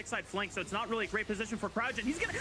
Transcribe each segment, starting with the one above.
backside flank, so it's not really a great position for Crouch. And he's gonna,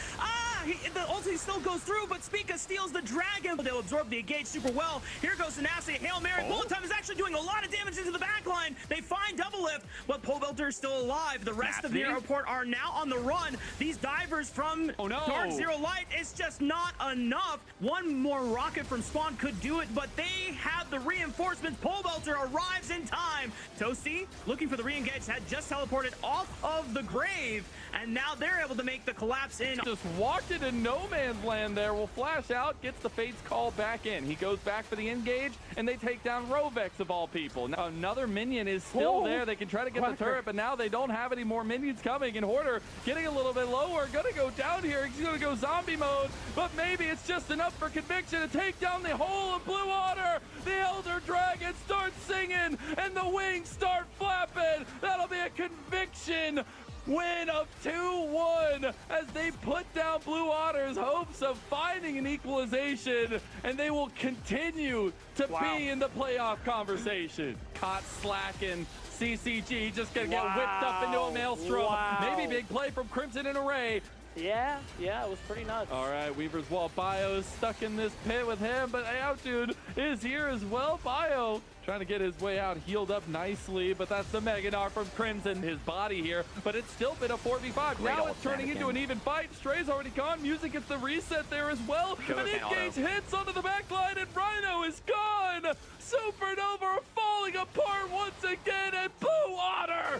the ulti still goes through, but Spica steals the dragon. They'll absorb the engage super well. Here goes the Nasty Hail Mary. Bullet Time is actually doing a lot of damage into the backline. They find double lift, but Pole Belter is still alive. The rest of the airport are now on the run. These divers from Dark Zero Light, it's just not enough. One more rocket from Spawn could do it, but they have the reinforcements. Pole Belter arrives in time. Toasty, looking for the re-engage, had just teleported off of the grave, and now they're able to make the collapse in. Just walked into no man's land there. Will flash out, gets the Fate's Call back in. He goes back for the engage, and they take down Rovex of all people. Now another minion is still there. They can try to get the turret, but now they don't have any more minions coming, and Hoarder getting a little bit lower, gonna go down here. He's gonna go zombie mode, but maybe it's just enough for Conviction to take down the whole of Blue Water. The Elder Dragon starts singing, and the wings start flapping. That'll be a Conviction win of 2-1 as they put down Blue Water's hopes of finding an equalization, and they will continue to be in the playoff conversation. Caught slacking. CCG just gonna get whipped up into a maelstrom. Maybe big play from Crimson and Array. Yeah, it was pretty nuts. All right, Weaver's Wall Bio is stuck in this pit with him, but Outdude is here as well. Bio trying to get his way out, healed up nicely, but that's the Meganar from Crimson, his body here, but it's still been a 4v5. Now it's turning into an even fight. Stray's already gone. Music gets the reset there as well. An engage hits onto the backline, and Rhino is gone. Supernova falling apart once again, and Blue Water.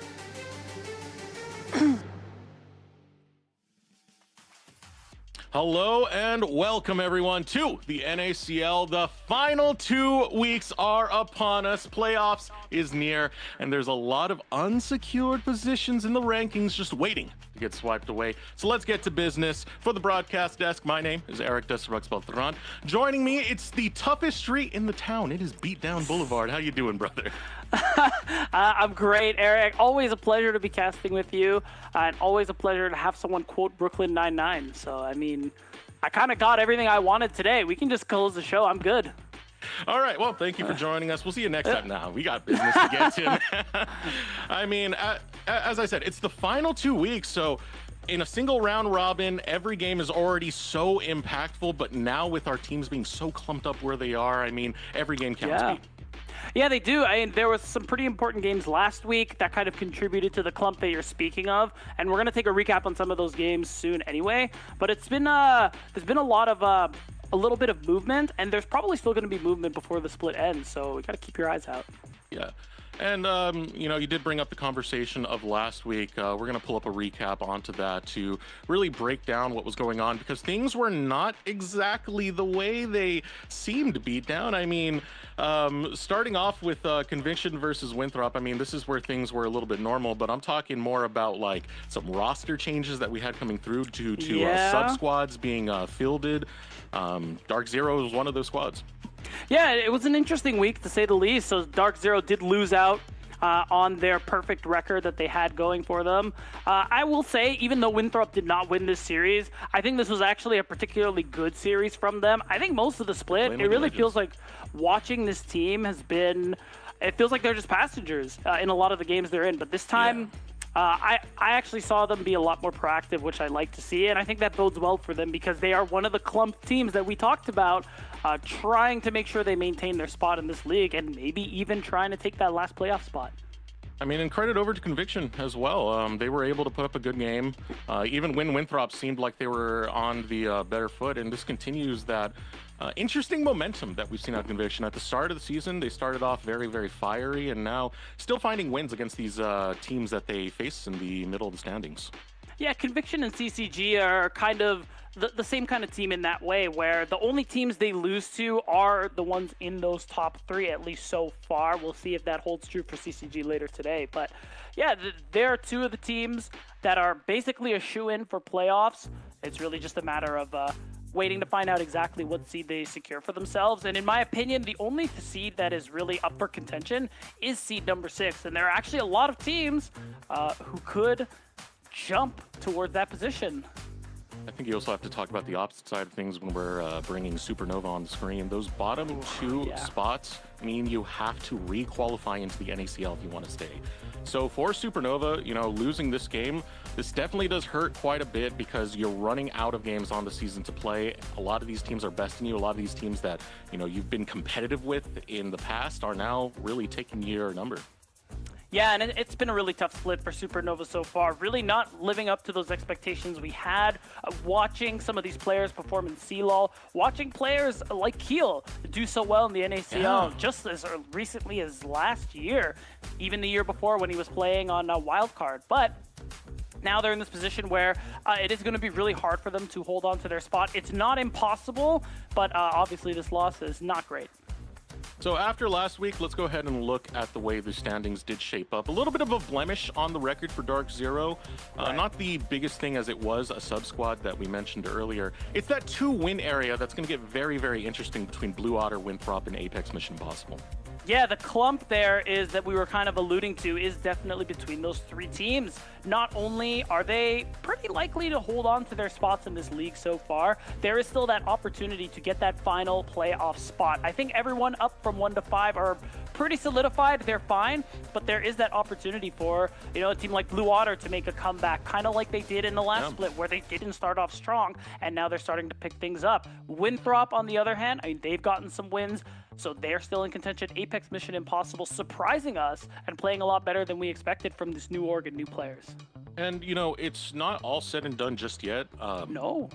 Hello and welcome everyone to the NACL. The final 2 weeks are upon us. Playoffs is near, and there's a lot of unsecured positions in the rankings just waiting to get swiped away. So let's get to business. For the broadcast desk, my name is Eric Desruxbeltran. Joining me, it's the toughest street in the town. It is Beatdown Boulevard. How you doing, brother? I'm great, Eric. Always a pleasure to be casting with you, and always a pleasure to have someone quote Brooklyn Nine-Nine. So, I mean, I kind of got everything I wanted today. We can just close the show. I'm good. All right. Well, thank you for joining us. We'll see you next time now. We got business to get to. I mean, as I said, it's the final 2 weeks, so in a single round robin, every game is already so impactful, but now with our teams being so clumped up where they are, I mean, every game counts. Yeah, they do. I mean, there was some pretty important games last week that kind of contributed to the clump that you're speaking of, and we're going to take a recap on some of those games soon anyway. But it's been there's been a lot of a little bit of movement, and there's probably still going to be movement before the split ends, so we got to keep your eyes out. Yeah. And, you know, you did bring up the conversation of last week. We're going to pull up a recap onto that to really break down what was going on, because things were not exactly the way they seemed to be down. I mean, starting off with Conviction versus Winthrop, I mean, this is where things were a little bit normal, but I'm talking more about like some roster changes that we had coming through due to sub-squads being fielded. Dark Zero was one of those squads. Yeah, it was an interesting week to say the least. So Dark Zero did lose out on their perfect record that they had going for them. I will say, even though Winthrop did not win this series, I think this was actually a particularly good series from them. I think most of the split, it really feels like watching this team has been, it feels like they're just passengers in a lot of the games they're in. But this time, I actually saw them be a lot more proactive, which I like to see, and I think that bodes well for them because they are one of the clump teams that we talked about, trying to make sure they maintain their spot in this league and maybe even trying to take that last playoff spot. I mean, and credit over to Conviction as well. They were able to put up a good game, even when Winthrop seemed like they were on the better foot, and this continues that interesting momentum that we've seen out of Conviction. At the start of the season, they started off very, very fiery, and now still finding wins against these teams that they face in the middle of the standings. Yeah, Conviction and CCG are kind of the same kind of team in that way, where the only teams they lose to are the ones in those top three, at least so far. We'll see if that holds true for CCG later today. But yeah, they're two of the teams that are basically a shoe-in for playoffs. It's really just a matter of waiting to find out exactly what seed they secure for themselves. And in my opinion, the only seed that is really up for contention is seed number 6. And there are actually a lot of teams who could jump towards that position. I think you also have to talk about the opposite side of things when we're bringing Supernova on the screen. Those bottom two spots mean you have to re-qualify into the NACL if you want to stay. So for Supernova, you know, losing this game this definitely does hurt quite a bit because you're running out of games on the season to play. A lot of these teams are besting you. A lot of these teams that, you know, you've been competitive with in the past are now really taking your number. Yeah, and it's been a really tough split for Supernova so far. Really not living up to those expectations we had. Watching some of these players perform in CLOL, watching players like Keel do so well in the NACL just as recently as last year, even the year before when he was playing on Wildcard. But now they're in this position where it is going to be really hard for them to hold on to their spot. It's not impossible, but obviously this loss is not great. So after last week, let's go ahead and look at the way the standings did shape up. A little bit of a blemish on the record for Dark Zero. Not the biggest thing as it was a sub-squad that we mentioned earlier. It's that 2-win area that's going to get very, very interesting between Blue Otter, Winthrop, and Apex Mission Impossible. Yeah, the clump there is that we were kind of alluding to is definitely between those three teams. Not only are they pretty likely to hold on to their spots in this league so far, there is still that opportunity to get that final playoff spot. I think everyone up from 1 to 5 are pretty solidified. They're fine, but there is that opportunity for, you know, a team like Blue Otter to make a comeback, kind of like they did in the last split where they didn't start off strong and now they're starting to pick things up. Winthrop, on the other hand, I mean, they've gotten some wins, so they're still in contention. Apex Mission Impossible surprising us and playing a lot better than we expected from this new org and new players. And, you know, it's not all said and done just yet. No.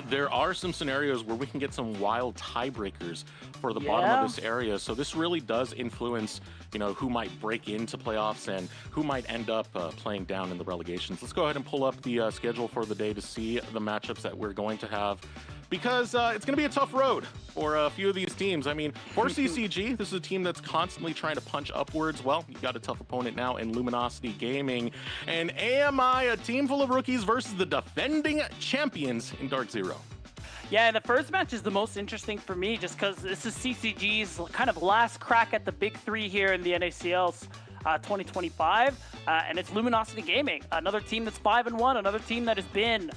There are some scenarios where we can get some wild tiebreakers for the bottom of this area. So this really does influence, you know, who might break into playoffs and who might end up playing down in the relegations. Let's go ahead and pull up the schedule for the day to see the matchups that we're going to have, because it's going to be a tough road for a few of these teams. I mean, for CCG, this is a team that's constantly trying to punch upwards. Well, you got a tough opponent now in Luminosity Gaming. And AMI, a team full of rookies versus the defending champions in Dark Zero. Yeah, the first match is the most interesting for me just because this is CCG's kind of last crack at the big three here in the NACL's 2025, and it's Luminosity Gaming, another team that's 5-1, another team that has been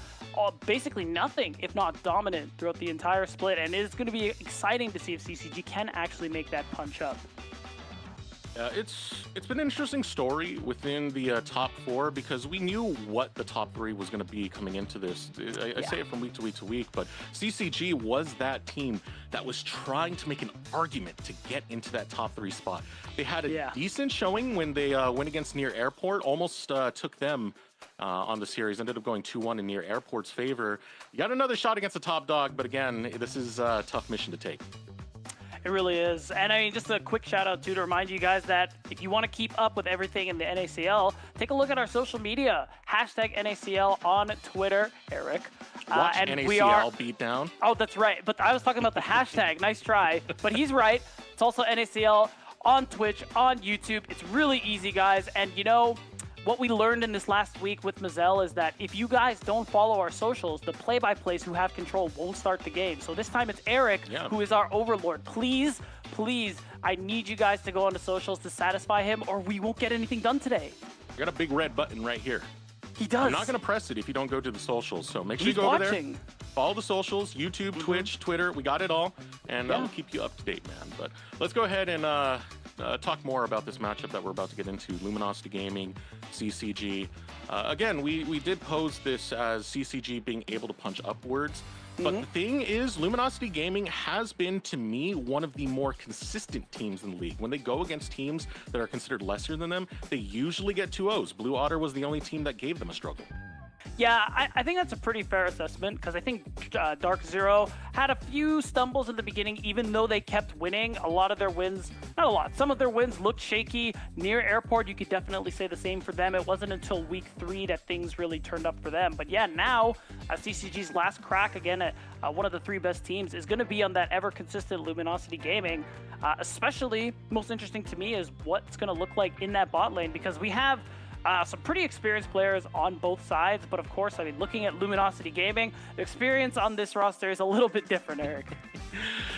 basically nothing if not dominant throughout the entire split, and it's going to be exciting to see if CCG can actually make that punch up. It's been an interesting story within the top 4 because we knew what the top 3 was going to be coming into this. I say it from week to week to week, but CCG was that team that was trying to make an argument to get into that top 3 spot. They had a decent showing when they went against Near Airport, almost took them on the series, ended up going 2-1 in Near Airport's favor. You got another shot against the top dog, but again, this is a tough mission to take. It really is. And I mean, just a quick shout out too to remind you guys that if you want to keep up with everything in the NACL, take a look at our social media. #NACL on Twitter, Eric. Watch and NACL we are beatdown. Oh, that's right. But I was talking about the hashtag. Nice try. But he's right. It's also NACL on Twitch, on YouTube. It's really easy, guys. And you know, what we learned in this last week with Mazel is that if you guys don't follow our socials, the play-by-plays who have control won't start the game. So this time it's Eric who is our overlord. Please, please, I need you guys to go on the socials to satisfy him or we won't get anything done today. You got a big red button right here. He does. I'm not going to press it if you don't go to the socials. So make sure you go over there. Follow the socials, YouTube, Twitch, Twitter. We got it all. And we'll keep you up to date, man. But let's go ahead and talk more about this matchup that we're about to get into. Luminosity Gaming, CCG. Again, we did pose this as CCG being able to punch upwards. But the thing is, Luminosity Gaming has been, to me, one of the more consistent teams in the league. When they go against teams that are considered lesser than them, they usually get 2-0s. Blue Otter was the only team that gave them a struggle. Yeah, I think that's a pretty fair assessment because I think Dark Zero had a few stumbles in the beginning, even though they kept winning. A lot of their wins, not a lot, some of their wins looked shaky. Near Airport, you could definitely say the same for them. It wasn't until week 3 that things really turned up for them. But yeah, now CCG's last crack again at one of the 3 best teams is going to be on that ever-consistent Luminosity Gaming. Especially, most interesting to me is what's going to look like in that bot lane because we have some pretty experienced players on both sides, but of course, I mean, looking at Luminosity Gaming, the experience on this roster is a little bit different, Eric.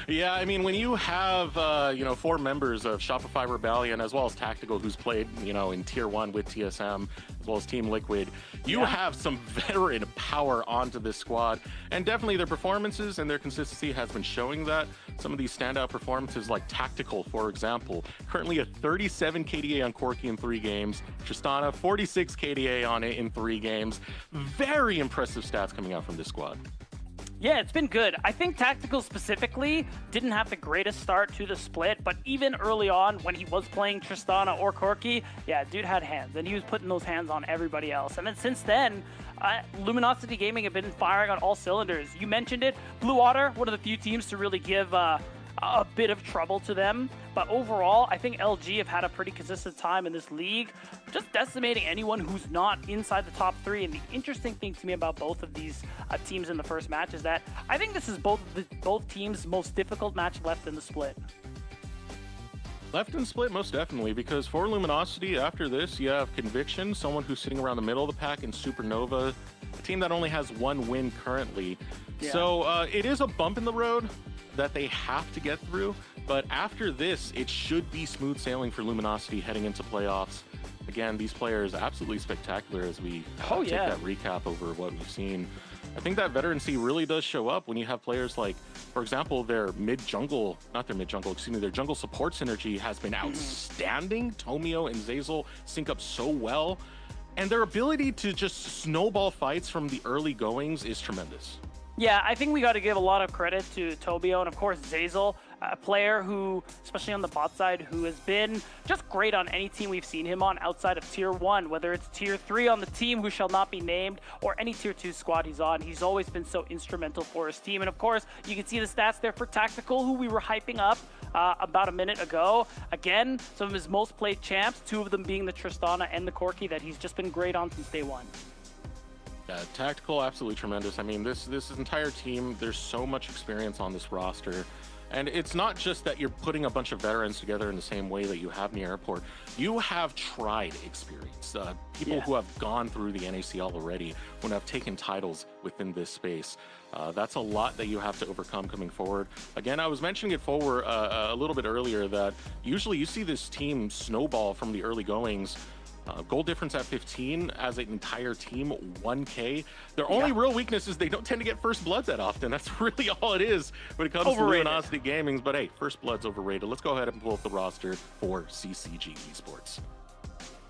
Yeah, I mean, when you have, 4 members of Shopify Rebellion, as well as Tactical, who's played, in Tier 1 with TSM, as well as Team Liquid, you have some veteran power onto this squad. And definitely their performances and their consistency has been showing that. Some of these standout performances, like Tactical, for example, currently a 37 KDA on Corki in 3 games. Tristana, 46 KDA on it in 3 games. Very impressive stats coming out from this squad. Yeah, it's been good. I think Tactical specifically didn't have the greatest start to the split, but even early on when he was playing Tristana or Corki, yeah, dude had hands, and he was putting those hands on everybody else. And then since then, Luminosity Gaming have been firing on all cylinders. You mentioned it, Blue Water, one of the few teams to really give a bit of trouble to them. But overall, I think LG have had a pretty consistent time in this league, just decimating anyone who's not inside the top 3. And the interesting thing to me about both of these teams in the first match is that I think this is both teams' most difficult match left in the split. Left in split, most definitely, because for Luminosity, after this, you have Conviction, someone who's sitting around the middle of the pack, and Supernova, a team that only has 1 win currently. Yeah. So it is a bump in the road that they have to get through, but after this, it should be smooth sailing for Luminosity heading into playoffs. Again, these players absolutely spectacular as we take that recap over what we've seen. I think that veterancy really does show up when you have players like, for example, their jungle support synergy has been outstanding. Tomio and Zazel sync up so well, and their ability to just snowball fights from the early goings is tremendous. Yeah, I think we got to give a lot of credit to Tomio and, of course, Zazel, a player who, especially on the bot side, who has been just great on any team we've seen him on outside of Tier 1, whether it's Tier 3 on the team who shall not be named or any Tier 2 squad he's on. He's always been so instrumental for his team. And, of course, you can see the stats there for Tactical, who we were hyping up about a minute ago. Again, some of his most played champs, 2 of them being the Tristana and the Corki that he's just been great on since day 1. Yeah, Tactical, absolutely tremendous. I mean, this entire team, there's so much experience on this roster. And it's not just that you're putting a bunch of veterans together in the same way that you have in the airport. You have tried experience. People who have gone through the NACL already, who have taken titles within this space. That's a lot that you have to overcome coming forward. Again, I was mentioning it forward a little bit earlier that usually you see this team snowball from the early goings. Goal difference at 15 as an entire team, 1K. Their only real weakness is they don't tend to get first bloods that often. That's really all it is when it comes to Luminosity Gaming. But hey, first blood's overrated. Let's go ahead and pull up the roster for CCG Esports.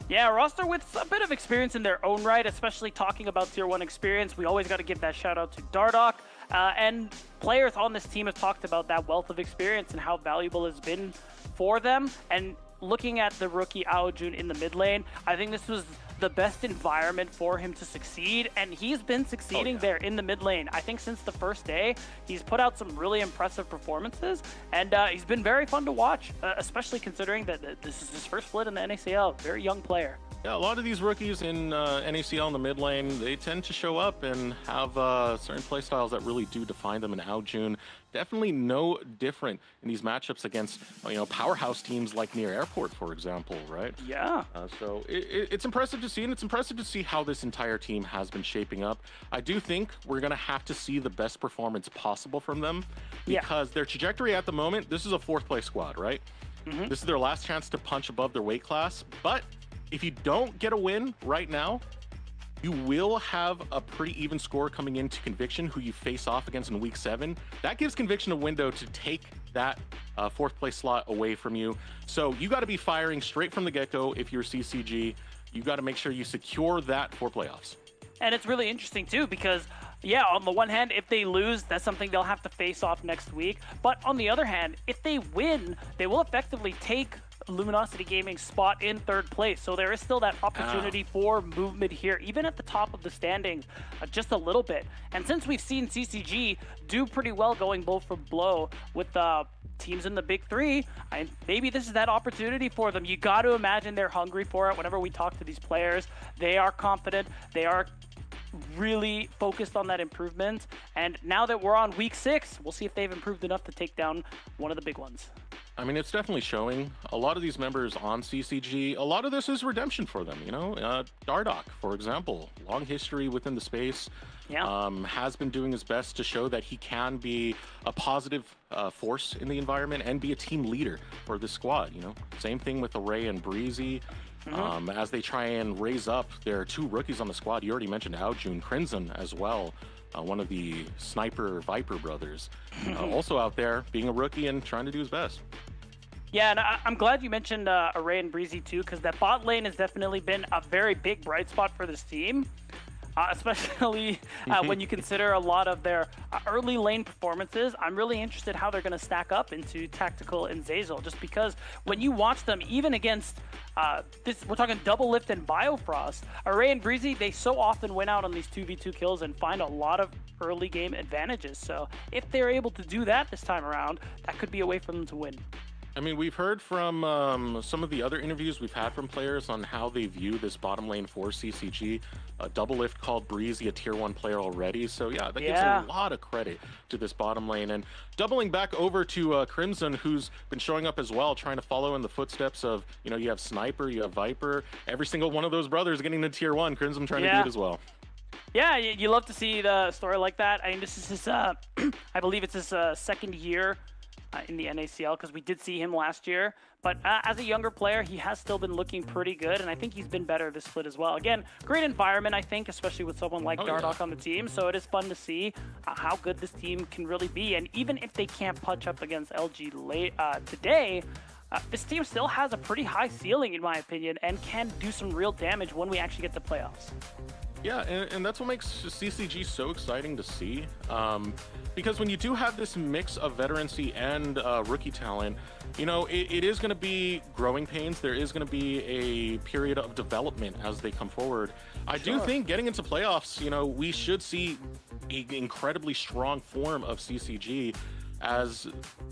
Yeah, a roster with a bit of experience in their own right, especially talking about Tier 1 experience. We always got to give that shout out to Dardoch. And players on this team have talked about that wealth of experience and how valuable it's been for them. And looking at the rookie Aojun in the mid lane, I think this was the best environment for him to succeed, and he's been succeeding there in the mid lane. I think since the first day, he's put out some really impressive performances, and he's been very fun to watch, especially considering that this is his first split in the NACL. Very young player. Yeah, a lot of these rookies in NACL in the mid lane, they tend to show up and have certain play styles that really do define them. In Aojun, definitely no different in these matchups against powerhouse teams like near Airport, for example, right? Yeah. So it's impressive to see, and it's impressive to see how this entire team has been shaping up. I do think we're going to have to see the best performance possible from them because their trajectory at the moment, this is a 4th place squad, right? This is their last chance to punch above their weight class, but if you don't get a win right now, you will have a pretty even score coming into Conviction, who you face off against in Week 7. That gives Conviction a window to take that 4th place slot away from you. So you got to be firing straight from the get-go if you're CCG. You got to make sure you secure that for playoffs. And it's really interesting, too, because yeah, on the one hand, if they lose, that's something they'll have to face off next week. But on the other hand, if they win, they will effectively take Luminosity Gaming's spot in 3rd place. So there is still that opportunity for movement here, even at the top of the standings, just a little bit. And since we've seen CCG do pretty well going blow for blow with teams in the big 3, maybe this is that opportunity for them. You got to imagine they're hungry for it. Whenever we talk to these players, they are confident. They are really focused on that improvement, and now that we're on Week 6, we'll see if they've improved enough to take down one of the big ones. I mean, it's definitely showing. A lot of these members on CCG, a lot of this is redemption for them, you know? Dardoch, for example, long history within the space, has been doing his best to show that he can be a positive force in the environment and be a team leader for the squad, you know? Same thing with Array and Breezy. As they try and raise up their 2 rookies on the squad. You already mentioned Aojun, Crimson as well. One of the Sniper Viper brothers, also out there being a rookie and trying to do his best. Yeah, and I'm glad you mentioned Array and Breezy too, because that bot lane has definitely been a very big bright spot for this team, especially when you consider a lot of their early lane performances. I'm really interested how they're going to stack up into Tactical and Zeyzal, just because when you watch them, even against we're talking Double Lift and Biofrost, Array and Breezy, they so often win out on these 2v2 kills and find a lot of early game advantages. So if they're able to do that this time around, that could be a way for them to win. I mean, we've heard from some of the other interviews we've had from players on how they view this bottom lane for CCG. Double Lift called Breezy a tier 1 player already. So yeah, that gives a lot of credit to this bottom lane. And doubling back over to Crimson, who's been showing up as well, trying to follow in the footsteps of, you know, you have Sniper, you have Viper. Every single one of those brothers getting to tier 1. Crimson trying to do it as well. Yeah, you love to see the story like that. I mean, this is his, I believe it's his second year in the NACL, because we did see him last year. But as a younger player, he has still been looking pretty good, and I think he's been better this split as well. Again, great environment, I think, especially with someone like Dardoch on the team. So it is fun to see how good this team can really be. And even if they can't punch up against LG today, this team still has a pretty high ceiling, in my opinion, and can do some real damage when we actually get to playoffs. Yeah, and that's what makes CCG so exciting to see. Because when you do have this mix of veterancy and rookie talent, you know, it is going to be growing pains. There is going to be a period of development as they come forward. I do think getting into playoffs, you know, we should see an incredibly strong form of CCG, as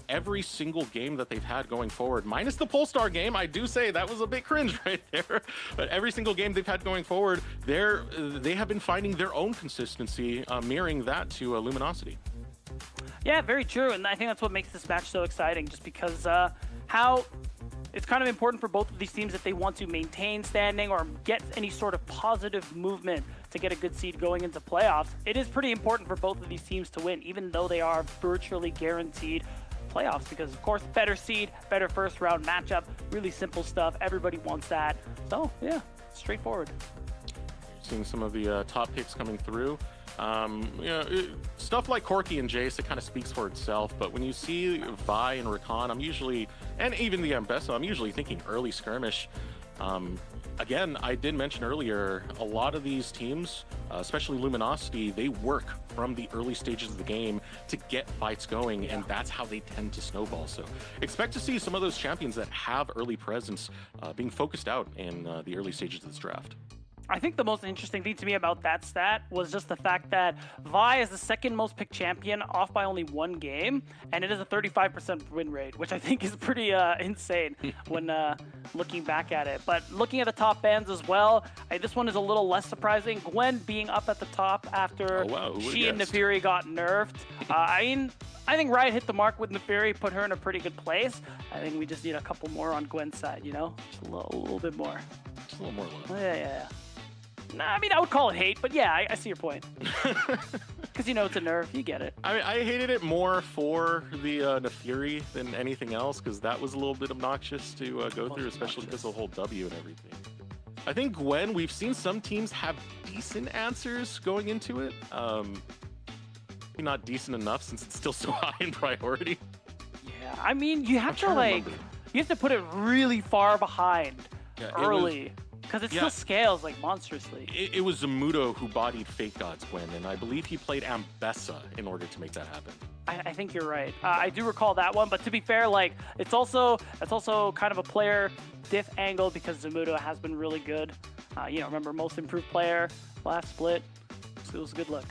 every single game that they've had going forward, minus the Polestar game, I do say that was a bit cringe right there, but every single game they've had going forward, they have been finding their own consistency, mirroring that to Luminosity. Yeah, very true, and I think that's what makes this match so exciting, just because how it's kind of important for both of these teams if they want to maintain standing or get any sort of positive movement to get a good seed going into playoffs. It is pretty important for both of these teams to win, even though they are virtually guaranteed playoffs, because of course, better seed, better first round matchup, really simple stuff. Everybody wants that. So yeah, straightforward. Seeing some of the top picks coming through. You know, stuff like Corki and Jace, it kind of speaks for itself, but when you see Vi and Rakan, I'm usually, and even the Ambessa, I'm usually thinking early skirmish. Again, I did mention earlier, a lot of these teams, especially Luminosity, they work from the early stages of the game to get fights going, and that's how they tend to snowball. So expect to see some of those champions that have early presence being focused out in the early stages of this draft. I think the most interesting thing to me about that stat was just the fact that Vi is the second most picked champion, off by only 1 game, and it is a 35% win rate, which I think is pretty insane when looking back at it. But looking at the top bands as well, this one is a little less surprising. Gwen being up at the top after she and Nefiri got nerfed. I think Riot hit the mark with Nefiri, put her in a pretty good place. I think we just need a couple more on Gwen's side, you know? Just a little bit more. Just a little more love. Yeah. Nah, I mean, I would call it hate, but yeah, I see your point. Because, you know, it's a nerf. You get it. I mean, I hated it more for the Nefiri than anything else, because that was a little bit obnoxious to go through, especially because of the whole W and everything. I think Gwen, we've seen some teams have decent answers going into it. Maybe not decent enough since it's still so high in priority. Yeah, I mean, you have to put it really far behind early. Because it still scales like monstrously. It was Zamudo who bodied Fake Gods Gwen, and I believe he played Ambessa in order to make that happen. I think you're right. I do recall that one, but to be fair, like it's also kind of a player diff angle because Zamudo has been really good. You know, remember most improved player last split, so it was a good look.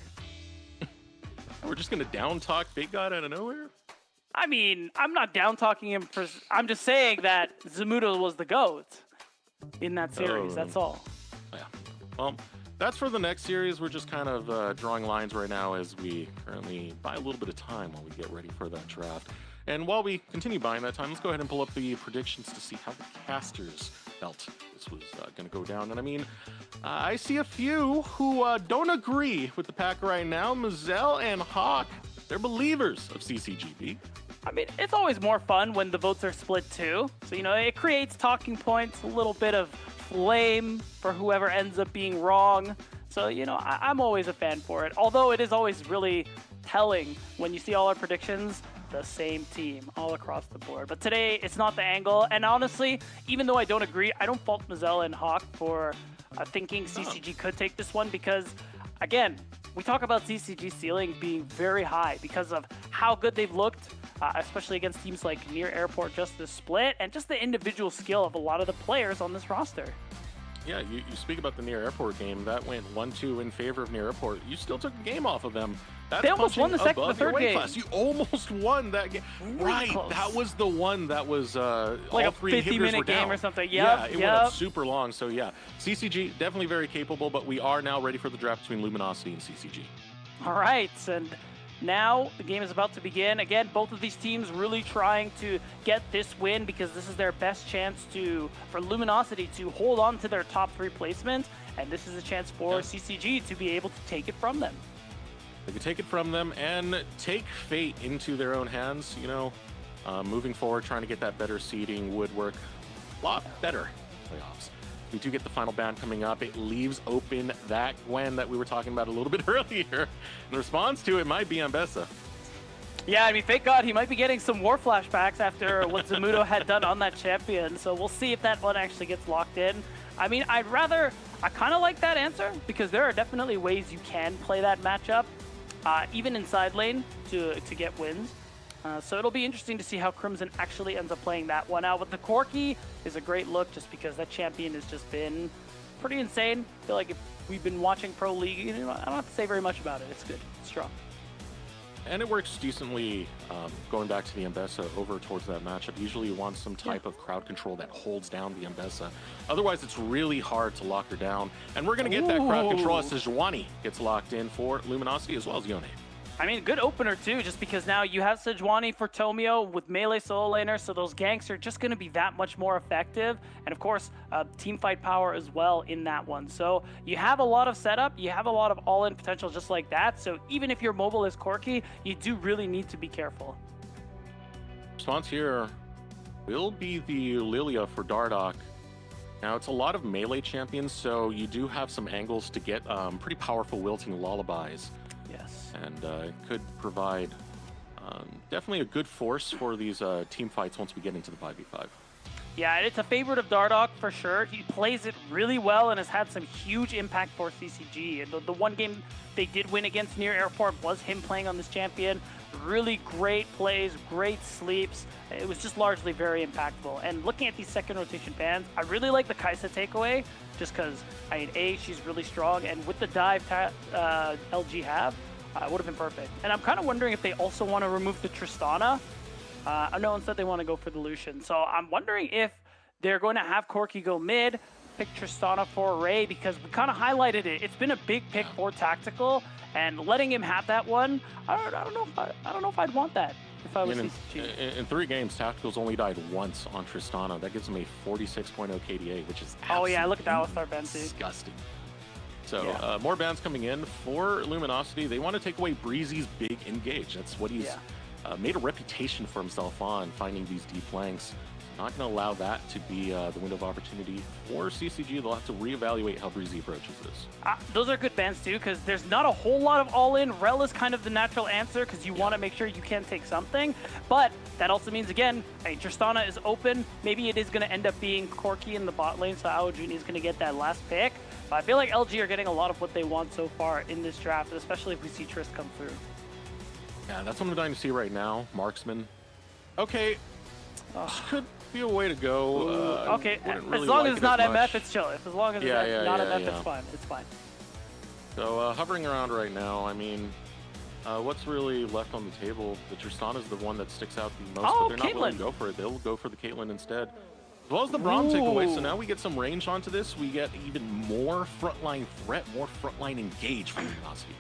We're just gonna down talk Fake God out of nowhere? I mean, I'm not down talking him. I'm just saying that Zamudo was the GOAT in that series. That's all. Yeah. Well, That's for the next series. We're just kind of drawing lines right now as we currently buy a little bit of time while we get ready for that draft. And while we continue buying that time, let's go ahead and pull up the predictions to see how the casters felt this was going to go down. And I mean, I see a few who don't agree with the pack right now. Mazel and Hawk, they're believers of CCGB. I mean, it's always more fun when the votes are split too. So, you know, it creates talking points, a little bit of flame for whoever ends up being wrong. So, you know, I'm always a fan for it. Although it is always really telling when you see all our predictions, the same team all across the board. But today, it's not the angle. And honestly, even though I don't agree, I don't fault Mazel and Hawk for thinking CCG could take this one because, again, we talk about CCG ceiling being very high because of how good they've looked, especially against teams like Near Airport, just the split, and just the individual skill of a lot of the players on this roster. Yeah, you speak about the Near Airport game. That went 1-2 in favor of Near Airport. You still took a game off of them. That's they almost won the second, the third game. Class. You almost won that game. Really right, close. That was the one that was like all a three 50-minute game down. or something. Yep, yeah, it went up super long. So yeah, CCG definitely very capable, but we are now ready for the draft between Luminosity and CCG. All right, and now the game is about to begin. Again, both of these teams really trying to get this win because this is their best chance for Luminosity to hold on to their top 3 placement, and this is a chance for CCG to be able to take it from them. They could take it from them and take fate into their own hands. You know, moving forward, trying to get that better seeding would work a lot better playoffs. We do get the final ban coming up. It leaves open that Gwen that we were talking about a little bit earlier. In response to it might be Ambessa. Yeah, I mean, thank God he might be getting some war flashbacks after what Zamudo had done on that champion. So we'll see if that one actually gets locked in. I mean, I kind of like that answer because there are definitely ways you can play that matchup, even in side lane to get wins. So it'll be interesting to see how Crimson actually ends up playing that one out. But the Corki is a great look just because that champion has just been pretty insane. I feel like if we've been watching Pro League, you know, I don't have to say very much about it. It's good. It's strong. And it works decently going back to the Ambessa over towards that matchup. Usually you want some type of crowd control that holds down the Ambessa. Otherwise, it's really hard to lock her down. And we're going to get that crowd control as Sejuani gets locked in for Luminosity as well as Yone. I mean, good opener too, just because now you have Sejuani for Tomio with melee solo laner, so those ganks are just going to be that much more effective. And of course, team fight power as well in that one. So you have a lot of setup, you have a lot of all-in potential just like that. So even if your mobile is Corki, you do really need to be careful. Response here will be the Lilia for Dardoch. Now, it's a lot of melee champions, so you do have some angles to get pretty powerful wilting lullabies. Yes. And it could provide definitely a good force for these team fights once we get into the 5v5. Yeah, it's a favorite of Dardoch for sure. He plays it really well and has had some huge impact for CCG. And the one game they did win against Near Airport was him playing on this champion. Really great plays, great sleeps. It was just largely very impactful. And looking at these second rotation bans, I really like the Kai'Sa takeaway just because, I mean, A, she's really strong, and with the dive LG have, it would have been perfect. And I'm kind of wondering if they also want to remove the Tristana. I know instead they want to go for the Lucian. So I'm wondering if they're going to have Corki go mid, pick Tristana for Ray, because we kind of highlighted it. It's been a big pick for Tactical, and letting him have that one, I don't know if I'd want that if I was CCG. In 3 games, Tactical's only died once on Tristana. That gives him a 46.0 KDA, which is oh yeah, look at the Alistar ban too. Disgusting. So more bans coming in for Luminosity. They want to take away Breezy's big engage. That's what he's made a reputation for himself on, finding these deep flanks. Not going to allow that to be the window of opportunity for CCG. They'll have to reevaluate how Breezy approaches this. Those are good bans too, because there's not a whole lot of all-in. Rel is kind of the natural answer because you want to make sure you can take something. But that also means, again, hey, Tristana is open. Maybe it is going to end up being Corki in the bot lane, so Aojuni is going to get that last pick. But I feel like LG are getting a lot of what they want so far in this draft, especially if we see Trist come through. Yeah, that's what I'm dying to see right now. Marksman. Okay, this could be a way to go. Okay, really as long like as it's not as MF, much. it's chill. As long as it's not MF, it's fine. It's fine. So hovering around right now, I mean, what's really left on the table? The Tristana is the one that sticks out the most, but they're not willing to go for it. They'll go for the Caitlyn instead. As well as the Braum takeaway, so now we get some range onto this. We get even more frontline threat, more frontline engage from Luminosity.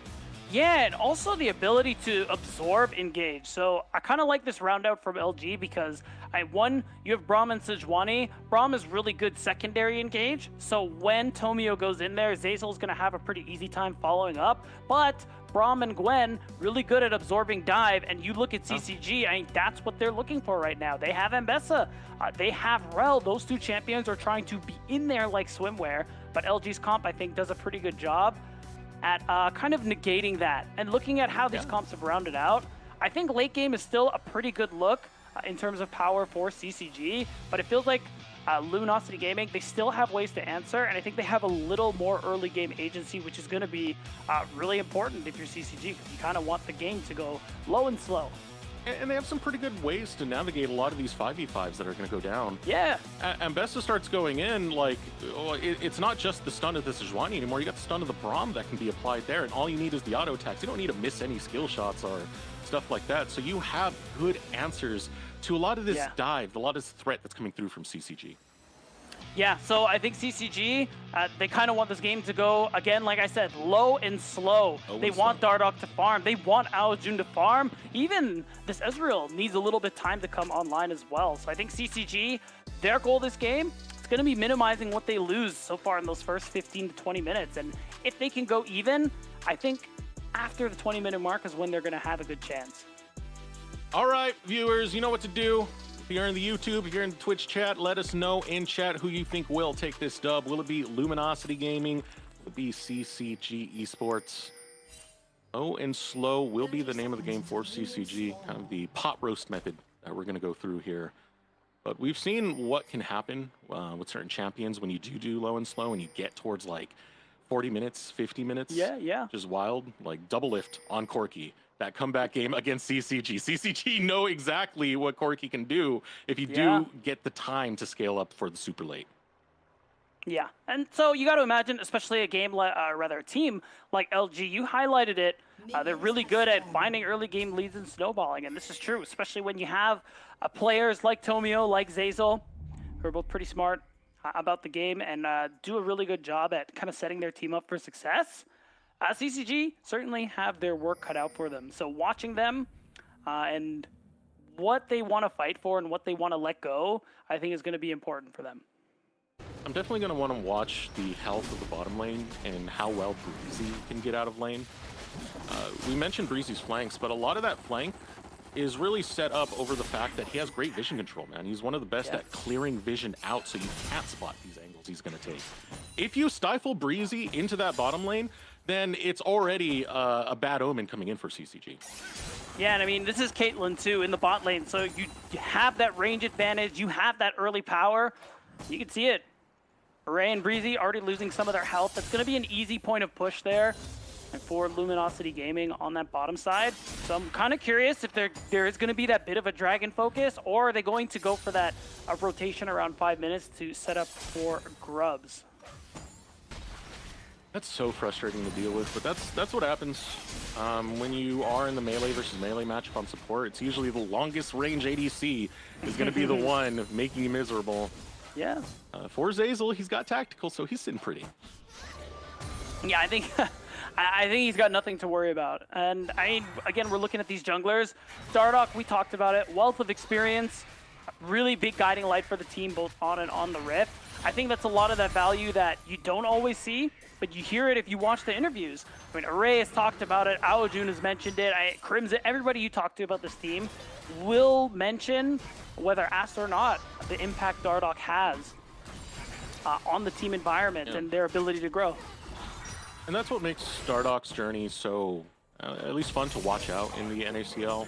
Yeah, and also the ability to absorb engage. So I kind of like this round out from LG because one, you have Braum and Sejuani. Braum is really good secondary engage. So when Tomio goes in there, Zeyzal's going to have a pretty easy time following up. But Braum and Gwen, really good at absorbing dive. And you look at CCG, I think that's what they're looking for right now. They have Ambessa. They have Rel. Those two champions are trying to be in there like swimwear. But LG's comp, I think, does a pretty good job at kind of negating that. And looking at how these comps have rounded out, I think late game is still a pretty good look in terms of power for CCG, but it feels like Luminosity Gaming, they still have ways to answer, and I think they have a little more early game agency, which is going to be really important if you're CCG, because you kind of want the game to go low and slow. And they have some pretty good ways to navigate a lot of these 5v5s that are going to go down. Yeah. Ambessa starts going in, like, it's not just the stun of the Sejuani anymore. You got the stun of the Braum that can be applied there, and all you need is the auto attacks. You don't need to miss any skill shots or stuff like that. So you have good answers to a lot of this dive, a lot of this threat that's coming through from CCG. Yeah, so I think CCG, they kind of want this game to go, again, like I said, low and slow. They want Dardoch to farm. They want Aojun to farm. Even this Ezreal needs a little bit time to come online as well. So I think CCG, their goal this game, is going to be minimizing what they lose so far in those first 15 to 20 minutes. And if they can go even, I think after the 20-minute mark is when they're going to have a good chance. All right, viewers, you know what to do. If you're in the YouTube, if you're in the Twitch chat, let us know in chat who you think will take this dub. Will it be Luminosity Gaming? Will it be CCG Esports? Low and slow will be the name of the game for CCG, kind of the pot roast method that we're going to go through here. But we've seen what can happen with certain champions when you do low and slow and you get towards like 40 minutes, 50 minutes. Yeah. Just wild, like double lift on Corki. That comeback game against CCG. CCG know exactly what Corki can do if you do get the time to scale up for the super late. Yeah, and so you got to imagine, especially a game, rather a team like LG, you highlighted it, they're really good at finding early game leads and snowballing, and this is true, especially when you have players like Tomio, like Zeyzal, who are both pretty smart about the game and do a really good job at kind of setting their team up for success. CCG certainly have their work cut out for them. So watching them and what they want to fight for and what they want to let go, I think is going to be important for them. I'm definitely going to want to watch the health of the bottom lane and how well Breezy can get out of lane. We mentioned Breezy's flanks, but a lot of that flank is really set up over the fact that he has great vision control, man. He's one of the best at clearing vision out so you can't spot these angles he's going to take. If you stifle Breezy into that bottom lane, then it's already a bad omen coming in for CCG. Yeah, and I mean, this is Caitlyn too in the bot lane, so you have that range advantage, you have that early power. You can see it. Ray and Breezy already losing some of their health. That's going to be an easy point of push there and for Luminosity Gaming on that bottom side. So I'm kind of curious if there is going to be that bit of a dragon focus, or are they going to go for that rotation around 5 minutes to set up for grubs? That's so frustrating to deal with, but that's what happens when you are in the melee versus melee matchup on support. It's usually the longest range ADC is going to be the one making you miserable. Yeah. For Zeyzal, he's got tactical, so he's sitting pretty. Yeah, I think I think he's got nothing to worry about. And I mean, again, we're looking at these junglers. Dardoch, we talked about it, wealth of experience, really big guiding light for the team, both on and on the Rift. I think that's a lot of that value that you don't always see, but you hear it if you watch the interviews. I mean, Array has talked about it, Aojun has mentioned it, Crimson, everybody you talk to about this team will mention, whether asked or not, the impact Dardoch has on the team environment and their ability to grow. And that's what makes Dardoch's journey so, at least fun to watch out in the NACL.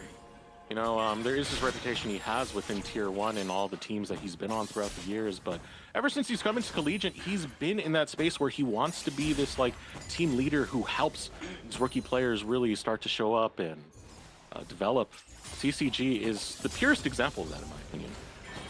You know, there is this reputation he has within Tier 1 and all the teams that he's been on throughout the years, but ever since he's come into Collegiate, he's been in that space where he wants to be this, like, team leader who helps these rookie players really start to show up and develop. CCG is the purest example of that, in my opinion.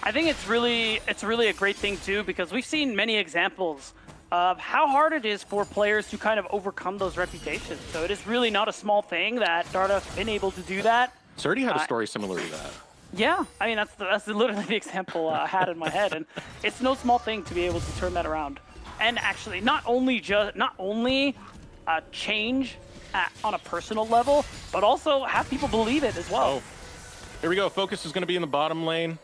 I think it's really a great thing, too, because we've seen many examples of how hard it is for players to kind of overcome those reputations. So it is really not a small thing that Dardoch's been able to do that. Surdy had a story similar to that. Yeah, I mean that's literally the example I had in my head, and it's no small thing to be able to turn that around, and actually not only change on a personal level, but also have people believe it as well. Oh, here we go. Focus is going to be in the bottom lane,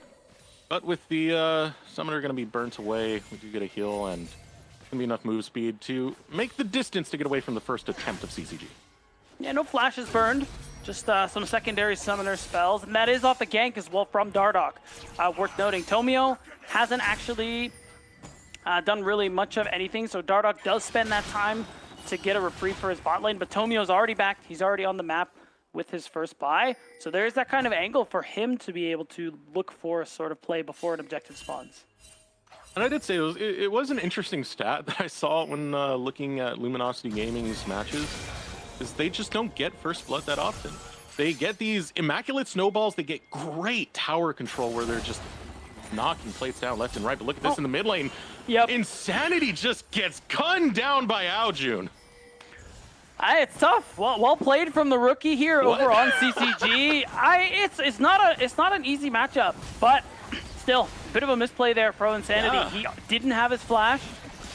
but with the summoner going to be burnt away, we do get a heal and going to be enough move speed to make the distance to get away from the first attempt of CCG. Yeah, no flashes burned. Just some secondary summoner spells, and that is off the gank as well from Dardoch. Worth noting, Tomio hasn't actually done really much of anything, so Dardoch does spend that time to get a reprieve for his bot lane, but Tomio's already back. He's already on the map with his first buy, so there's that kind of angle for him to be able to look for a sort of play before an objective spawns. And I did say it was an interesting stat that I saw when looking at Luminosity Gaming's matches. Is they just don't get first blood that often. They get these immaculate snowballs. They get great tower control where they're just knocking plates down left and right. But look at this in the mid lane. Yep. Insanity just gets gunned down by Aljun. It's tough. Well played from the rookie here over on CCG. It's not an easy matchup, but still a bit of a misplay there from Insanity. Yeah. He didn't have his flash,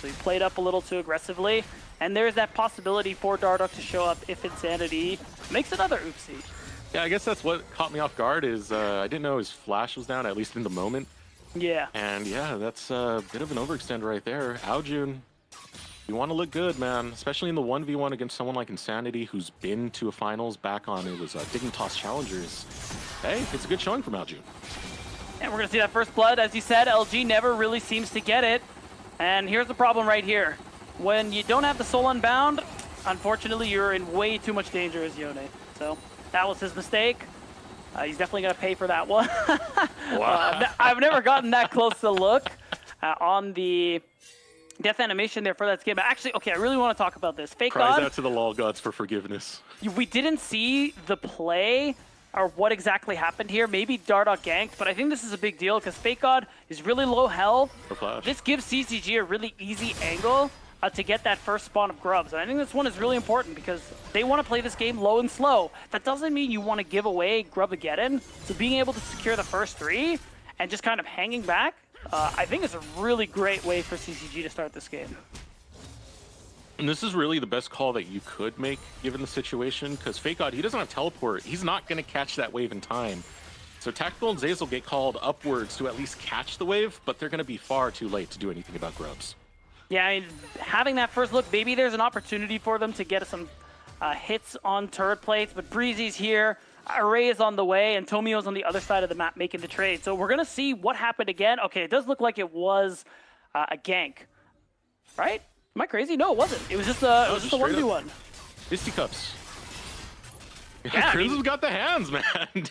so he played up a little too aggressively. And there's that possibility for Dardoch to show up if Insanity makes another oopsie. Yeah, I guess that's what caught me off guard is I didn't know his flash was down, at least in the moment. Yeah. And yeah, that's a bit of an overextend right there. Aljun, you want to look good, man, especially in the 1v1 against someone like Insanity who's been to a finals back on, it was Dignitas Challengers. Hey, it's a good showing from Aljun. And we're going to see that first blood. As you said, LG never really seems to get it. And here's the problem right here. When you don't have the Soul Unbound, unfortunately, you're in way too much danger as Yone. So that was his mistake. He's definitely going to pay for that one. Wow. I've never gotten that close to look on the death animation there for that skin. But actually, okay, I really want to talk about this. Fake Cries God, out to the LoL gods for forgiveness. We didn't see the play or what exactly happened here. Maybe Dardoch ganked, but I think this is a big deal because Fake God is really low health. This gives CCG a really easy angle to get that first spawn of grubs. And I think this one is really important because they want to play this game low and slow. That doesn't mean you want to give away Grubageddon. So being able to secure the first three and just kind of hanging back, I think it's a really great way for CCG to start this game. And this is really the best call that you could make given the situation because Fake God, he doesn't have teleport. He's not going to catch that wave in time. So Tactical and Zazel get called upwards to at least catch the wave, but they're going to be far too late to do anything about grubs. Yeah, I mean, having that first look, maybe there's an opportunity for them to get some hits on turret plates, but Breezy's here, Array is on the way, and Tomio's on the other side of the map making the trade. So we're going to see what happened again. Okay, it does look like it was a gank, right? Am I crazy? No, it wasn't. It was just a 1v1. Fisticuffs. Yeah, Crimson's got the hands, man.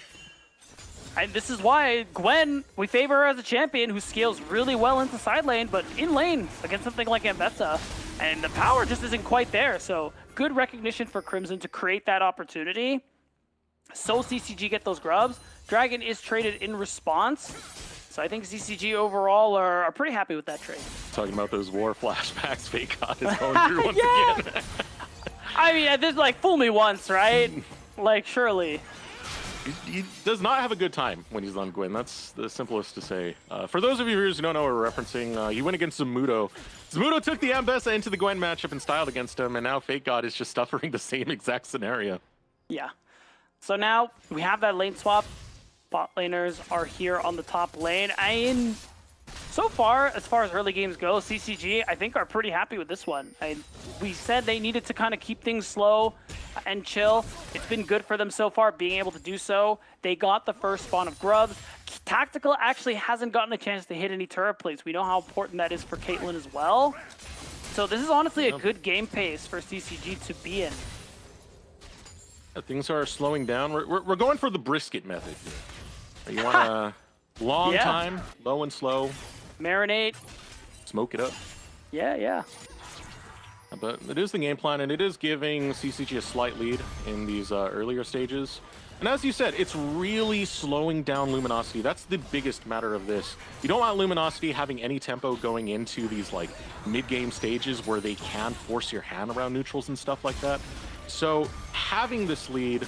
And this is why Gwen, we favor her as a champion who scales really well into side lane, but in lane against something like Ambessa, and the power just isn't quite there. So good recognition for Crimson to create that opportunity. So CCG get those grubs. Dragon is traded in response. So I think CCG overall are pretty happy with that trade. Talking about those war flashbacks Fake God is going through once again. I mean, this like fool me once, right? Like surely. He does not have a good time when he's on Gwen. That's the simplest to say. For those of you who don't know what we're referencing, he went against Zamudo. Zamudo took the Ambessa into the Gwen matchup and styled against him, and now Fake God is just suffering the same exact scenario. Yeah. So now we have that lane swap. Bot laners are here on the top lane. So far as early games go, CCG, I think, are pretty happy with this one. We said they needed to kind of keep things slow and chill. It's been good for them so far, being able to do so. They got the first spawn of grubs. Tactical actually hasn't gotten a chance to hit any turret plates. We know how important that is for Caitlyn as well. So this is honestly a good game pace for CCG to be in. Yeah, things are slowing down. We're going for the brisket method here. You want a long time, low and slow. Marinate. Smoke it up. Yeah. But it is the game plan, and it is giving CCG a slight lead in these earlier stages. And as you said, it's really slowing down Luminosity. That's the biggest matter of this. You don't want Luminosity having any tempo going into these like mid-game stages where they can force your hand around neutrals and stuff like that. So having this lead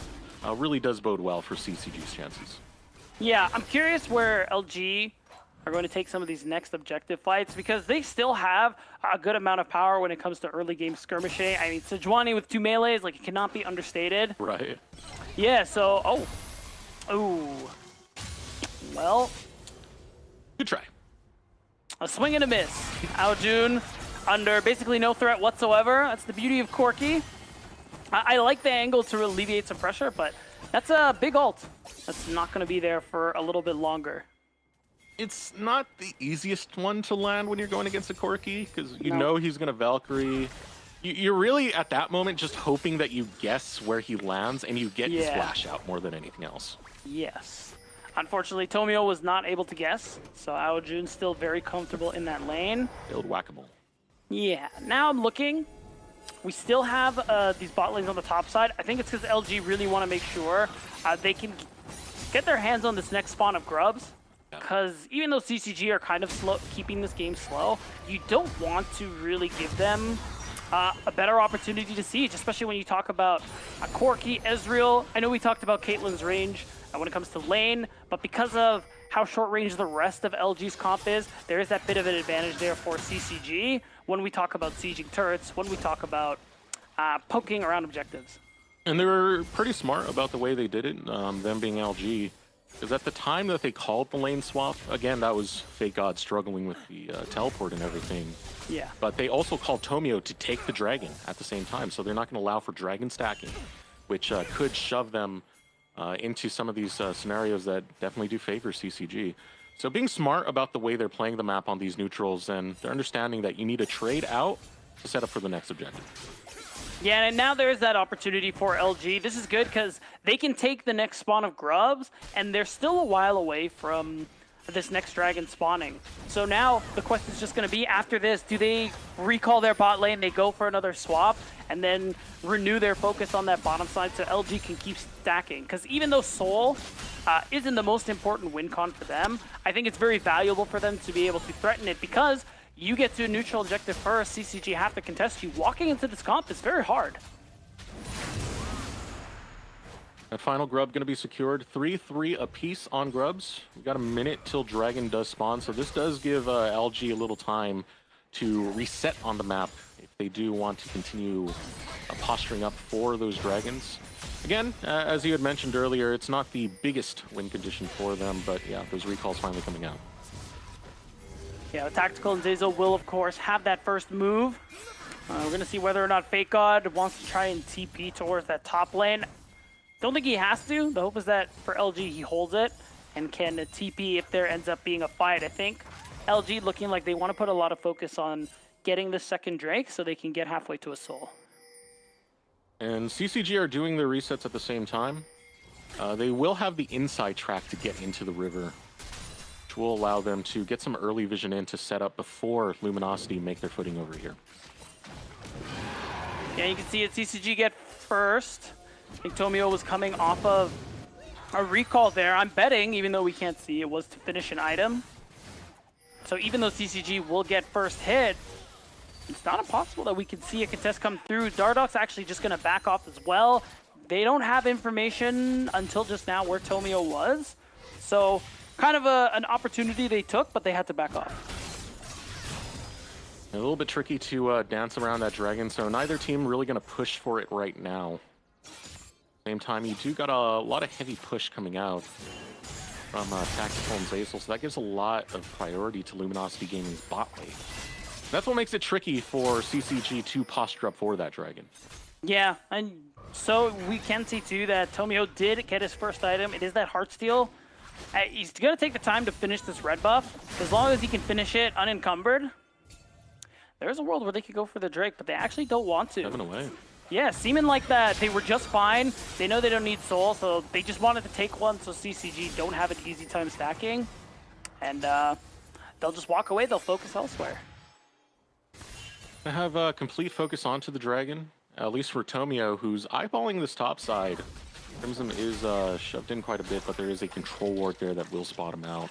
really does bode well for CCG's chances. Yeah, I'm curious where LG are going to take some of these next objective fights because they still have a good amount of power when it comes to early game skirmishing. I mean, Sejuani with 2 melees, like, it cannot be understated. Right. Yeah, so, ooh. Well, Good try. a swing and a miss. Aojun under basically no threat whatsoever. That's the beauty of Corki. I like the angle to alleviate some pressure, but that's a big ult. That's not going to be there for a little bit longer. It's not the easiest one to land when you're going against a Corki, because you No. know he's going to Valkyrie. You're really, at that moment, just hoping that you guess where he lands and you get his Yeah. flash out more than anything else. Yes. Unfortunately, Tomio was not able to guess, so Aojun's still very comfortable in that lane. Build whack-a-mole. Yeah, now I'm looking. We still have these bot lanes on the top side. I think it's because LG really want to make sure they can get their hands on this next spawn of grubs. Because even though CCG are kind of slow, keeping this game slow, you don't want to really give them a better opportunity to siege, especially when you talk about Corki, Ezreal. I know we talked about Caitlyn's range when it comes to lane, but because of how short range the rest of LG's comp is, there is that bit of an advantage there for CCG when we talk about sieging turrets, when we talk about poking around objectives. And they were pretty smart about the way they did it, them being LG. Because at the time that they called the lane swap, again, that was Fake God struggling with the teleport and everything. Yeah. But they also called Tomio to take the dragon at the same time, so they're not going to allow for dragon stacking, which could shove them into some of these scenarios that definitely do favor CCG. So being smart about the way they're playing the map on these neutrals, and they're understanding that you need to trade out to set up for the next objective. Yeah, and now there's that opportunity for LG. This is good because they can take the next spawn of grubs, and they're still a while away from this next dragon spawning. So now the question is just going to be, after this, do they recall their bot lane, they go for another swap, and then renew their focus on that bottom side so LG can keep stacking? Because even though Soul isn't the most important win con for them, I think it's very valuable for them to be able to threaten it, because you get to a neutral objective first, CCG have to contest you. Walking into this comp is very hard. That final grub going to be secured. 3-3 apiece on grubs. We've got a minute till dragon does spawn, so this does give LG a little time to reset on the map if they do want to continue posturing up for those dragons. Again, as you had mentioned earlier, it's not the biggest win condition for them, but yeah, those recalls finally coming out. Yeah, Tactical and Zazo will, of course, have that first move. We're going to see whether or not Fake God wants to try and TP towards that top lane. Don't think he has to. The hope is that for LG, he holds it and can TP if there ends up being a fight. I think LG looking like they want to put a lot of focus on getting the second Drake so they can get halfway to a soul. And CCG are doing their resets at the same time. They will have the inside track to get into the river, which will allow them to get some early vision in to set up before Luminosity make their footing over here. Yeah, you can see it. CCG get first. I think Tomio was coming off of a recall there. I'm betting, even though we can't see, it was to finish an item. So even though CCG will get first hit, it's not impossible that we can see a contest come through. Dardoch's actually just going to back off as well. They don't have information until just now where Tomio was. So kind of an opportunity they took, but they had to back off. A little bit tricky to dance around that dragon, so neither team really going to push for it right now. Same time, you do got a lot of heavy push coming out from Tactical and Zazel, so that gives a lot of priority to Luminosity Gaming's bot lane. That's what makes it tricky for CCG to posture up for that dragon. Yeah, and so we can see too that Tomio did get his first item. It is that Heartsteel. He's going to take the time to finish this red buff. As long as he can finish it unencumbered, there's a world where they could go for the Drake, but they actually don't want to. 7 away. Yeah, seeming like that they were just fine. They know they don't need soul, so they just wanted to take one so CCG don't have an easy time stacking. And they'll just walk away, they'll focus elsewhere. I have complete focus onto the dragon, at least for Tomio, who's eyeballing this top side. Crimson is shoved in quite a bit, but there is a control ward there that will spot him out.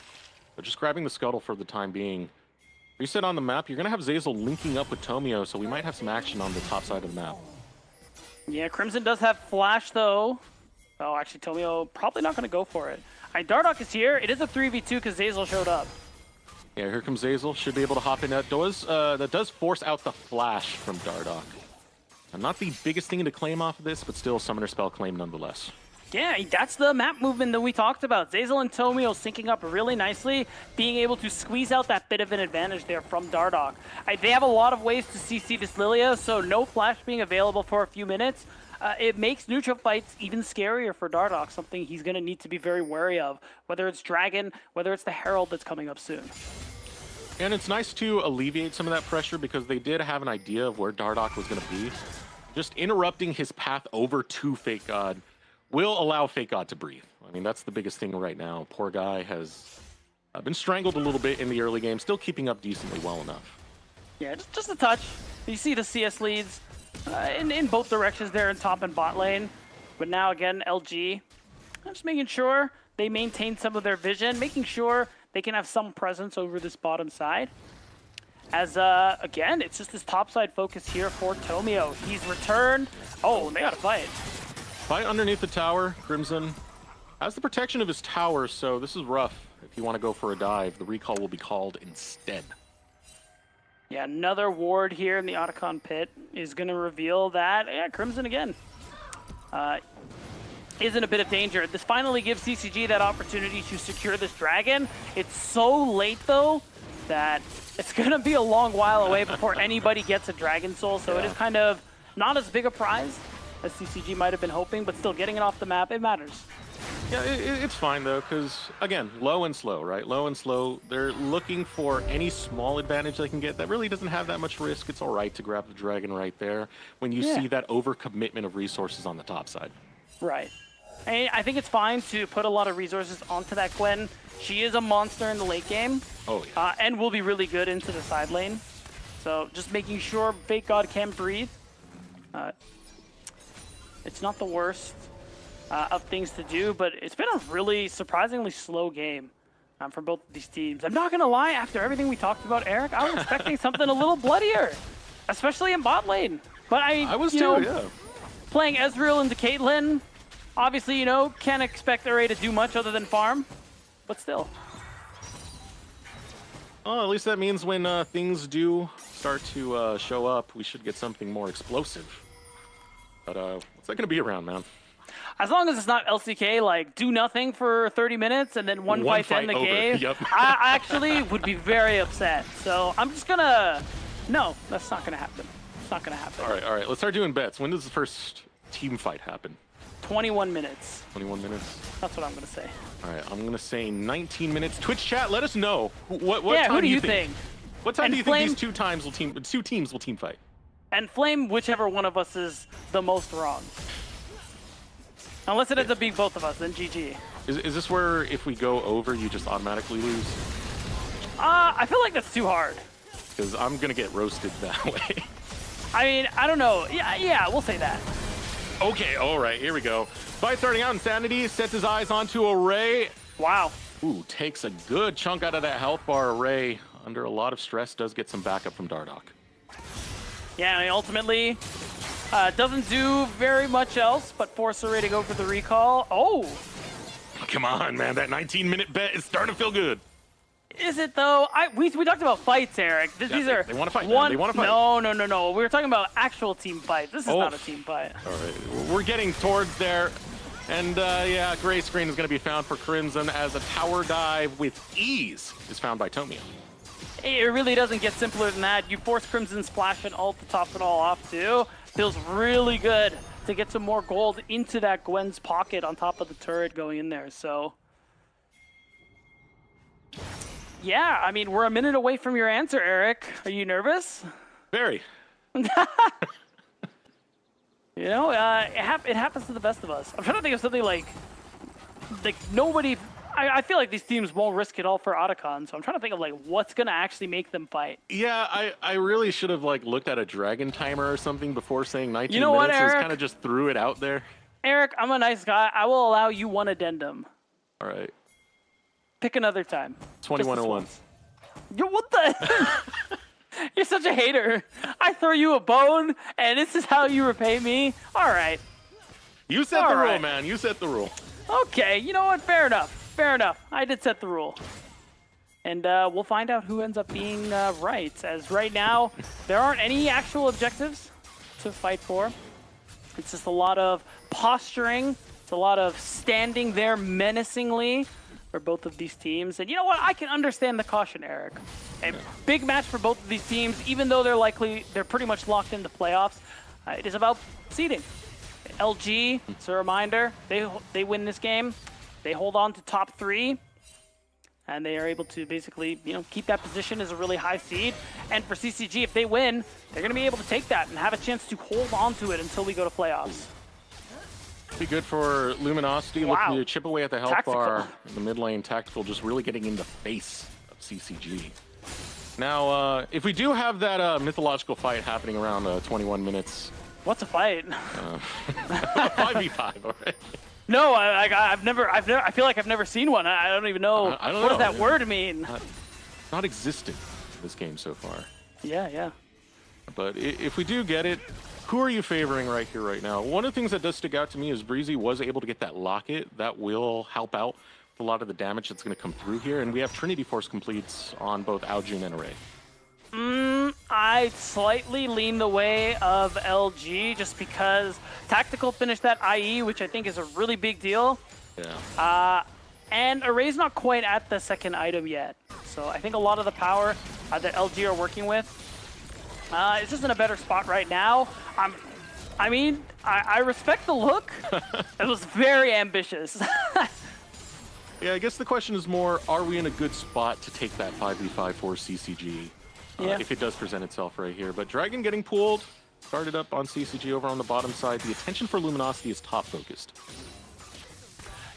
But just grabbing the scuttle for the time being. Reset on the map, you're going to have Zazel linking up with Tomio, so we might have some action on the top side of the map. Yeah, Crimson does have flash though. Oh, actually, Tomio probably not going to go for it. Dardoch is here. It is a 3v2 because Zazel showed up. Yeah, here comes Zazel. Should be able to hop in. That does force out the flash from Dardoch. Not the biggest thing to claim off of this, but still Summoner Spell claim nonetheless. Yeah, that's the map movement that we talked about. Zazel and Tomio syncing up really nicely, being able to squeeze out that bit of an advantage there from Dardoch. They have a lot of ways to CC this Lilia, so no flash being available for a few minutes. It makes neutral fights even scarier for Dardoch, something he's going to need to be very wary of, whether it's Dragon, whether it's the Herald that's coming up soon. And it's nice to alleviate some of that pressure because they did have an idea of where Dardoch was going to be. Just interrupting his path over to Fake God will allow Fake God to breathe. I mean, that's the biggest thing right now. Poor guy has been strangled a little bit in the early game, still keeping up decently well enough. Yeah, just a touch. You see the CS leads in both directions there in top and bot lane. But now, again, LG, just making sure they maintain some of their vision, making sure they can have some presence over this bottom side. As, again, it's just this top side focus here for Tomio. He's returned. Oh, they got to fight. Fight underneath the tower. Crimson has the protection of his tower, so this is rough. If you want to go for a dive, the recall will be called instead. Yeah, another ward here in the Otacon pit is going to reveal that, yeah, Crimson again is in a bit of danger. This finally gives CCG that opportunity to secure this dragon. It's so late, though, that it's going to be a long while away before anybody gets a Dragon Soul, so it is kind of not as big a prize as CCG might have been hoping, but still getting it off the map, it matters. Yeah, it's fine, though, because, again, low and slow, right? Low and slow. They're looking for any small advantage they can get. That really doesn't have that much risk. It's all right to grab the dragon right there when you see that overcommitment of resources on the top side. Right. And I think it's fine to put a lot of resources onto that Gwen. She is a monster in the late game. Oh, yeah. And will be really good into the side lane. So just making sure Fake God can breathe. It's not the worst of things to do, but it's been a really surprisingly slow game from both of these teams. I'm not going to lie, after everything we talked about, Eric, I was expecting something a little bloodier, especially in bot lane. But I was too, yeah. Playing Ezreal into Caitlyn, obviously, can't expect Array to do much other than farm, but still. Oh, at least that means when things do start to show up, we should get something more explosive. But what's that going to be around, man? As long as it's not LCK, like, do nothing for 30 minutes and then one fight to end the game, yep. I actually would be very upset. So I'm just going to... No, that's not going to happen. It's not going to happen. All right. Let's start doing bets. When does the first team fight happen? 21 minutes. 21 minutes? That's what I'm going to say. All right, I'm going to say 19 minutes. Twitch chat, let us know. What time who do you think? What time do you think these two teams will team fight? And flame whichever one of us is the most wrong. Unless it ends up being both of us, then GG. Is this where if we go over, you just automatically lose? I feel like that's too hard. Because I'm going to get roasted that way. I mean, I don't know. Yeah, we'll say that. Okay, all right, here we go. Fight starting out. Insanity sets his eyes onto Array. Wow. Ooh, takes a good chunk out of that health bar. Array, under a lot of stress, does get some backup from Dardoch. Yeah, I mean, ultimately, doesn't do very much else but force Array to go for the recall. Oh! Come on, man. That 19-minute bet is starting to feel good. Is it, though? We talked about fights, Eric. These are... They want to fight, man. They want to fight. No. We were talking about actual team fights. This is not a team fight. All right. We're getting towards there. And, yeah, gray screen is going to be found for Crimson as a tower dive with ease is found by Tomio. It really doesn't get simpler than that. You force Crimson's flash and ult to top it all off, too. Feels really good to get some more gold into that Gwen's pocket on top of the turret going in there, so... Yeah, I mean, we're a minute away from your answer, Eric. Are you nervous? Very. It happens to the best of us. I'm trying to think of something like nobody... I feel like these teams won't risk it all for Otacon, so I'm trying to think of, like, what's going to actually make them fight. Yeah, I really should have, like, looked at a dragon timer or something before saying 19 you know minutes. What, Eric? Kind of just threw it out there. Eric, I'm a nice guy. I will allow you one addendum. All right. Pick another time. 2101. What the? You're such a hater. I throw you a bone, and this is how you repay me? All right. You set All the rule, right. man. You set the rule. Okay, you know what? Fair enough. Fair enough. I did set the rule. And we'll find out who ends up being right. As right now, there aren't any actual objectives to fight for. It's just a lot of posturing. It's a lot of standing there menacingly for both of these teams. And you know what? I can understand the caution, Eric. A big match for both of these teams, even though they're pretty much locked into playoffs. It is about seeding. LG, it's a reminder, they win this game. They hold on to top 3. And they are able to basically, keep that position as a really high seed. And for CCG, if they win, they're going to be able to take that and have a chance to hold on to it until we go to playoffs. Be good for Luminosity, Wow. looking to chip away at the health Tactical. bar in the mid lane. Tactical just really getting in the face of CCG. Now, if we do have that mythological fight happening around 21 minutes, What's a fight? 5v5, all right? No, I feel like I've never seen one. I don't even know. I don't what know. does that word mean? Not existent in this game so far. Yeah. But if we do get it, who are you favoring right here, right now? One of the things that does stick out to me is Breezy was able to get that locket. That will help out with a lot of the damage that's going to come through here. And we have Trinity Force completes on both Aljun and Array. I slightly lean the way of LG just because Tactical finished that IE, which I think is a really big deal. Yeah. And Array's not quite at the second item yet. So I think a lot of the power that LG are working with is just in a better spot right now. I respect the look. It was very ambitious. Yeah, I guess the question is more, are we in a good spot to take that 5v5 for CCG? If it does present itself right here. But Dragon getting pulled, started up on CCG over on the bottom side. The attention for Luminosity is top focused.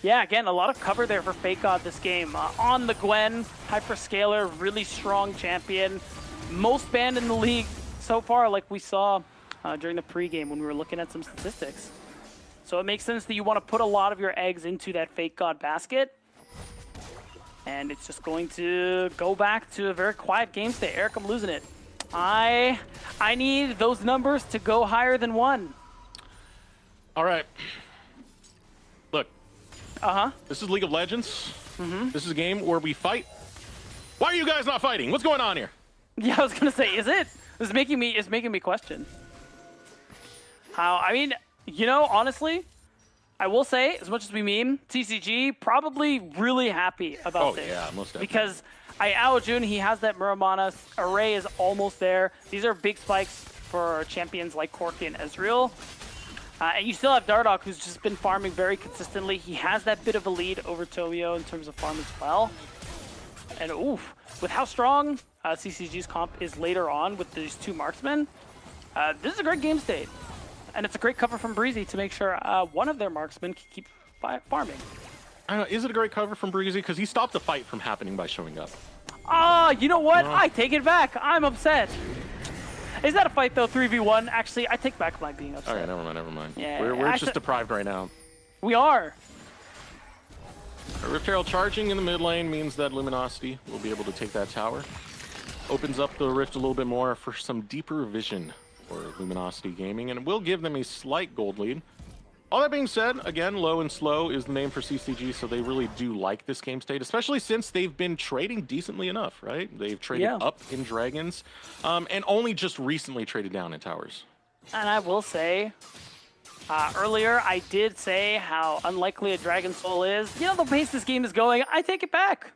Yeah, again, a lot of cover there for Fake God this game. On the Gwen, Hyperscaler, really strong champion. Most banned in the league so far, like we saw during the pregame when we were looking at some statistics. So it makes sense that you want to put a lot of your eggs into that Fake God basket. And it's just going to go back to a very quiet game state. Eric, I'm losing it. I need those numbers to go higher than 1. All right. Look. Uh-huh. This is League of Legends. This is a game where we fight. Why are you guys not fighting? What's going on here? Yeah, I was gonna say, is it? It's making me question. Honestly, I will say, as much as we meme, TCG probably really happy about this. Yeah, most definitely. Because Aojun, he has that Muramana. Array is almost there. These are big spikes for champions like Corki and Ezreal. And you still have Dardoch, who's just been farming very consistently. He has that bit of a lead over Tomio in terms of farm as well. And oof, with how strong CCG's comp is later on with these 2 marksmen, this is a great game state. And it's a great cover from Breezy to make sure one of their marksmen can keep farming. I don't know, is it a great cover from Breezy? Because he stopped the fight from happening by showing up. You know what? I take it back. I'm upset. Is that a fight, though? 3v1? Actually, I take back my being upset. All right, never mind. Yeah, we're just deprived right now. We are. Rift Herald charging in the mid lane means that Luminosity will be able to take that tower. Opens up the Rift a little bit more for some deeper vision for Luminosity Gaming, and it will give them a slight gold lead. All that being said, again, low and slow is the name for CCG, so they really do like this game state, especially since they've been trading decently enough, right? They've traded up in Dragons, and only just recently traded down in Towers. And I will say, earlier I did say how unlikely a Dragon Soul is. The pace this game is going, I take it back.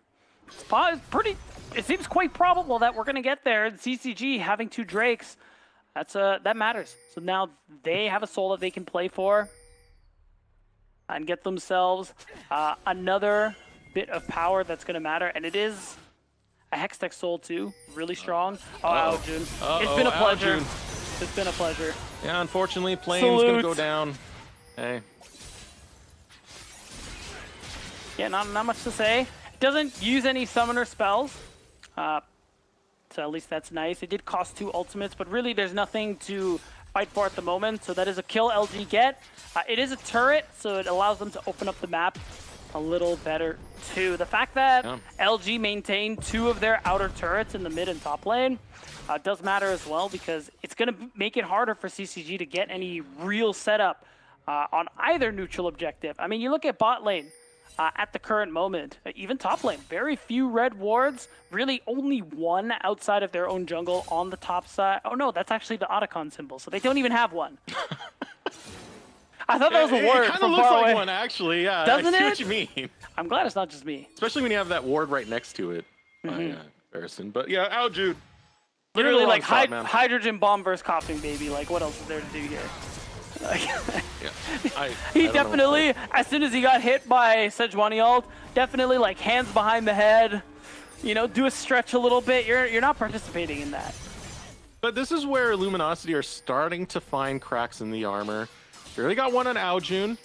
It seems quite probable that we're going to get there. CCG having 2 Drakes, that matters. So now they have a soul that they can play for and get themselves another bit of power that's going to matter. And it is a Hextech soul too, really strong. Aojun. It's been a pleasure. Aojun. It's been a pleasure. Yeah, unfortunately, Plane's going to go down. Hey. Yeah, not much to say. Doesn't use any summoner spells. So at least that's nice. It did cost 2 ultimates, but really there's nothing to fight for at the moment. So that is a kill LG get. It is a turret, so it allows them to open up the map a little better too. The fact that LG maintained 2 of their outer turrets in the mid and top lane does matter as well, because it's going to make it harder for CCG to get any real setup on either neutral objective. I mean, you look at bot lane at the current moment, even top lane, very few red wards, really only one outside of their own jungle on the top side. Oh no, that's actually the Otacon symbol, so they don't even have one. I thought that was a ward. It kind of looks like one, actually. Yeah, Doesn't I see it? what you mean. I'm glad it's not just me. Especially when you have that ward right next to it. Yeah, comparison. But yeah, Aljude. Literally like hydrogen bomb versus coughing baby. Like, what else is there to do here? He definitely, as soon as he got hit by Sejuani ult, definitely like hands behind the head, you know, do a stretch a little bit. You're not participating in that. But this is where Luminosity are starting to find cracks in the armor. They already got one on Aljun.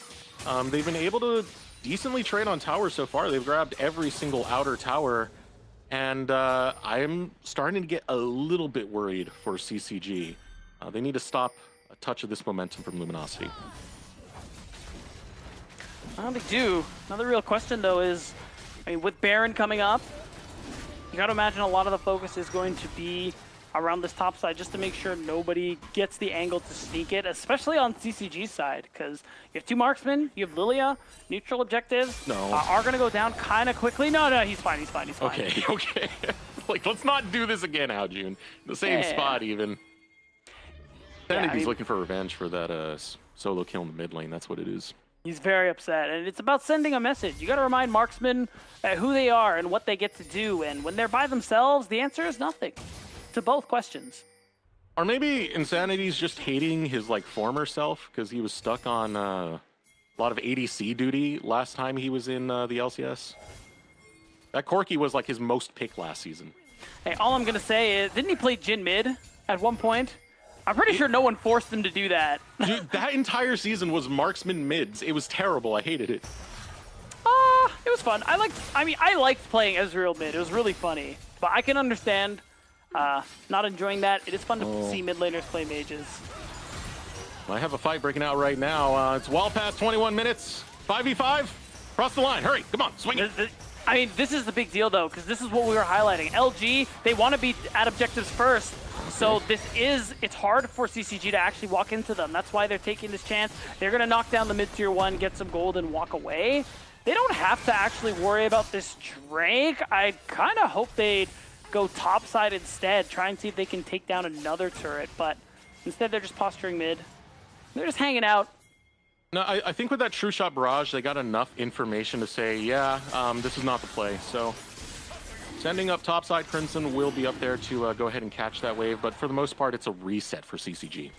They've been able to decently trade on towers so far. They've grabbed every single outer tower. And I'm starting to get a little bit worried for CCG. They need to stop a touch of this momentum from Luminosity. Well, they do. Another real question, though, is, I mean, with Baron coming up, you got to imagine a lot of the focus is going to be around this top side just to make sure nobody gets the angle to sneak it, especially on CCG's side, because you have two marksmen, you have Lilia, neutral objectives are going to go down kind of quickly. No, he's fine. Okay. Like, let's not do this again, Aljun. The same spot, even. Sanity's looking for revenge for that solo kill in the mid lane. That's what it is. He's very upset, and it's about sending a message. You got to remind marksmen who they are and what they get to do, and when they're by themselves, the answer is nothing to both questions. Or maybe Insanity's just hating his like former self because he was stuck on a lot of ADC duty last time he was in the LCS. That Corki was like his most pick last season. Hey, all I'm gonna say is, didn't he play Jhin mid at one point? I'm pretty sure no one forced him to do that. Dude, that entire season was marksman mids. It was terrible. I hated it. It was fun. I liked playing Ezreal mid. It was really funny. But I can understand not enjoying that. It is fun to see mid laners play mages. I have a fight breaking out right now. It's well past 21 minutes. 5v5. Cross the line. Hurry. Come on. Swing it. I mean, this is the big deal, though, because this is what we were highlighting. LG, they want to be at objectives first. So it's hard for CCG to actually walk into them. That's why they're taking this chance. They're going to knock down the mid-tier 1, get some gold, and walk away. They don't have to actually worry about this Drake. I kind of hope they'd go topside instead, try and see if they can take down another turret. But instead, they're just posturing mid. They're just hanging out. No, I think with that True Shot Barrage, they got enough information to say, yeah, this is not the play. So sending up topside, Crimson will be up there to go ahead and catch that wave. But for the most part, it's a reset for CCG.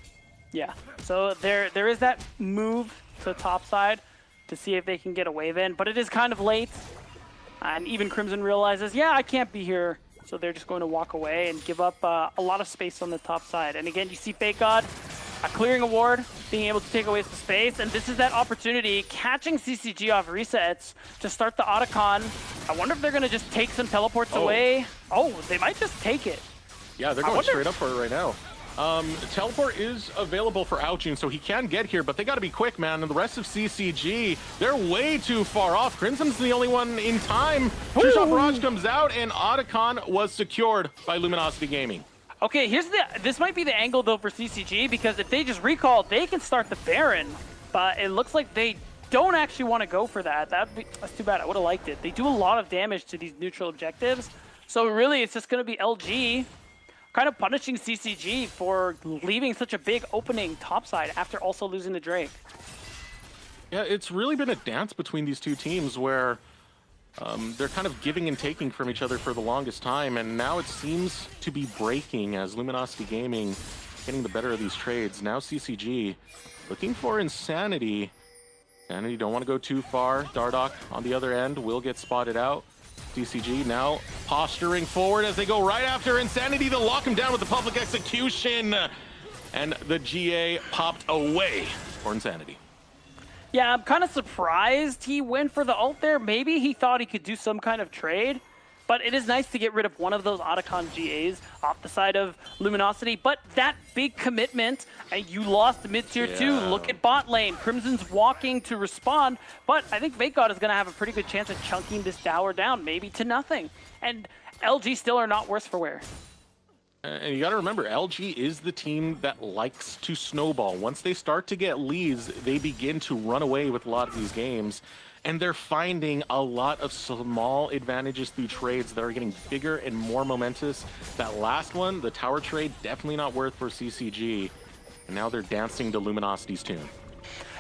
Yeah, so there is that move to topside to see if they can get a wave in. But it is kind of late. And even Crimson realizes, yeah, I can't be here. So they're just going to walk away and give up a lot of space on the top side. And again, you see Fake God clearing a ward, being able to take away some space, and this is that opportunity, catching CCG off resets to start the Otacon. I wonder if they're going to just take some teleports away. Oh, they might just take it. Yeah, they're going straight up for it right now. Teleport is available for Aljun, so he can get here, but they got to be quick, man. And the rest of CCG, they're way too far off. Crimson's the only one in time. True Shot Barrage comes out, and Otacon was secured by Luminosity Gaming. Okay, this might be the angle, though, for CCG, because if they just recall, they can start the Baron, but it looks like they don't actually want to go for that. That's too bad. I would have liked it. They do a lot of damage to these neutral objectives, so really it's just going to be LG kind of punishing CCG for leaving such a big opening topside after also losing the Drake. Yeah, it's really been a dance between these two teams where they're kind of giving and taking from each other for the longest time, and now it seems to be breaking as Luminosity Gaming getting the better of these trades. Now CCG looking for Insanity. Insanity don't want to go too far. Dardoch on the other end will get spotted out. CCG now posturing forward as they go right after Insanity to lock him down with the public execution. And the GA popped away for Insanity. Yeah, I'm kind of surprised he went for the ult there. Maybe he thought he could do some kind of trade, but it is nice to get rid of one of those Otacon GAs off the side of Luminosity. But that big commitment, and you lost mid-tier 2. Look at bot lane. Crimson's walking to respond, but I think Fake God is going to have a pretty good chance of chunking this tower down, maybe to nothing. And LG still are not worse for wear. And you got to remember, LG is the team that likes to snowball. Once they start to get leads, they begin to run away with a lot of these games. And they're finding a lot of small advantages through trades that are getting bigger and more momentous. That last one, the tower trade, definitely not worth for CCG. And now they're dancing to Luminosity's tune.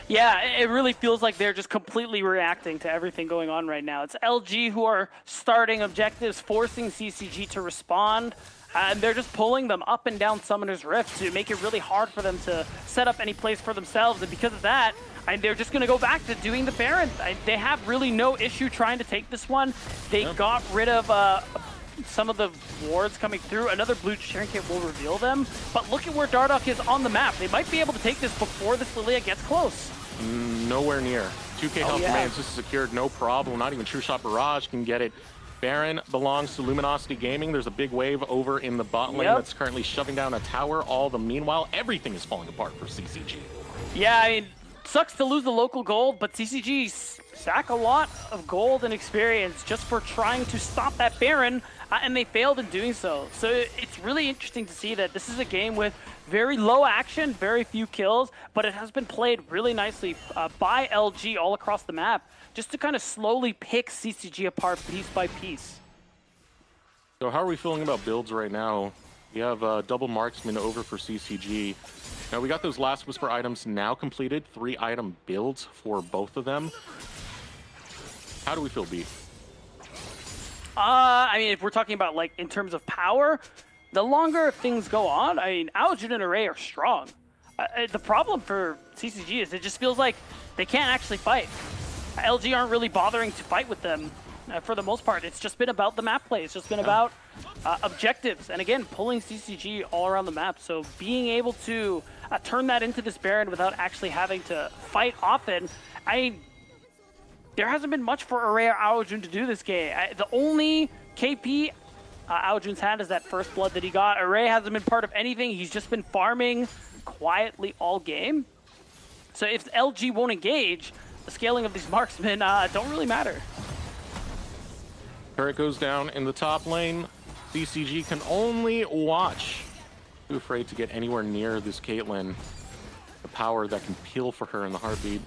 Yeah, it really feels like they're just completely reacting to everything going on right now. It's LG who are starting objectives, forcing CCG to respond. And they're just pulling them up and down Summoner's Rift to make it really hard for them to set up any place for themselves. And because of that, they're just going to go back to doing the Baron. They have really no issue trying to take this one. They got rid of some of the wards coming through. Another blue trinket will reveal them. But look at where Dardoch is on the map. They might be able to take this before this Lilia gets close. Nowhere near. 2k health remains. This is secured, no problem. Not even True Shot Barrage can get it. Baron belongs to Luminosity Gaming. There's a big wave over in the bot lane that's currently shoving down a tower. Meanwhile, everything is falling apart for CCG. Yeah, I mean, sucks to lose the local gold, but CCG stack a lot of gold and experience just for trying to stop that Baron, and they failed in doing so. So it's really interesting to see that this is a game with very low action, very few kills, but it has been played really nicely by LG all across the map, just to kind of slowly pick CCG apart piece by piece. So how are we feeling about builds right now? We have double marksman over for CCG. Now we got those last whisper items now completed, 3-item builds for both of them. How do we feel, B? I mean, if we're talking about like in terms of power, the longer things go on, I mean, Algin and Array are strong. The problem for CCG is it just feels like they can't actually fight. LG aren't really bothering to fight with them for the most part. It's just been about the map play. It's just been about objectives. And again, pulling CCG all around the map. So being able to turn that into this Baron without actually having to fight often, there hasn't been much for Array or Aojun to do this game. The only KP Aojun's had is that first blood that he got. Array hasn't been part of anything. He's just been farming quietly all game. So if LG won't engage, the scaling of these marksmen don't really matter. Turret goes down in the top lane. CCG can only watch. Too afraid to get anywhere near this Caitlyn. The power that can peel for her in the heartbeat.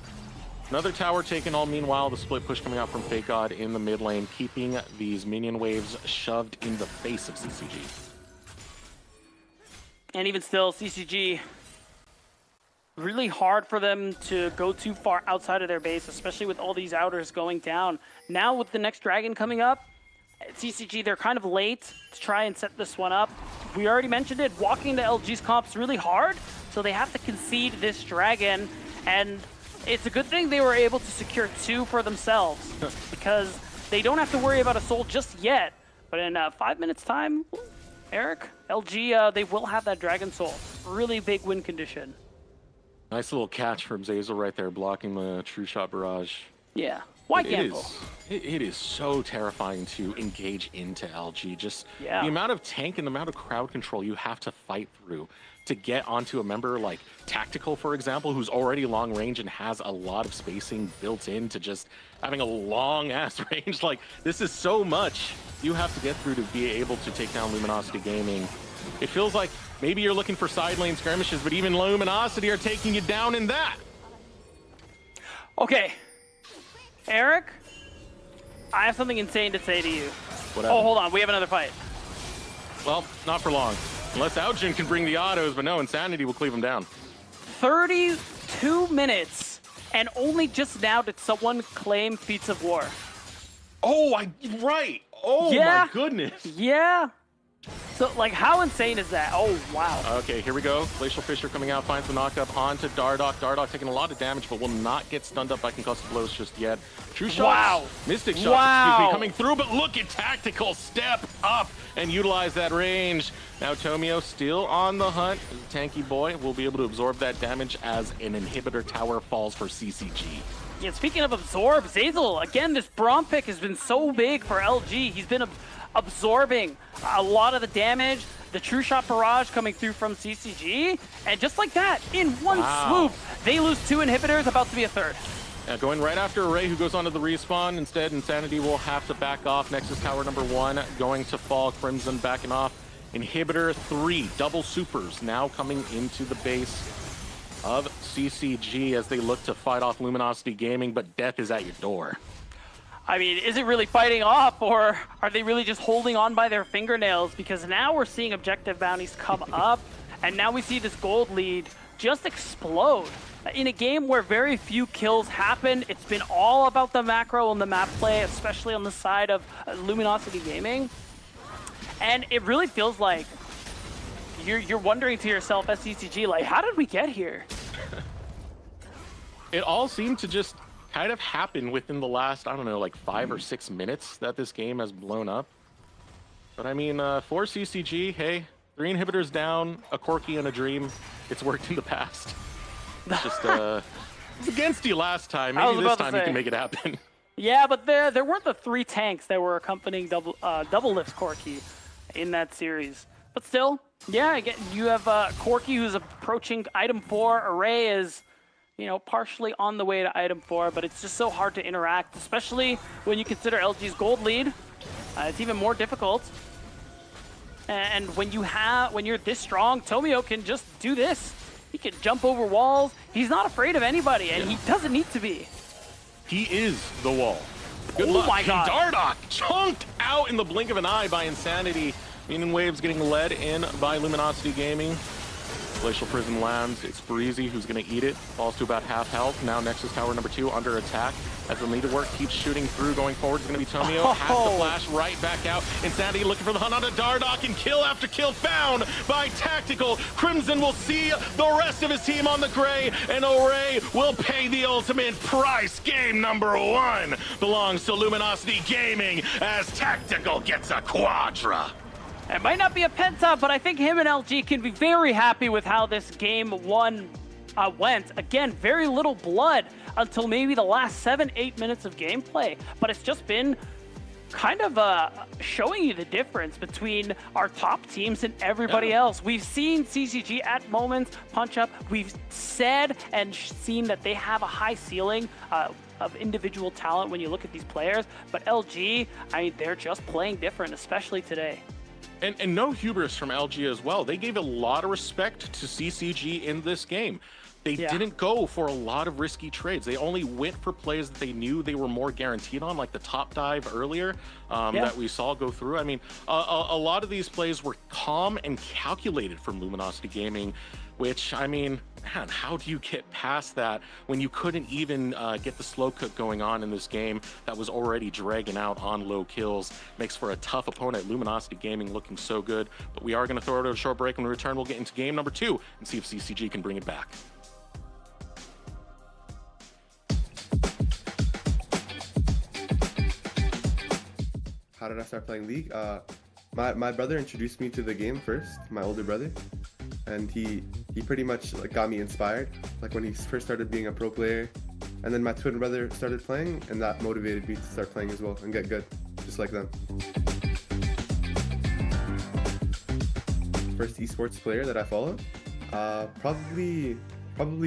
Another tower taken. All meanwhile, the split push coming out from Fake God in the mid lane, keeping these minion waves shoved in the face of CCG. And even still, CCG, really hard for them to go too far outside of their base, especially with all these outers going down. Now with the next dragon coming up, CCG, they're kind of late to try and set this one up. We already mentioned it, walking to LG's comp's really hard, so they have to concede this dragon, and it's a good thing they were able to secure 2 for themselves, because they don't have to worry about a soul just yet, but in 5 minutes time, Eric, LG, they will have that dragon soul. Really big win condition. Nice little catch from Zazel right there, blocking the True Shot Barrage. Yeah. Why gamble? It is so terrifying to engage into LG. Just the amount of tank and the amount of crowd control you have to fight through to get onto a member like Tactical, for example, who's already long range and has a lot of spacing built into just having a long ass range. Like, this is so much you have to get through to be able to take down Luminosity Gaming. It feels like maybe you're looking for side lane skirmishes, but even Luminosity are taking you down in that. Okay. Eric, I have something insane to say to you. Whatever. Oh, hold on. We have another fight. Well, not for long. Unless Aojin can bring the autos, but no, Insanity will cleave him down. 32 minutes, and only just now did someone claim Feats of War. Oh, right. Oh, my goodness. Yeah. So, like, how insane is that? Oh, wow. Okay, here we go. Glacial Fisher coming out, finds the knockup onto Dardoch. Dardoch taking a lot of damage, but will not get stunned up by concussive blows just yet. True shots, Mystic shots, excuse me, coming through, but look at Tactical step up and utilize that range. Now Tomio still on the hunt. As a tanky boy will be able to absorb that damage as an inhibitor tower falls for CCG. Yeah, speaking of absorb, Zazel, again, this Braum pick has been so big for LG. He's been absorbing a lot of the damage, the True Shot Barrage coming through from CCG, and just like that, in one swoop, they lose 2 inhibitors, about to be a 3rd. Going right after Array, who goes onto the respawn. Instead, Insanity will have to back off. Nexus Tower number 1 going to fall. Crimson backing off Inhibitor 3, double supers now coming into the base of CCG as they look to fight off Luminosity Gaming, but death is at your door. I mean, is it really fighting off, or are they really just holding on by their fingernails? Because now we're seeing objective bounties come up, and now we see this gold lead just explode. In a game where very few kills happen, it's been all about the macro and the map play, especially on the side of Luminosity Gaming. And it really feels like you're wondering to yourself as CCG, like, how did we get here? It all seemed to just kind of happen within the last, I don't know, like 5 or 6 minutes that this game has blown up. But I mean, for CCG, hey, 3 inhibitors down, a Corki and a Dream. It's worked in the past. It's just, it's against you last time. Maybe this time you can make it happen. Yeah, but there weren't the 3 tanks that were accompanying double lifts Corki in that series. But still, yeah, again, you have Corki who's approaching item 4. Array is, you know, partially on the way to item 4, but it's just so hard to interact, especially when you consider LG's gold lead. It's even more difficult. And when you're this strong, Tomio can just do this. He can jump over walls. He's not afraid of anybody, and he doesn't need to be. He is the wall. Good luck. My God. Dardoch chunked out in the blink of an eye by Insanity. Meaning Waves getting led in by Luminosity Gaming. Glacial Prison lands. It's Breezy who's going to eat it. Falls to about half health. Now Nexus Tower number 2 under attack. As the leaderwork keeps shooting through, going forward is going to be Tomio. Has the flash right back out. Insanity looking for the hunt onto Dardoch, and kill after kill found by Tactical. Crimson will see the rest of his team on the gray, and Array will pay the ultimate price. Game number 1 belongs to Luminosity Gaming as Tactical gets a quadra. It might not be a penta, but I think him and LG can be very happy with how this game 1 went. Again, very little blood until maybe the last 7-8 minutes of gameplay, but it's just been kind of showing you the difference between our top teams and everybody else. We've seen CCG at moments punch up. We've said and seen that they have a high ceiling of individual talent when you look at these players, but LG, I mean, they're just playing different, especially today. And no hubris from LG as well. They gave a lot of respect to CCG in this game. They didn't go for a lot of risky trades. They only went for plays that they knew they were more guaranteed on, like the top dive earlier that we saw go through. I mean, a lot of these plays were calm and calculated from Luminosity Gaming, which, I mean, man, how do you get past that when you couldn't even get the slow cook going on in this game that was already dragging out on low kills? Makes for a tough opponent. Luminosity Gaming looking so good, but we are going to throw it at a short break. When we return, we'll get into game number 2 and see if CCG can bring it back. How did I start playing League? My brother introduced me to the game first, my older brother, and he pretty much like got me inspired, like when he first started being a pro player. And then my twin brother started playing, and that motivated me to start playing as well and get good, just like them. First esports player that I followed, probably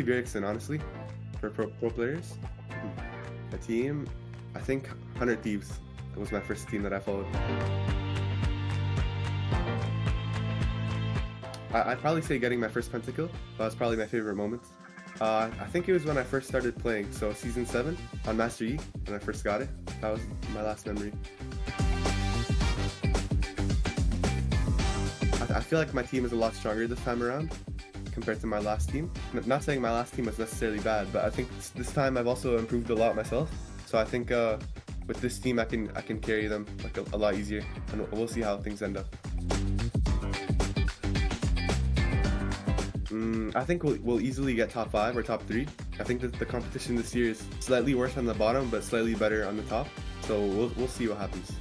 Gregson, honestly, for pro players. A team, I think 100 Thieves. That was my first team that I followed. I'd probably say getting my first pentakill. That was probably my favorite moment. I think it was when I first started playing, so Season 7 on Master Yi, when I first got it. That was my last memory. I feel like my team is a lot stronger this time around compared to my last team. Not saying my last team was necessarily bad, but I think this time I've also improved a lot myself. So I think with this team I can carry them like a lot easier, and we'll see how things end up. I think we'll easily get top 5 or top 3. I think that the competition this year is slightly worse on the bottom, but slightly better on the top. So we'll see what happens.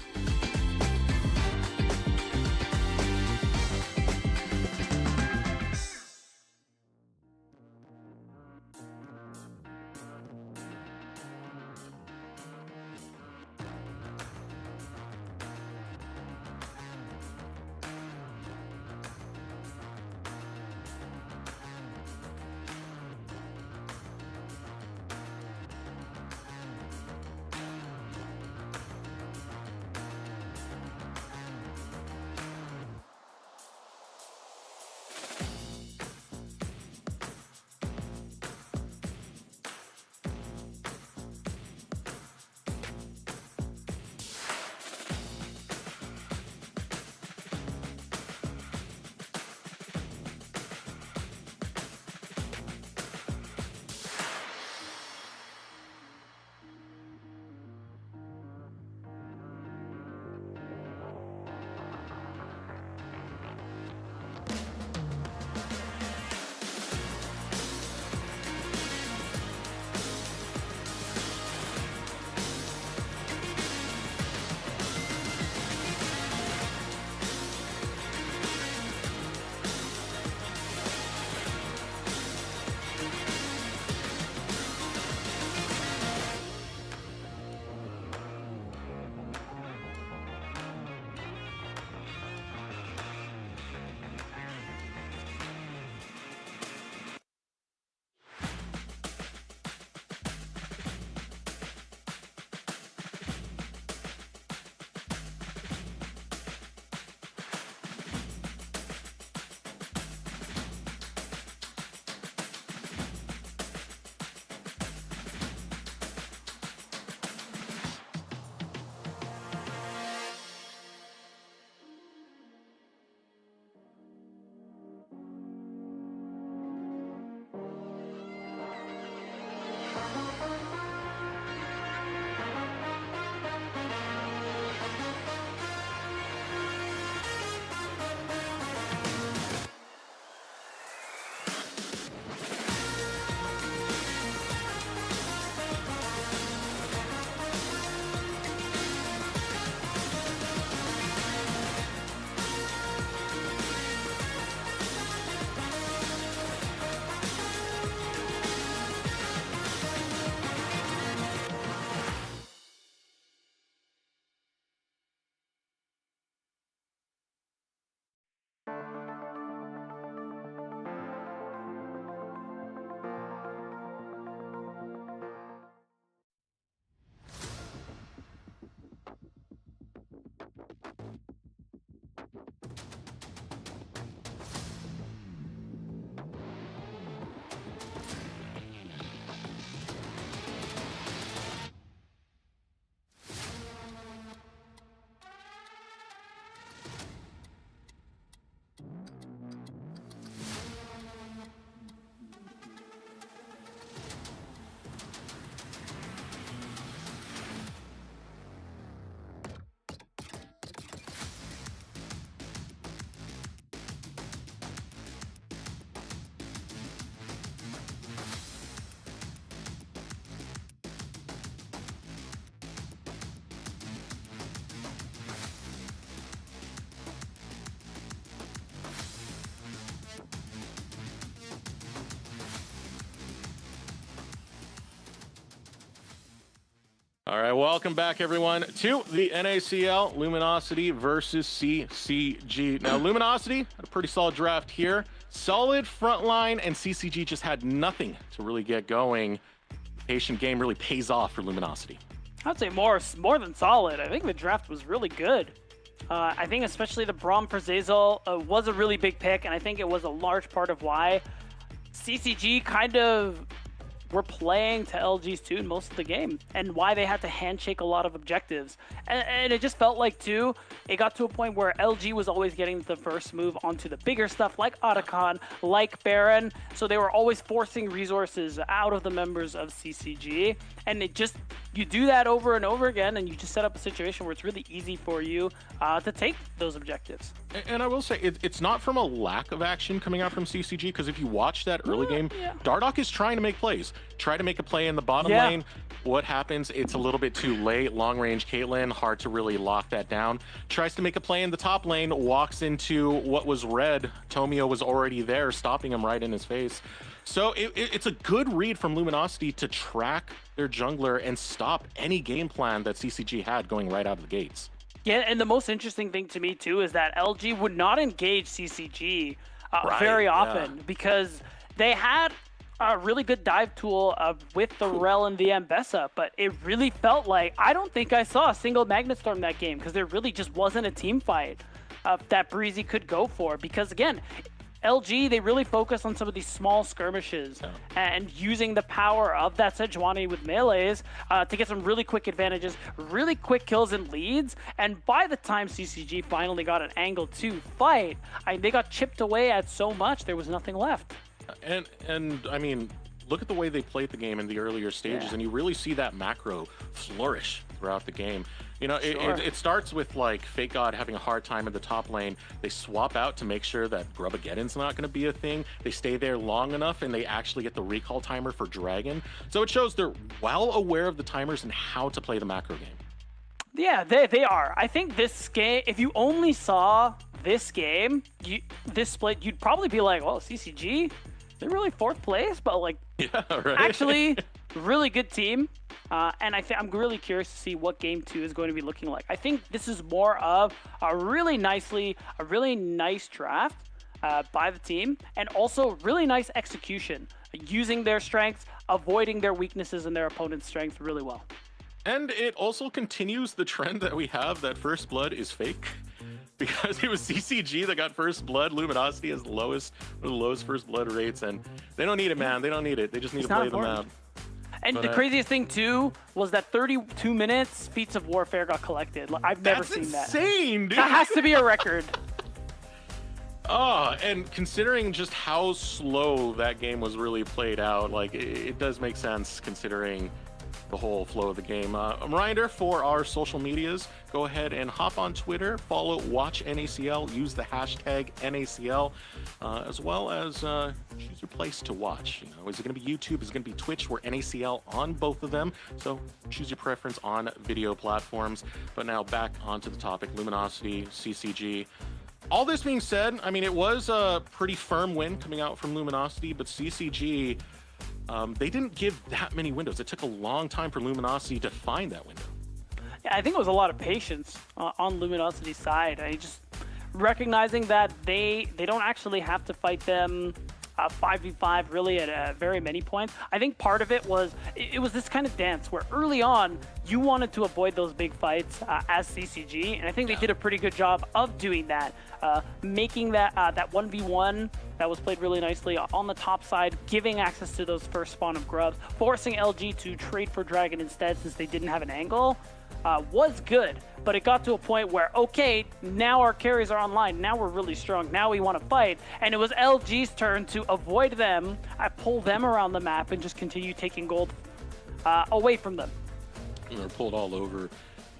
All right, welcome back, everyone, to the NACL Luminosity versus CCG. Now, Luminosity had a pretty solid draft here. Solid front line, and CCG just had nothing to really get going. Patient game really pays off for Luminosity. I'd say more than solid. I think the draft was really good. I think especially the Braum for Zazel was a really big pick, and I think it was a large part of why CCG kind of were playing to LG's tune most of the game, and why they had to handshake a lot of objectives. And it just felt like, too, it got to a point where LG was always getting the first move onto the bigger stuff, like Otacon, like Baron, so they were always forcing resources out of the members of CCG, and it just, you do that over and over again, and you just set up a situation where it's really easy for you to take those objectives. And I will say, it's not from a lack of action coming out from CCG, because if you watch that early game, Dardoch is trying to make plays. Try to make a play in the bottom lane. What happens? It's a little bit too late. Long range Caitlyn, hard to really lock that down. Tries to make a play in the top lane, walks into what was red. Tomio was already there, stopping him right in his face. So it's a good read from Luminosity to track their jungler and stop any game plan that CCG had going right out of the gates. Yeah, and the most interesting thing to me, too, is that LG would not engage CCG very often because they had a really good dive tool with the Rel and the Ambessa, but it really felt like, I don't think I saw a single Magnet Storm that game because there really just wasn't a team fight that Breezy could go for, because again, LG, they really focus on some of these small skirmishes and using the power of that Sejuani with melees to get some really quick advantages, really quick kills and leads. And by the time CCG finally got an angle to fight, they got chipped away at so much, there was nothing left. And I mean, look at the way they played the game in the earlier stages, and you really see that macro flourish throughout the game. You know, it starts with like Fake God having a hard time in the top lane. They swap out to make sure that Grubageddon's not going to be a thing. They stay there long enough, and they actually get the recall timer for Dragon. So it shows they're well aware of the timers and how to play the macro game. Yeah, they are. I think this game, if you only saw this game, this split, you'd probably be like, well, CCG, they're really fourth place, but like, actually, really good team. And I'm really curious to see what game 2 is going to be looking like. I think this is more of a really nice draft by the team, and also really nice execution, using their strengths, avoiding their weaknesses and their opponent's strengths really well. And it also continues the trend that we have that First Blood is fake. Because it was CCG that got First Blood. Luminosity has one of the lowest First Blood rates, and they don't need it, man. They don't need it. They just need to play the map. And the craziest thing, too, was that 32 minutes Feats of Warfare got collected. I've never seen that. That's insane, dude. That has to be a record. Oh, and considering just how slow that game was really played out, like, it does make sense considering the whole flow of the game. A reminder for our social medias, go ahead and hop on Twitter, follow Watch NACL, use the hashtag NACL, as well as choose your place to watch. You know, is it going to be YouTube? Is it going to be Twitch? We're NACL on both of them, so choose your preference on video platforms. But now back onto the topic, Luminosity, CCG. All this being said, I mean, it was a pretty firm win coming out from Luminosity, but CCG, they didn't give that many windows. It took a long time for Luminosity to find that window. Yeah, I think it was a lot of patience on Luminosity's side. Just recognizing that they don't actually have to fight them 5v5 really at very many points. I think part of it was this kind of dance where early on you wanted to avoid those big fights as CCG, and I think they did a pretty good job of doing that, making that 1v1 that was played really nicely on the top side, giving access to those first spawn of grubs, forcing LG to trade for Dragon instead since they didn't have an angle, was good. But it got to a point where, okay, now our carries are online, now we're really strong, now we want to fight, and it was LG's turn to avoid them, pull them around the map, and just continue taking gold away from them. They were pulled all over,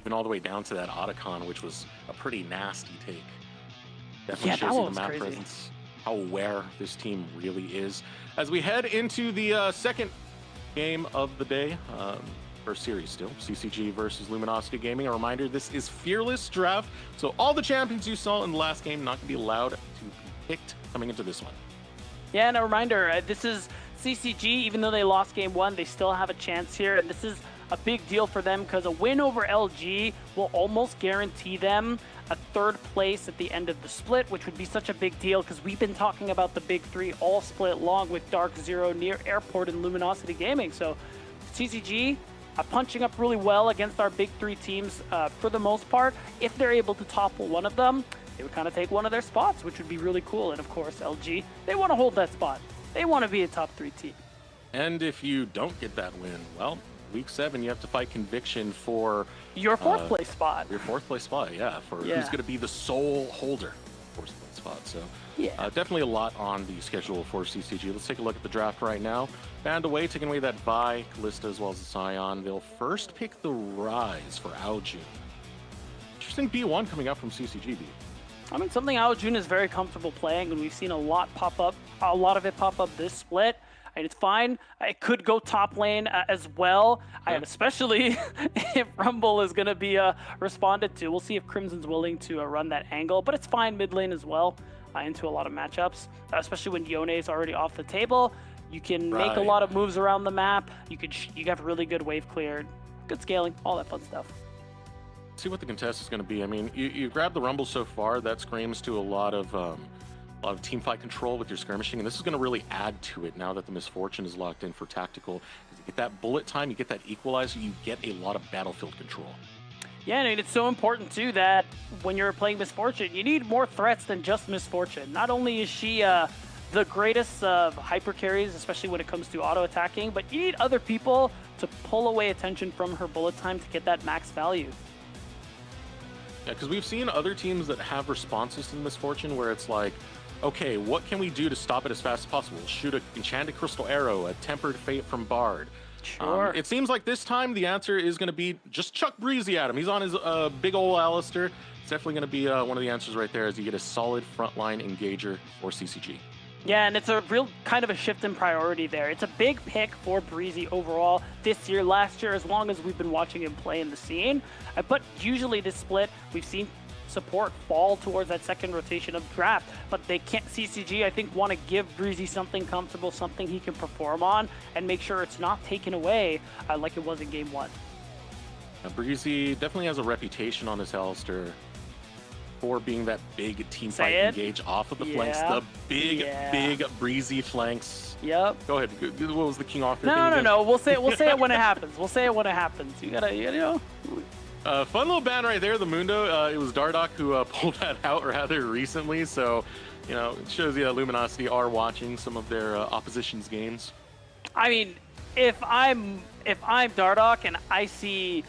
even all the way down to that Otacon, which was a pretty nasty take. Definitely shows you the map presence, how aware this team really is. As we head into the second game of the day, first series still, CCG versus Luminosity Gaming. A reminder, this is Fearless Draft, so all the champions you saw in the last game not going to be allowed to be picked coming into this one. Yeah, and a reminder, this is CCG. Even though they lost game 1, they still have a chance here, and this is a big deal for them because a win over LG will almost guarantee them a 3rd place at the end of the split, which would be such a big deal because we've been talking about the big 3 all split long with Dark Zero, Near Airport, and Luminosity Gaming. So CCG punching up really well against our big 3 teams for the most part. If they're able to topple one of them, they would kind of take one of their spots, which would be really cool. And of course, LG, they want to hold that spot. They want to be a top 3 team. And if you don't get that win, well, week 7, you have to fight Conviction for your 4th place spot. Your 4th place spot, yeah, for who's going to be the sole holder 4th place spot. So definitely a lot on the schedule for CCG. Let's take a look at the draft right now. Band away, taking away that Vi, Callista, as well as the Scion. They'll first pick the Rise for Aojun. Interesting B1 coming up from CCG. I mean, something Aojun is very comfortable playing, and we've seen a lot of it pop up this split. And it's fine. It could go top lane as well, and especially if Rumble is going to be responded to. We'll see if Crimson's willing to run that angle, but it's fine mid lane as well into a lot of matchups, especially when Yone is already off the table. You can make a lot of moves around the map. You have really good wave clear, good scaling, all that fun stuff. See what the contest is going to be. I mean, you grab the Rumble so far. That screams to a lot of team fight control with your skirmishing, and this is going to really add to it now that the Misfortune is locked in for tactical. You get that bullet time, you get that equalizer, you get a lot of battlefield control. Yeah, and it's so important too that when you're playing Misfortune, you need more threats than just Misfortune. Not only is she the greatest of hyper carries, especially when it comes to auto attacking, but you need other people to pull away attention from her bullet time to get that max value. Yeah, because we've seen other teams that have responses to the Misfortune where it's like, okay, what can we do to stop it as fast as possible? Shoot an Enchanted Crystal Arrow, a Tempered Fate from Bard. Sure. It seems like this time the answer is going to be just chuck Breezy at him. He's on his big ol' Alistair. It's definitely going to be one of the answers right there as you get a solid frontline engager for CCG. Yeah, and it's a real kind of a shift in priority there. It's a big pick for Breezy overall this year, last year, as long as we've been watching him play in the scene. But usually this split, we've seen support fall towards that 2nd rotation of draft, but they can't. CCG, I think, want to give Breezy something comfortable, something he can perform on, and make sure it's not taken away like it was in Game 1. Breezy definitely has a reputation on this Alistair for being that big team fight engage off of the flanks. The big Breezy flanks. Yep. Go ahead. What was the King Arthur thing? No. We'll say it when it happens. We'll say it when it happens. You know. Fun little band right there, the Mundo. It was Dardoch who pulled that out rather recently, so it shows you that Luminosity are watching some of their opposition's games. I mean, if I'm Dardoch and I see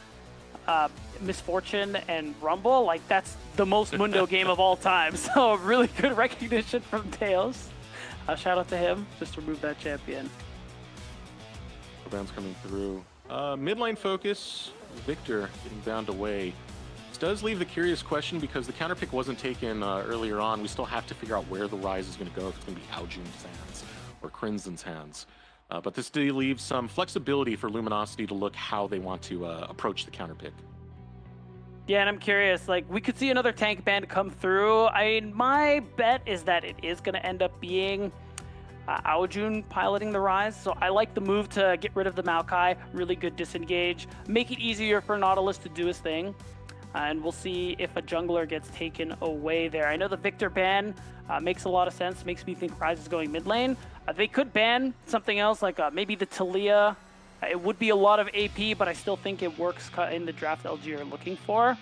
Misfortune and Rumble, like that's the most Mundo game of all time. So really good recognition from Tails. Shout out to him. Just remove that champion. Band's coming through. Mid lane focus. Victor getting bound away. This does leave the curious question because the counter pick wasn't taken earlier on. We still have to figure out where the Rise is going to go, if it's going to be Aojun's hands or Crimson's hands. But this do leave some flexibility for Luminosity to look how they want to approach the counter pick. Yeah, and I'm curious, like, we could see another tank band come through. I mean, my bet is that it is going to end up being Aojun piloting the Rise, so I like the move to get rid of the Maokai. Really good disengage, make it easier for Nautilus to do his thing, and we'll see if a jungler gets taken away there. I know the Victor ban makes a lot of sense, makes me think Rise is going mid lane. They could ban something else like maybe the Talia. It would be a lot of AP, but I still think it works in the draft LG are looking for.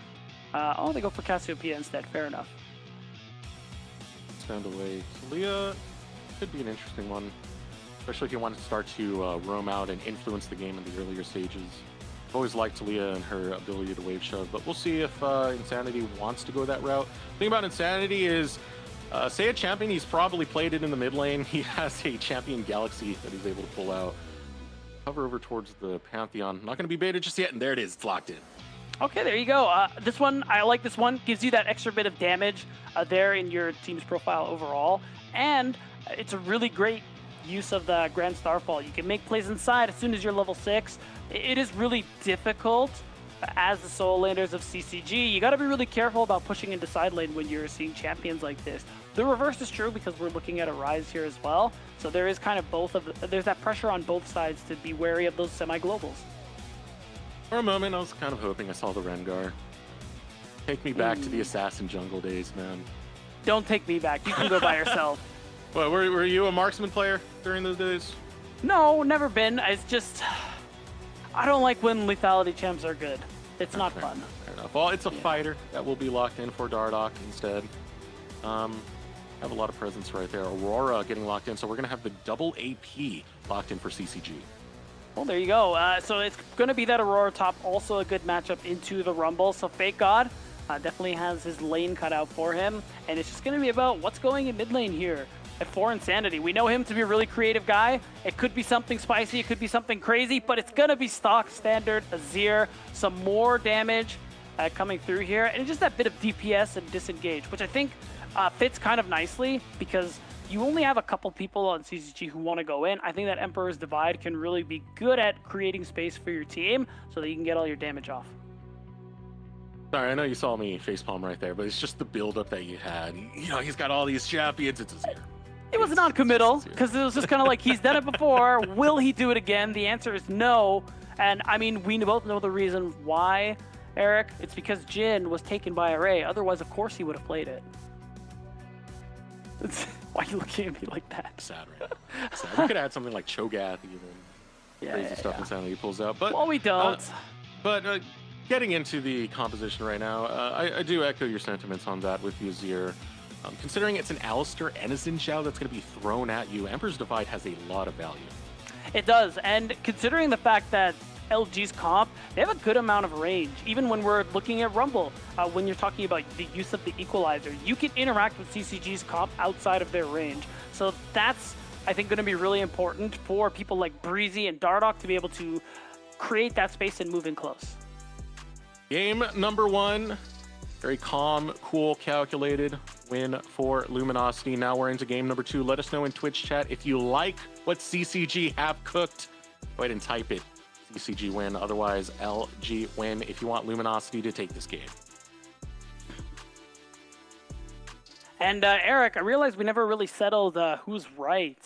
Oh, they go for Cassiopeia instead, fair enough. Stand away. Talia could be an interesting one, especially if you want to start to roam out and influence the game in the earlier stages. I've always liked Talia and her ability to wave shove, but we'll see if Insanity wants to go that route. The thing about Insanity is, say a champion, he's probably played it in the mid lane. He has a champion Galaxy that he's able to pull out. Hover over towards the Pantheon. Not going to be baited just yet, and there it is. It's locked in. Okay, there you go. This one, I like this one. Gives you that extra bit of damage there in your team's profile overall. And it's a really great use of the Grand Starfall. You can make plays inside as soon as you're level 6. It is really difficult as the solo laners of CCG. You got to be really careful about pushing into side lane when you're seeing champions like this. The reverse is true because we're looking at a Rise here as well. So there is kind of there's that pressure on both sides to be wary of those semi-globals. For a moment, I was kind of hoping I saw the Rengar. Take me back to the Assassin jungle days, man. Don't take me back. You can go by yourself. What, were you a marksman player during those days? No, never been. It's just, I don't like when lethality champs are good. It's not fun. Fair enough. Well, it's a fighter that will be locked in for Dardoch instead. Have a lot of presence right there. Aurora getting locked in, so we're going to have the double AP locked in for CCG. Well, there you go. So it's going to be that Aurora top, also a good matchup into the Rumble. So Fake God definitely has his lane cut out for him, and it's just going to be about what's going in mid lane here. At 4 Insanity, we know him to be a really creative guy. It could be something spicy, it could be something crazy, but it's going to be stock standard Azir. Some more damage coming through here, and just that bit of DPS and disengage, which I think fits kind of nicely because you only have a couple people on CCG who want to go in. I think that Emperor's Divide can really be good at creating space for your team so that you can get all your damage off. Sorry, I know you saw me facepalm right there, but it's just the build-up that you had. You know, he's got all these champions, it's Azir. It was non-committal because it was just kind of like he's done it before. Will he do it again? The answer is no. And I mean, we both know the reason why, Eric. It's because Jhin was taken by Array. Otherwise, of course, he would have played it. Why are you looking at me like that? Sad, right? Sad. We could add something like Cho'Gath, even. Crazy stuff Insanity pulls out. But well, we don't. Getting into the composition right now, I do echo your sentiments on that with the Azir. Considering it's an Alistar and a Xin Zhao that's going to be thrown at you, Emperor's Divide has a lot of value. It does, and considering the fact that LG's comp, they have a good amount of range. Even when we're looking at Rumble, when you're talking about the use of the Equalizer, you can interact with CCG's comp outside of their range. So that's, I think, going to be really important for people like Breezy and Dardoch to be able to create that space and move in close. Game number 1, very calm, cool, calculated win for Luminosity. Now we're into game number 2. Let us know in Twitch chat if you like what CCG have cooked. Go ahead and type it. CCG win, otherwise LG win if you want Luminosity to take this game. And Eric, I realized we never really settled who's right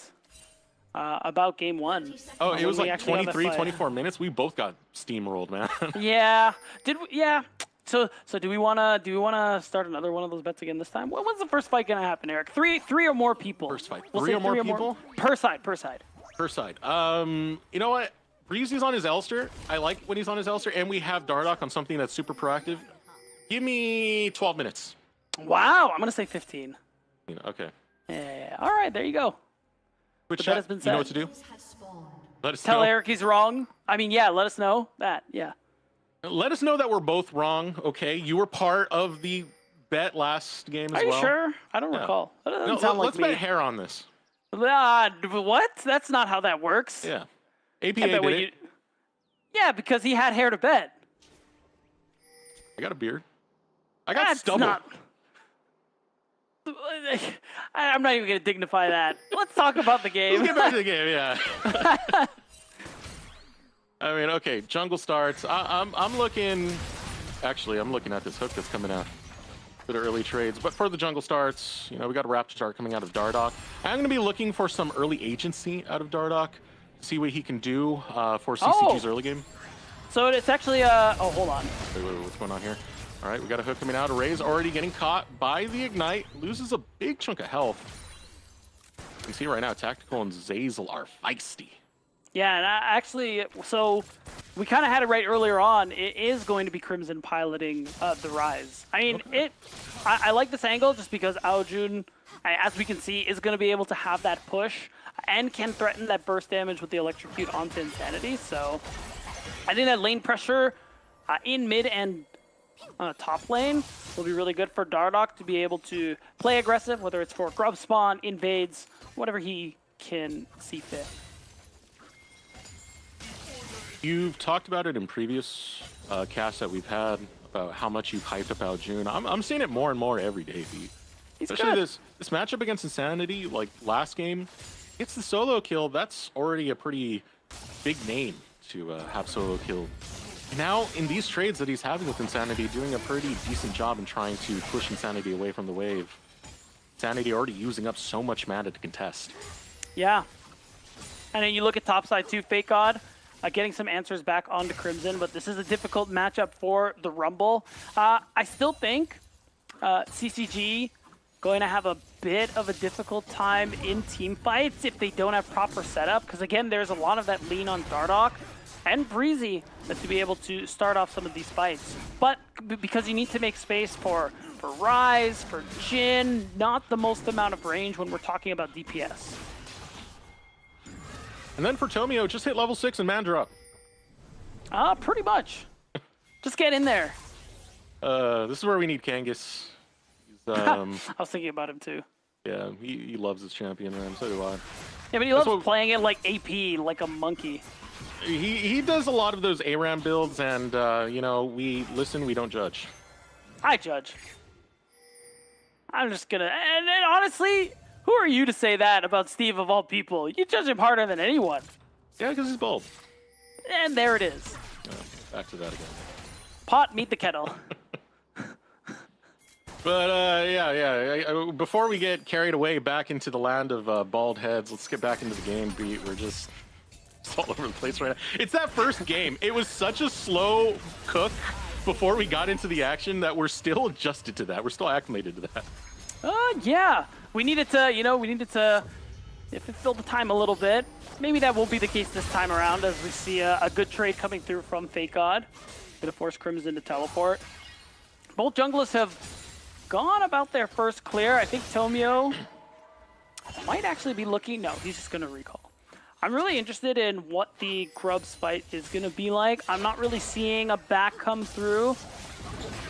about game 1. Oh, it was like 23, 24 minutes. We both got steamrolled, man. Yeah. Did we? Yeah. So do we wanna start another one of those bets again this time? When's the first fight gonna happen, Eric? Three or more people. First fight. We'll Three say or more people? Per side. Per side. You know what? Breezy's on his Elster. I like when he's on his Elster, and we have Dardoch on something that's super proactive. Give me 12 minutes. Wow, I'm gonna say 15. Okay. Yeah. All right, there you go. Twitch The bet chat, has been you know set. what to do? Let us Tell know. Eric he's wrong. I mean, yeah, let us know that. Yeah. Let us know that we're both wrong, okay? You were part of the bet last game as Are you well. sure? I don't recall. That doesn't sound like let's me. bet hair on this. What? That's not how that works. Yeah. APA I bet did when it. Yeah, because he had hair to bet. I got a beard. I got That's stubble. not... I'm not even going to dignify that. Let's talk about the game. Let's get back to the game, yeah. I mean, okay, jungle starts. I'm looking... Actually, I'm looking at this hook that's coming out. Bit of early trades. But for the jungle starts, you know, we got a Raptor start coming out of Dardoch. I'm going to be looking for some early agency out of Dardoch. See what he can do for CCG's early game. So it's actually oh, hold on. Wait, what's going on here? All right, we got a hook coming out. Array's already getting caught by the Ignite. Loses a big chunk of health. You can see right now, Tactical and Zazel are feisty. Yeah, and actually, so we kind of had it right earlier on. It is going to be Crimson piloting the Rise. I mean, I like this angle just because Aojun, as we can see, is going to be able to have that push and can threaten that burst damage with the Electrocute onto Insanity. So I think that lane pressure in mid and top lane will be really good for Dardoch to be able to play aggressive, whether it's for grub spawn, invades, whatever he can see fit. You've talked about it in previous casts that we've had about how much you've hyped up Aojun. I'm seeing it more and more every day, Pete. Especially good. this matchup against Insanity, like last game, it's the solo kill. That's already a pretty big name to have solo kill. Now, in these trades that he's having with Insanity, doing a pretty decent job in trying to push Insanity away from the wave. Insanity already using up so much mana to contest. Yeah. And then you look at topside too, Fake God. getting some answers back onto Crimson, but this is a difficult matchup for the Rumble. I still think CCG going to have a bit of a difficult time in team fights if they don't have proper setup, because again, there's a lot of that lean on Dardoch and Breezy to be able to start off some of these fights. But because you need to make space for Ryze, for Jhin, not the most amount of range when we're talking about DPS. And then for Tomio, just hit level 6 and man drop. Pretty much. Just get in there. This is where we need Kangas. I was thinking about him too. Yeah, he loves his champion, man. So do I. Yeah, but he loves playing it like AP, like a monkey. He does a lot of those ARAM builds, and you know, we listen, we don't judge. I judge. I'm just gonna, and honestly, who are you to say that about Steve of all people? You judge him harder than anyone. Yeah, because he's bold. And there it is. Back to that again. Pot, meet the kettle. But yeah. Before we get carried away back into the land of bald heads, let's get back into the game beat. We're just all over the place right now. It's that first game. It was such a slow cook before we got into the action that we're still adjusted to that. We're still acclimated to that. Yeah. We needed to, if it filled the time a little bit. Maybe that won't be the case this time around, as we see a good trade coming through from Fake God. Gonna force Crimson to teleport. Both junglers have gone about their first clear. I think Tomio might actually be looking. No, he's just gonna recall. I'm really interested in what the Grubs fight is gonna be like. I'm not really seeing a back come through.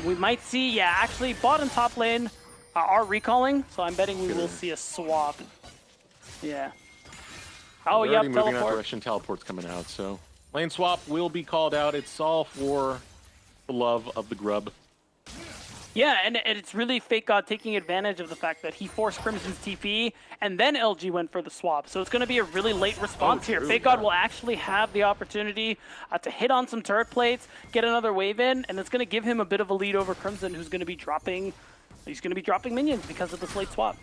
We might see, yeah, actually bot and top lane are recalling, so I'm betting we will see a swap. Yeah. Oh, we're yep, already moving in that teleport. direction. Teleport's coming out, so lane swap will be called out. It's all for the love of the grub. Yeah, and it's really Fake God taking advantage of the fact that he forced Crimson's TP, and then LG went for the swap. So it's going to be a really late response here. Fake God will actually have the opportunity to hit on some turret plates, get another wave in, and it's going to give him a bit of a lead over Crimson, who's going to be dropping. He's going to be dropping minions because of this late swap.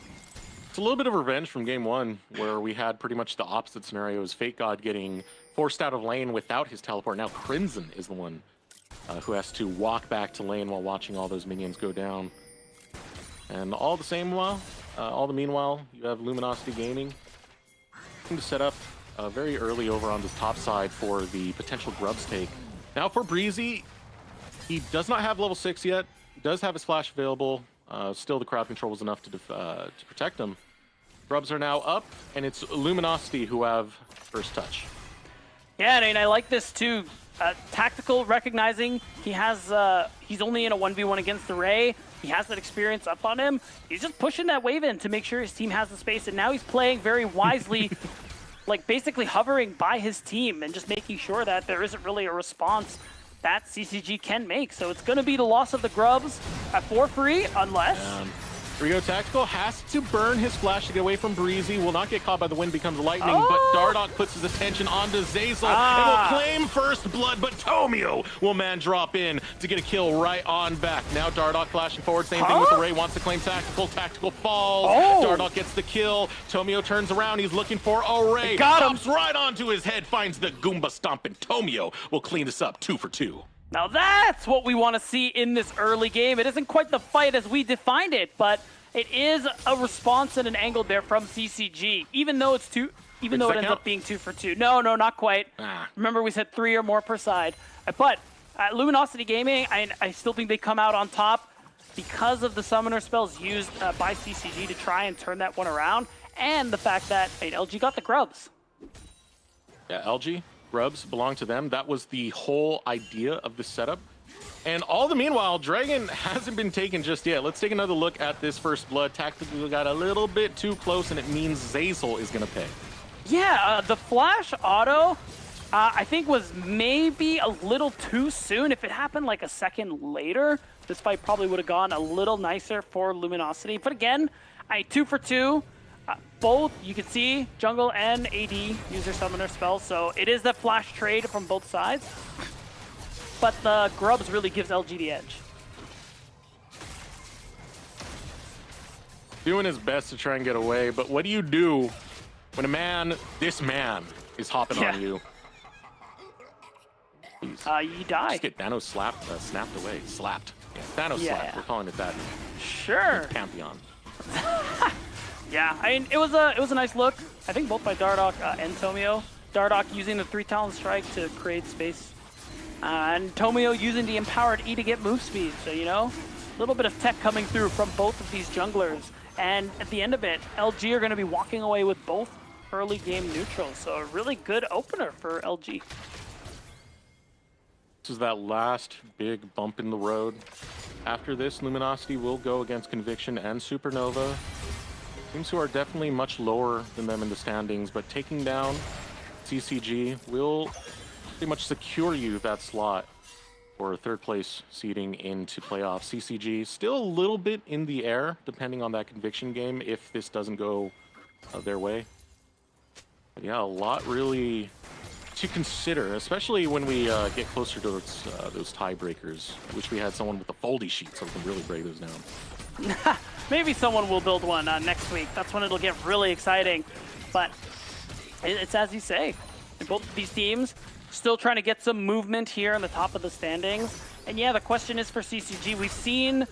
It's a little bit of revenge from game one, where we had pretty much the opposite scenario, as Fake God getting forced out of lane without his teleport. Now Crimson is the one who has to walk back to lane while watching all those minions go down. And all the meanwhile, you have Luminosity Gaming to set up very early over on this top side for the potential Grubs take. Now for Breezy, he does not have level 6 yet. He does have his flash available. Still, the crowd control was enough to protect him. Grubs are now up, and it's Luminosity who have first touch. Yeah, and I like this too. Tactical, recognizing he has, he's only in a 1v1 against the Ray. He has that experience up on him. He's just pushing that wave in to make sure his team has the space, and now he's playing very wisely, like basically hovering by his team and just making sure that there isn't really a response that CCG can make. So it's going to be the loss of the Grubs for free, unless... Here we go, Tactical has to burn his flash to get away from Breezy. Will not get caught by the wind, becomes lightning, but Dardoch puts his attention onto Zeyzal and will claim first blood, but Tomio will man drop in to get a kill right on back. Now Dardoch flashing forward, same thing with the Ray, wants to claim Tactical. Tactical falls, Dardoch gets the kill. Tomio turns around, he's looking for a Ray. Hops right onto his head, finds the Goomba stomp, and Tomio will clean this up 2 for 2. Now that's what we want to see in this early game. It isn't quite the fight as we defined it, but it is a response and an angle there from CCG. Even though it's it ends up being 2 for 2. No, not quite. Remember, we said 3 or more per side. But Luminosity Gaming, I still think they come out on top because of the summoner spells used by CCG to try and turn that one around, and the fact that LG got the Grubs. Yeah, LG. Grubs belong to them. That was the whole idea of the setup. And all the meanwhile, Dragon hasn't been taken just yet. Let's take another look at this first blood. Tactically got a little bit too close, and it means Zeyzal is going to pay. Yeah, the flash auto, I think, was maybe a little too soon. If it happened like a second later, this fight probably would have gone a little nicer for Luminosity. But again, 2 for 2. Both, you can see, Jungle and AD use their summoner spells, so it is the flash trade from both sides. But the Grubs really gives LG the edge. Doing his best to try and get away, but what do you do when this man, is hopping on you? You die. Just get Thanos snapped away. Slapped. Yeah, Thanos slapped. We're calling it that. Sure. Pantheon. Yeah, I mean, it was a nice look. I think both by Dardoch and Tomio. Dardoch using the 3-talent strike to create space. And Tomio using the empowered E to get move speed. So, you know, a little bit of tech coming through from both of these junglers. And at the end of it, LG are going to be walking away with both early game neutrals. So a really good opener for LG. This is that last big bump in the road. After this, Luminosity will go against Conviction and Supernova. Teams who are definitely much lower than them in the standings, but taking down CCG will pretty much secure you that slot for third place seeding into playoffs. CCG still a little bit in the air, depending on that Conviction game, if this doesn't go their way. But yeah, a lot really to consider, especially when we get closer to those tiebreakers. I wish we had someone with a foldy sheet so we can really break those down. Maybe someone will build one next week. That's when it'll get really exciting. But it's as you say. Both of these teams still trying to get some movement here on the top of the standings. And yeah, the question is for CCG. We've seen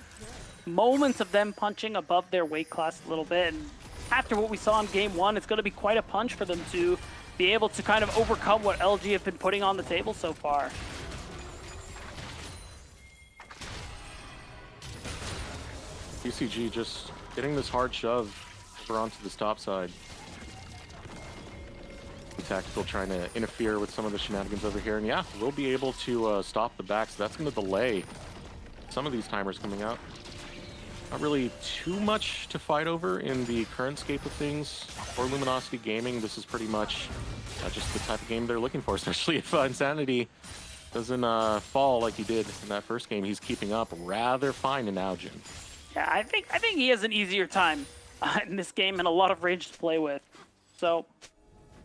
moments of them punching above their weight class a little bit. And after what we saw in game one, it's going to be quite a punch for them to be able to kind of overcome what LG have been putting on the table so far. CCG just getting this hard shove over onto this top side. Tactical trying to interfere with some of the shenanigans over here, and yeah, we'll be able to stop the back, so that's going to delay some of these timers coming out. Not really too much to fight over in the current scape of things for Luminosity Gaming. This is pretty much just the type of game they're looking for, especially if Insanity doesn't fall like he did in that first game. He's keeping up rather fine in Aojin. Yeah, I think he has an easier time in this game and a lot of range to play with. So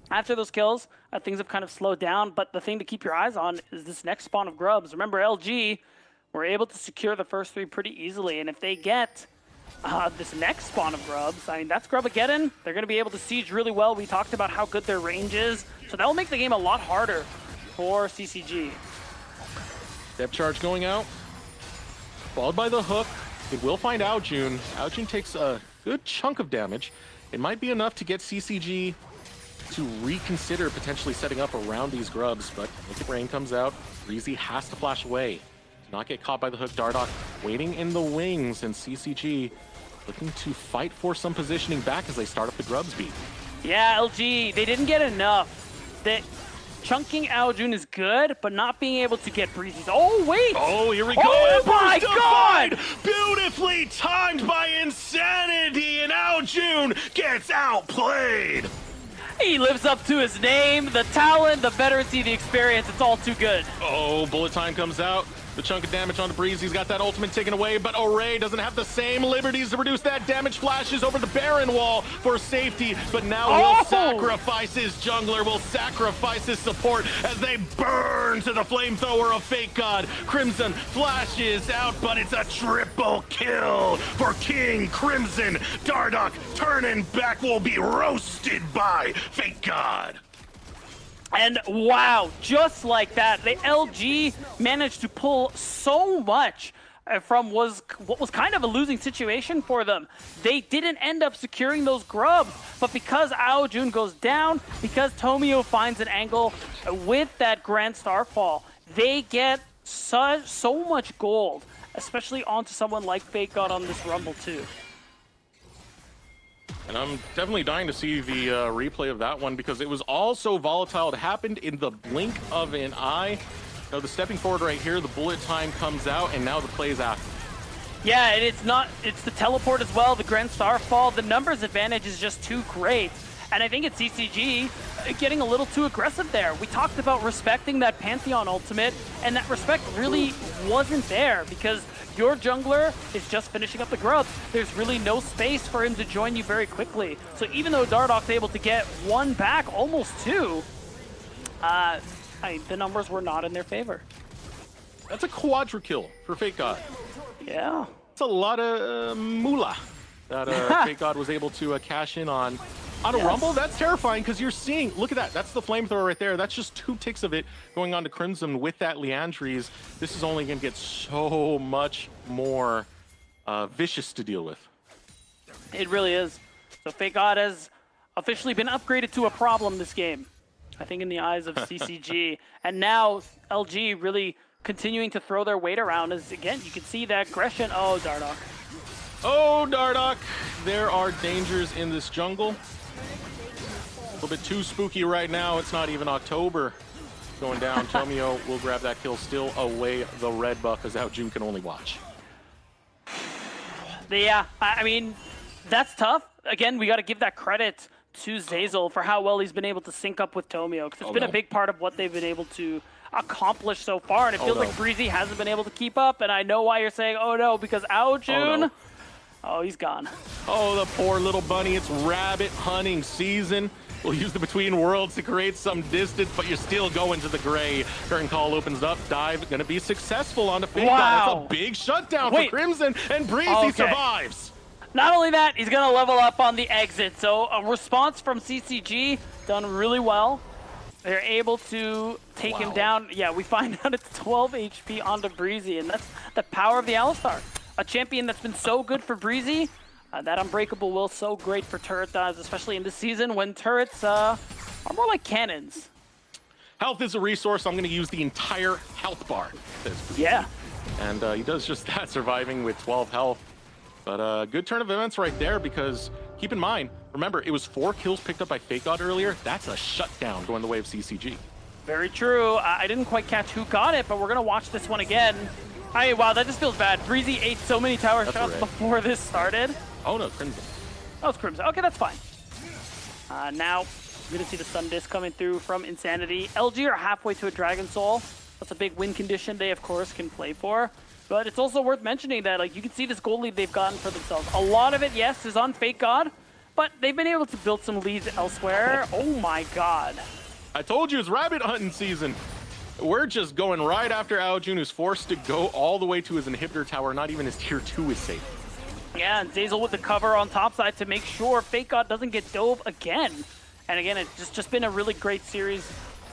after those kills, things have kind of slowed down, but the thing to keep your eyes on is this next spawn of grubs. Remember, LG were able to secure the first 3 pretty easily, and if they get this next spawn of grubs, I mean, that's Grubageddon. They're going to be able to siege really well. We talked about how good their range is, so that will make the game a lot harder for CCG. Depth charge going out, followed by the hook. It will find Aojun. Aojun takes a good chunk of damage. It might be enough to get CCG to reconsider potentially setting up around these grubs, but Wicked Rain comes out. Breezy has to flash away to not get caught by the hook. Dardoch waiting in the wings, and CCG looking to fight for some positioning back as they start up the grubs beat. Yeah, LG, they didn't get enough. Chunking Aojun is good, but not being able to get Breezy's. Oh, wait! Oh, here we go! Oh my God! Beautifully timed by Insanity, and Aojun gets outplayed! He lives up to his name, the talent, the veterancy, the experience. It's all too good. Oh, bullet time comes out. The chunk of damage on the Breeze. He's got that ultimate taken away, but Array doesn't have the same liberties to reduce that damage. Flashes over the Baron wall for safety, but now he'll sacrifice his jungler, will sacrifice his support as they burn to the flamethrower of Fake God. Crimson flashes out, but it's a triple kill for King Crimson. Dardoch turning back will be roasted by Fake God. And wow, just like that, the LG managed to pull so much from what was kind of a losing situation for them. They didn't end up securing those grubs, but because Aojun goes down, because Tomio finds an angle with that Grand Starfall, they get so much gold, especially onto someone like Fake God on this Rumble too. And I'm definitely dying to see the replay of that one because it was all so volatile. It happened in the blink of an eye. You know, the stepping forward right here, the bullet time comes out, and now the play is after. Yeah, and it's the teleport as well, the Grand Starfall. The numbers advantage is just too great. And I think it's CCG getting a little too aggressive there. We talked about respecting that Pantheon ultimate, and that respect really wasn't there because your jungler is just finishing up the grubs. There's really no space for him to join you very quickly. So even though Dardoch's able to get 1 back, almost 2, the numbers were not in their favor. That's a quadra kill for Fake God. Yeah. It's a lot of moolah that Fake God was able to cash in on. On a Rumble, that's terrifying because you're seeing, look at that, that's the flamethrower right there. That's just 2 ticks of it going on to Crimson with that Leandries. This is only going to get so much more vicious to deal with. It really is. So Fake God has officially been upgraded to a problem this game, I think, in the eyes of CCG. And now LG really continuing to throw their weight around as, again, you can see that aggression. Oh, Dardoch. Oh, Dardoch, there are dangers in this jungle. A little bit too spooky right now. It's not even October going down. Tomio will grab that kill, still away the red buff as Aojun can only watch. Yeah, I mean, that's tough. Again, we got to give that credit to Zeyzal for how well he's been able to sync up with Tomio, because it's been a big part of what they've been able to accomplish so far, and it feels like Breezy hasn't been able to keep up, and I know why you're saying, oh no, because Aojun, oh, he's gone. Oh, the poor little bunny. It's rabbit hunting season. We'll use the Between Worlds to create some distance, but you're still going to the gray. Current call opens up. Dive going to be successful onto Fake God. That's a big shutdown for Crimson, and Breezy survives. Not only that, he's going to level up on the exit. So a response from CCG done really well. They're able to take him down. Yeah, we find out it's 12 HP onto Breezy, and that's the power of the Alistar. A champion that's been so good for Breezy. That Unbreakable will so great for turret dives, especially in this season when turrets are more like cannons. Health is a resource. I'm going to use the entire health bar. Yeah. And he does just that, surviving with 12 health. But good turn of events right there, because keep in mind, remember, it was 4 kills picked up by Fake God earlier. That's a shutdown going the way of CCG. Very true. I didn't quite catch who got it, but we're going to watch this one again. Wow, that just feels bad. Breezy ate so many tower shots before this started. Oh no, Crimson. Oh, it's Crimson. Okay, that's fine. Now, we're going to see the Sun Disc coming through from Insanity. LG are halfway to a Dragon Soul. That's a big win condition they, of course, can play for. But it's also worth mentioning that, like, you can see this gold lead they've gotten for themselves. A lot of it, yes, is on Fake God, but they've been able to build some leads elsewhere. Oh my God. I told you it's rabbit hunting season. We're just going right after Aojun, who's forced to go all the way to his inhibitor tower. Not even his tier 2 is safe. Yeah, and Zeyzal with the cover on top side to make sure Fake God doesn't get dove again. And again, it's just been a really great series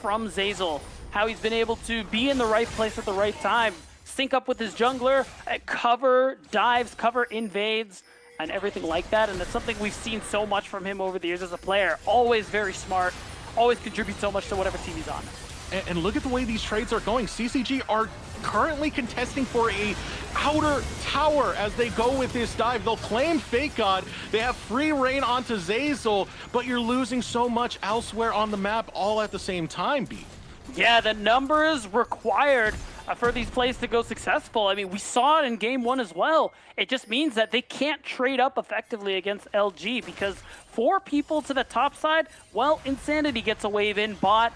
from Zeyzal. How he's been able to be in the right place at the right time, sync up with his jungler, cover dives, cover invades, and everything like that. And that's something we've seen so much from him over the years as a player. Always very smart, always contributes so much to whatever team he's on. And look at the way these trades are going. CCG are currently contesting for a outer tower as they go with this dive. They'll claim Fake God. They have free reign onto Zeyzal, but you're losing so much elsewhere on the map all at the same time, B. Yeah, the numbers required for these plays to go successful. I mean, we saw it in game 1 as well. It just means that they can't trade up effectively against LG because 4 people to the top side, well, Insanity gets a wave in bot.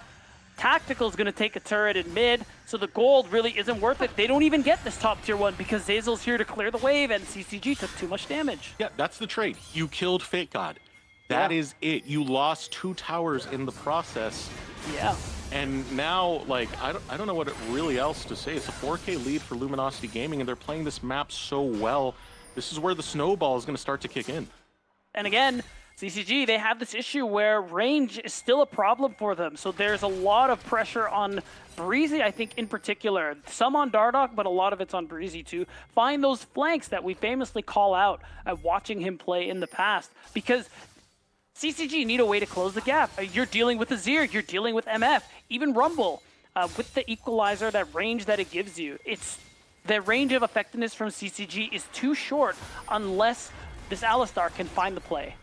Tactical is going to take a turret in mid, so the gold really isn't worth it. They don't even get this top tier 1 because Zeyzal's here to clear the wave and CCG took too much damage. Yeah, that's the trade. You killed Fake God. That is it. You lost 2 towers in the process. Yeah. And now, like, I don't know what really else to say. It's a 4K lead for Luminosity Gaming, and they're playing this map so well. This is where the snowball is going to start to kick in. And again, CCG, they have this issue where range is still a problem for them. So there's a lot of pressure on Breezy, I think, in particular. Some on Dardoch, but a lot of it's on Breezy to find those flanks that we famously call out at watching him play in the past. Because CCG need a way to close the gap. You're dealing with Azir, you're dealing with MF, even Rumble. With the equalizer, that range that it gives you, the range of effectiveness from CCG is too short unless this Alistar can find the play.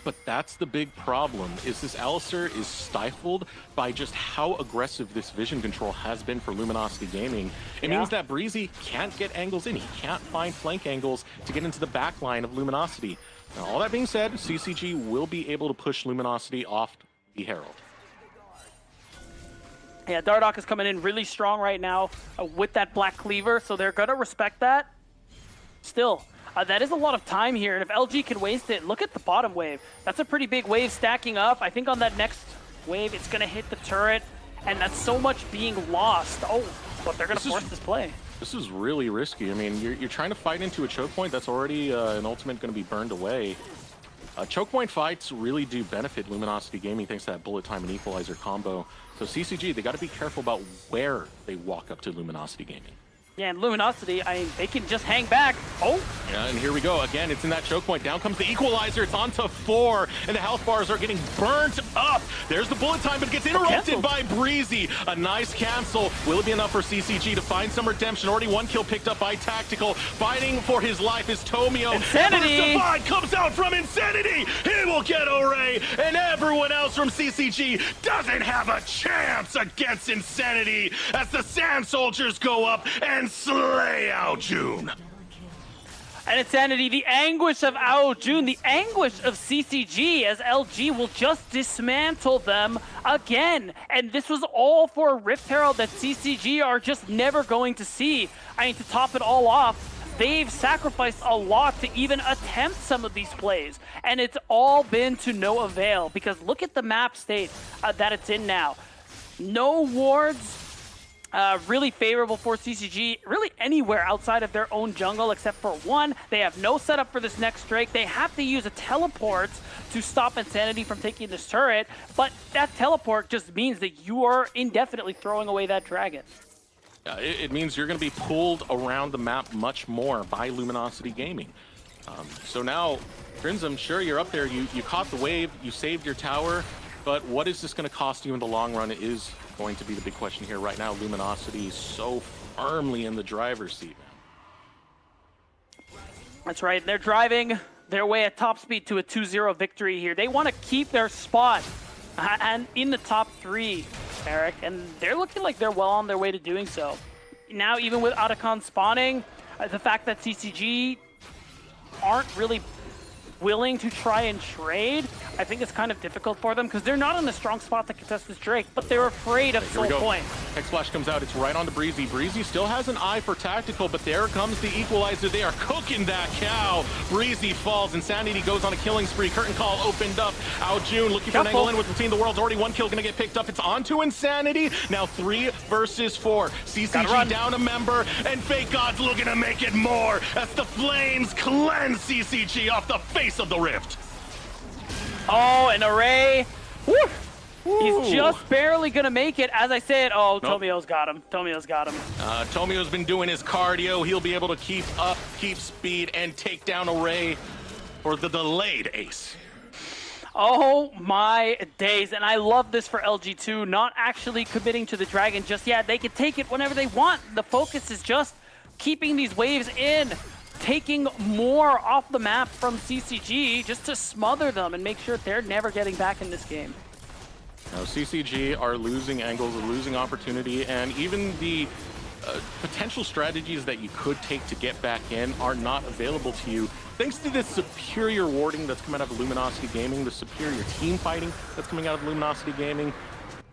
But that's the big problem, is this Alistar is stifled by just how aggressive this vision control has been for Luminosity Gaming. It means that Breezy can't get angles in. He can't find flank angles to get into the back line of Luminosity. Now, all that being said, CCG will be able to push Luminosity off the Herald. Yeah, Dardoch is coming in really strong right now with that Black Cleaver, so they're going to respect that. Still, that is a lot of time here, and if LG can waste it, look at the bottom wave. That's a pretty big wave stacking up. I think on that next wave, it's going to hit the turret, and that's so much being lost. Oh, but they're going to force this play. This is really risky. I mean, you're trying to fight into a choke point that's already an ultimate going to be burned away. Choke point fights really do benefit Luminosity Gaming thanks to that bullet time and equalizer combo. So CCG, they got to be careful about where they walk up to Luminosity Gaming. Yeah, and Luminosity, I mean, they can just hang back. Oh! Yeah, and here we go. Again, it's in that choke point. Down comes the equalizer. It's on to 4, and the health bars are getting burnt up. There's the bullet time, but it gets interrupted by Breezy. A nice cancel. Will it be enough for CCG to find some redemption? Already 1 kill picked up by Tactical. Fighting for his life is Tomio. Insanity! Divide comes out from Insanity. He will get Ray, and everyone else from CCG doesn't have a chance against Insanity as the Sand Soldiers go up and slay Ao Jun. And Insanity, the anguish of Ao Jun, the anguish of CCG as LG will just dismantle them again. And this was all for a Rift Herald that CCG are just never going to see. I mean, to top it all off, they've sacrificed a lot to even attempt some of these plays. And it's all been to no avail because look at the map state that it's in now. No wards. Really favorable for CCG, really anywhere outside of their own jungle except for 1. They have no setup for this next Drake. They have to use a teleport to stop Insanity from taking this turret, but that teleport just means that you are indefinitely throwing away that dragon. It means you're going to be pulled around the map much more by Luminosity Gaming. So now, Crimson, sure, you're up there. You caught the wave, you saved your tower, but what is this going to cost you in the long run is going to be the big question here right now. Luminosity is so firmly in the driver's seat, man. That's right. They're driving their way at top speed to a 2-0 victory here. They want to keep their spot and in the top 3, Eric, and they're looking like they're well on their way to doing so. Now, even with Otacon spawning, the fact that CCG aren't really willing to try and trade, I think it's kind of difficult for them because they're not in a strong spot to contest this Drake, but they're afraid of Soul Point. X-Flash comes out, it's right onto Breezy. Breezy still has an eye for Tactical, but there comes the equalizer. They are cooking that cow. Breezy falls, Insanity goes on a killing spree. Curtain call opened up. Ao Jun looking for an angle in with Between the Worlds. Already 1 kill gonna get picked up. It's onto Insanity. Now 3 versus 4. CCG down a member, and Fake God's looking to make it more as the flames cleanse CCG off the face of the rift. Oh, and Array. Woo! He's just barely gonna make it. As I said, oh, nope. Tomio's got him. Tomio's got him. Tomio's been doing his cardio. He'll be able to keep up, keep speed, and take down Array for the delayed ace. Oh my days, and I love this for LG2, not actually committing to the dragon just yet. They can take it whenever they want. The focus is just keeping these waves in, taking more off the map from CCG just to smother them and make sure they're never getting back in this game. Now CCG are losing angles, are losing opportunity, and even the potential strategies that you could take to get back in are not available to you. Thanks to this superior warding that's coming out of Luminosity Gaming, the superior team fighting that's coming out of Luminosity Gaming,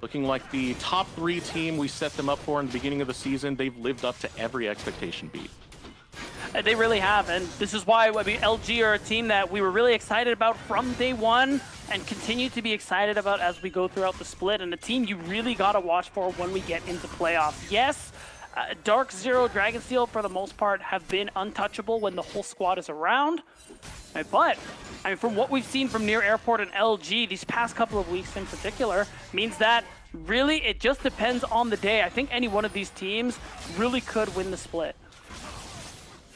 looking like the top 3 team we set them up for in the beginning of the season. They've lived up to every expectation beat. They really have, and this is why LG are a team that we were really excited about from day one and continue to be excited about as we go throughout the split, and a team you really got to watch for when we get into playoffs. Yes, Dark Zero, Dragonsteel, for the most part, have been untouchable when the whole squad is around, but I mean, from what we've seen from Near Airport and LG these past couple of weeks in particular, means that really it just depends on the day. I think any one of these teams really could win the split.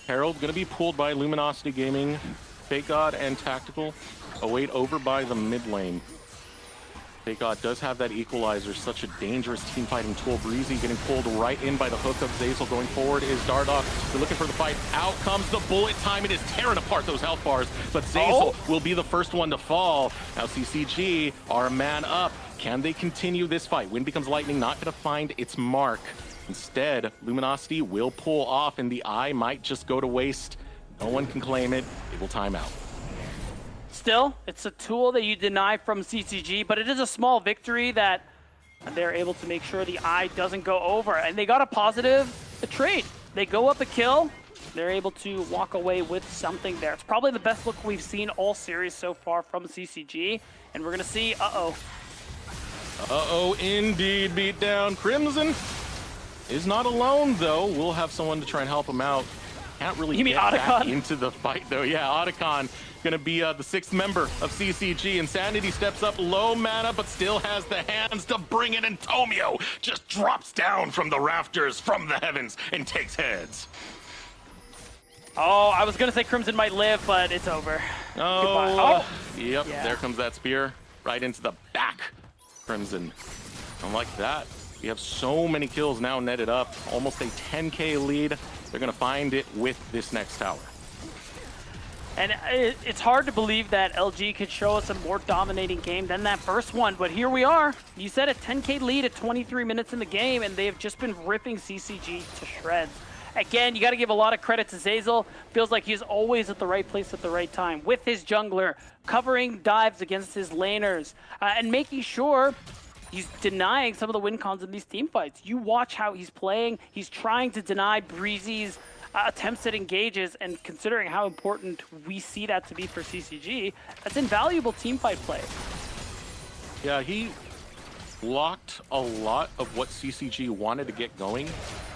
Herald going to be pulled by Luminosity Gaming, Fake God and Tactical. Await over by the mid lane. Fake God does have that equalizer, such a dangerous team fighting tool. Breezy getting pulled right in by the hook of Zeyzal. Going forward is Dardoch. They're looking for the fight. Out comes the bullet time. It is tearing apart those health bars, but Zeyzal will be the first one to fall. Now CCG are a man up. Can they continue this fight? Wind becomes lightning, not going to find its mark. Instead, Luminosity will pull off, and the eye might just go to waste. No one can claim it. It will time out. Still, it's a tool that you deny from CCG, but it is a small victory that they're able to make sure the eye doesn't go over. And they got a positive trade. They go up a kill. They're able to walk away with something there. It's probably the best look we've seen all series so far from CCG. And we're going to see, Uh-oh, indeed, beat down. Crimson is not alone, though. We'll have someone to try and help him out. can't really You mean get back Otacon? into the fight, though. Yeah, Otacon gonna be the 6th member of CCG. Insanity steps up, low mana, but still has the hands to bring it, and Tomio just drops down from the rafters, from the heavens, and takes heads. Oh, I was going to say Crimson might live, but it's over. Oh, yep, Yeah. there comes that spear right into the back, Crimson. And like that, we have so many kills now netted up, almost a 10K lead. They're gonna find it with this next tower. And it's hard to believe that LG could show us a more dominating game than that first one, but here we are. You said a 10K lead at 23 minutes in the game, and they have just been ripping CCG to shreds. Again, you got to give a lot of credit to Zeyzal. Feels like he's always at the right place at the right time with his jungler, covering dives against his laners, and making sure he's denying some of the win cons in these team fights. You watch how he's playing. He's trying to deny Breezy's attempts at engages, and considering how important we see that to be for CCG, that's invaluable team fight play. Yeah, he blocked a lot of what CCG wanted to get going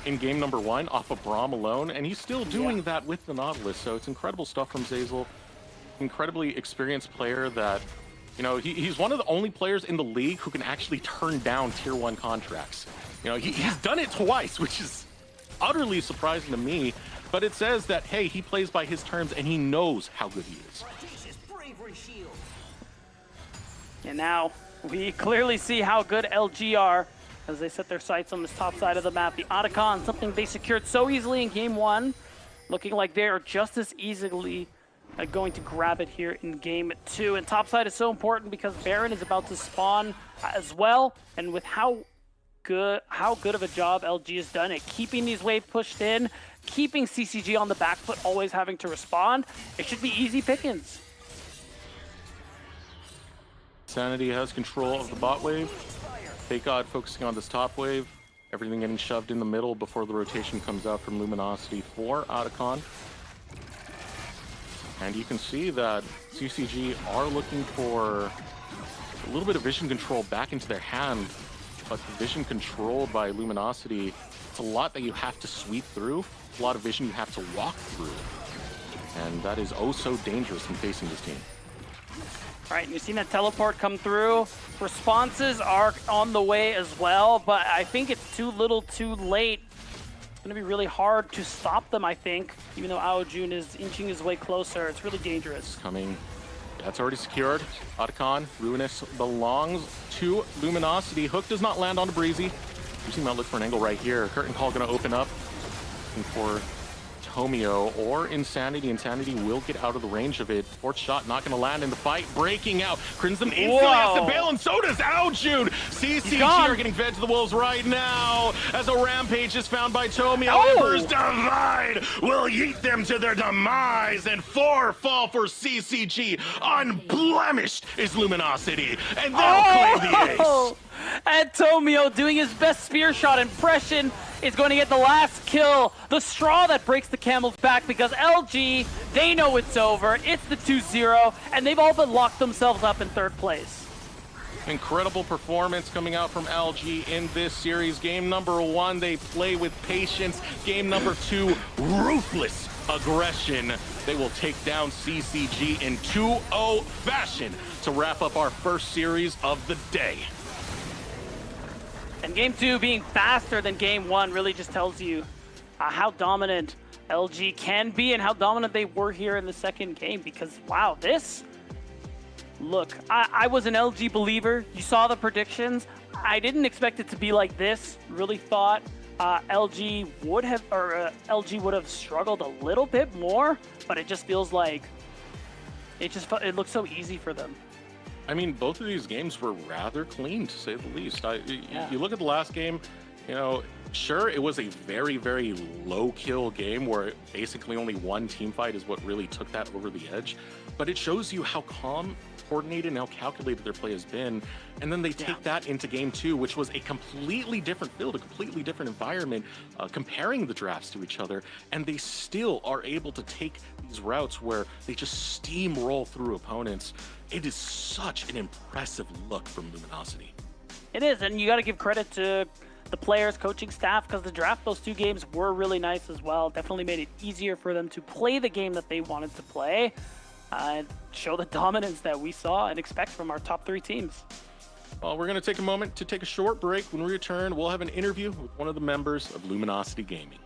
in game number 1 off of Braum alone, and he's still doing that with the Nautilus, so it's incredible stuff from Zeyzal. Incredibly experienced player that, you know, he's one of the only players in the league who can actually turn down tier 1 contracts. You know, he's done it twice, which is utterly surprising to me, but it says that, hey, he plays by his terms and he knows how good he is. And now we clearly see how good LG are as they set their sights on this top side of the map. The Otacon, something they secured so easily in game 1, looking like they are just as easily going to grab it here in game 2. And top side is so important because Baron is about to spawn as well, and with how good of a job LG has done at keeping these waves pushed in, keeping CCG on the back foot, always having to respond, it should be easy pickings. Sanity has control of the bot wave. Fake God focusing on this top wave. Everything getting shoved in the middle before the rotation comes out from Luminosity for Otacon. And you can see that CCG are looking for a little bit of vision control back into their hand, but the vision control by Luminosity, it's a lot that you have to sweep through, a lot of vision you have to walk through. And that is oh so dangerous in facing this team. All right, you've seen that teleport come through. Responses are on the way as well, but I think it's too little too late. It's going to be really hard to stop them, I think, even though Aojun is inching his way closer. It's really dangerous. Coming. That's already secured. Otacon, Ruinous belongs to Luminosity. Hook does not land onto Breezy. Breezy might look for an angle right here. Curtain Call going to open up. Looking for Tomio or Insanity. Insanity will get out of the range of it. Fourth shot not going to land in the fight. Breaking out. Crimson instantly has to bail, and so does Aojun. CCG are getting fed to the wolves right now as a rampage is found by Tomio. Ember's Divide will yeet them to their demise, and 4 fall for CCG. Unblemished is Luminosity, and they'll claim the ace. And Tomio, doing his best spear shot impression, is going to get the last kill. The straw that breaks the camel's back, because LG, they know it's over. It's the 2-0, and they've all but locked themselves up in 3rd place. Incredible performance coming out from LG in this series. Game number 1, they play with patience. Game number 2, ruthless aggression. They will take down CCG in 2-0 fashion to wrap up our first series of the day. And game 2 being faster than game 1 really just tells you how dominant LG can be and how dominant they were here in the second game. Because, wow, this... Look, I was an LG believer. You saw the predictions. I didn't expect it to be like this. Really thought LG would have struggled a little bit more, but it just feels like it looks so easy for them. I mean, both of these games were rather clean, to say the least. You look at the last game, you know, sure, it was a very, very low-kill game where basically only one team fight is what really took that over the edge. But it shows you how calm, coordinated, and how calculated their play has been. And then they take that into game 2, which was a completely different field, a completely different environment, comparing the drafts to each other. And they still are able to take these routes where they just steamroll through opponents. It is such an impressive look from Luminosity. It is, and you got to give credit to the players, coaching staff, because the draft, those 2 games were really nice as well. Definitely made it easier for them to play the game that they wanted to play and show the dominance that we saw and expect from our top 3 teams. Well, we're going to take a moment to take a short break. When we return, we'll have an interview with one of the members of Luminosity Gaming.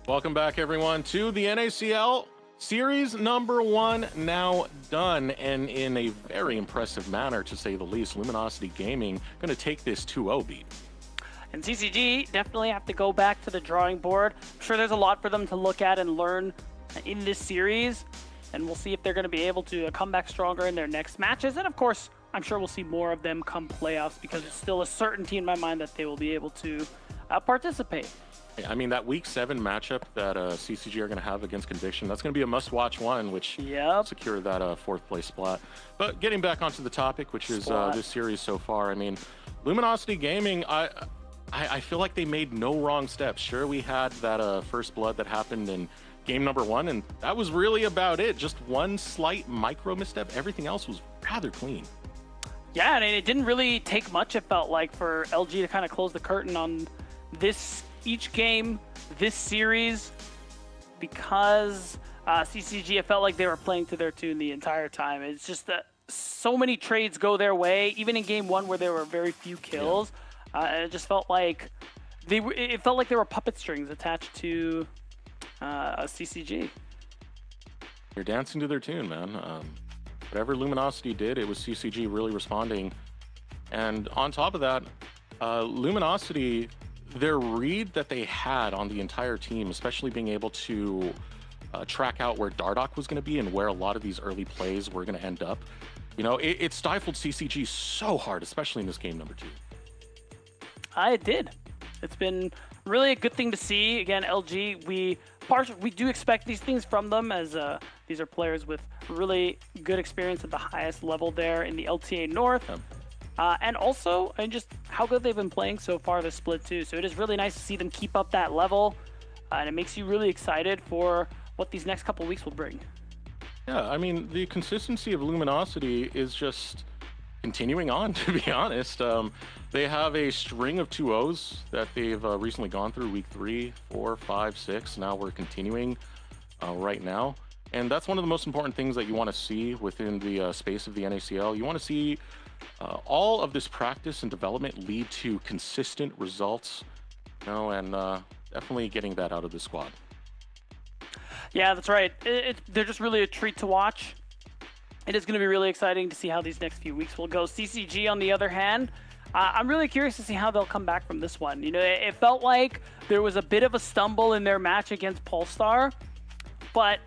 Welcome back, everyone, to the NACL Series number 1 now done, and in a very impressive manner, to say the least. Luminosity Gaming going to take this 2-0 beat. And CCG definitely have to go back to the drawing board. I'm sure there's a lot for them to look at and learn in this series, and we'll see if they're going to be able to come back stronger in their next matches. And of course, I'm sure we'll see more of them come playoffs, because it's still a certainty in my mind that they will be able to participate. I mean, that Week 7 matchup that CCG are going to have against Conviction, that's going to be a must-watch one, which secure that 4th place spot. But getting back onto the topic, which is this series so far, I mean, Luminosity Gaming, I feel like they made no wrong steps. Sure, we had that first blood that happened in game number 1, and that was really about it. Just one slight micro misstep. Everything else was rather clean. Yeah, and it didn't really take much, it felt like, for LG to kind of close the curtain on each game, this series, because CCG, it felt like they were playing to their tune the entire time. It's just that so many trades go their way, even in game 1 where there were very few kills. It just felt like they were puppet strings attached to CCG. They're dancing to their tune, man. Whatever Luminosity did, it was CCG really responding. And on top of that, Luminosity, their read that they had on the entire team, especially being able to track out where Dardoch was going to be and where a lot of these early plays were going to end up, You know, it stifled CCG so hard, especially in this game number 2. It did. It's been really a good thing to see. Again, LG, we do expect these things from them, as these are players with really good experience at the highest level there in the LTA North. And also, just how good they've been playing so far this split too. So it is really nice to see them keep up that level, and it makes you really excited for what these next couple weeks will bring. Yeah, I mean, the consistency of Luminosity is just continuing on, to be honest. They have a string of 2-0s that they've recently gone through week 3, 4, 5, 6. Now we're continuing right now. And that's one of the most important things that you want to see within the space of the NACL. You want to see all of this practice and development lead to consistent results, you know, and definitely getting that out of the squad. Yeah, that's right. They're just really a treat to watch. It is going to be really exciting to see how these next few weeks will go. CCG, on the other hand, I'm really curious to see how they'll come back from this one. You know, it felt like there was a bit of a stumble in their match against Polestar, but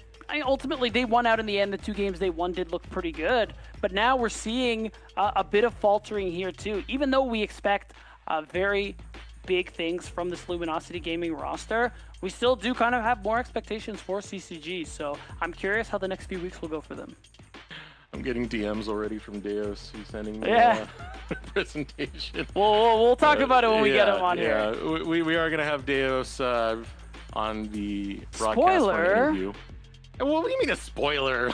ultimately they won out in the end. The 2 games they won did look pretty good, but now we're seeing a bit of faltering here too. Even though we expect very big things from this Luminosity Gaming roster, we still do kind of have more expectations for CCG. So I'm curious how the next few weeks will go for them. I'm getting DMs already from Deos. He's sending me a presentation. We'll talk about it when we get him on here. Yeah, we are going to have Deos on the broadcast Spoiler. interview. Well, what do you mean a spoiler?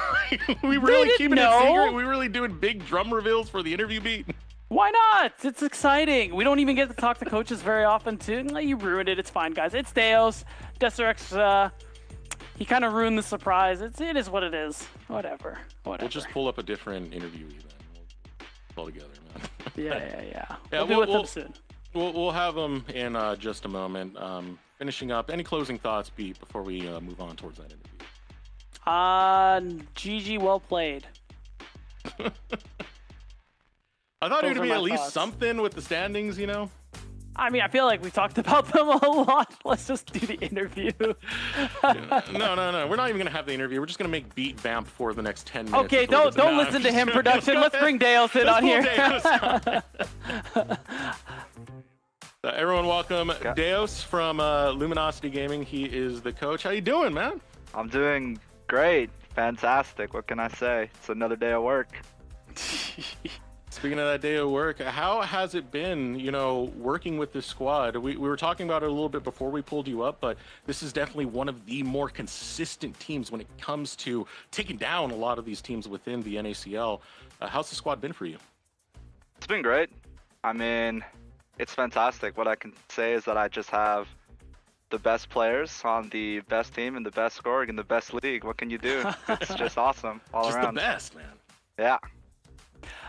We really keeping it secret? We really doing big drum reveals for the interview beat? Why not? It's exciting. We don't even get to talk to coaches very often, too. You ruined it. It's fine, guys. It's Deos. Deserex, he kind of ruined the surprise. It is what it is. Whatever. We'll just pull up a different interview then. We'll all together, man. Yeah. Yeah, We'll be with them soon. We'll have them in just a moment. Finishing up, any closing thoughts, Beat, before we move on towards that interview? GG, well played. I thought it Those would be are at my least thoughts. something with the standings, you know? I mean, I feel like we talked about them a lot. Let's just do the interview. No. We're not even going to have the interview. We're just going to make Beat vamp for the next 10 minutes. Okay, don't listen to him, production. Let's bring Deos in on here. Everyone welcome Deos from Luminosity Gaming. He is the coach. How you doing, man? I'm doing great. Fantastic. What can I say? It's another day of work. Speaking of that day of work, how has it been, you know, working with this squad? We were talking about it a little bit before we pulled you up, but this is definitely one of the more consistent teams when it comes to taking down a lot of these teams within the NACL. How's the squad been for you? It's been great. I mean, it's fantastic. What I can say is that I just have the best players on the best team and the best scoring in the best league. What can you do? It's just awesome all just around. The best, man. Yeah.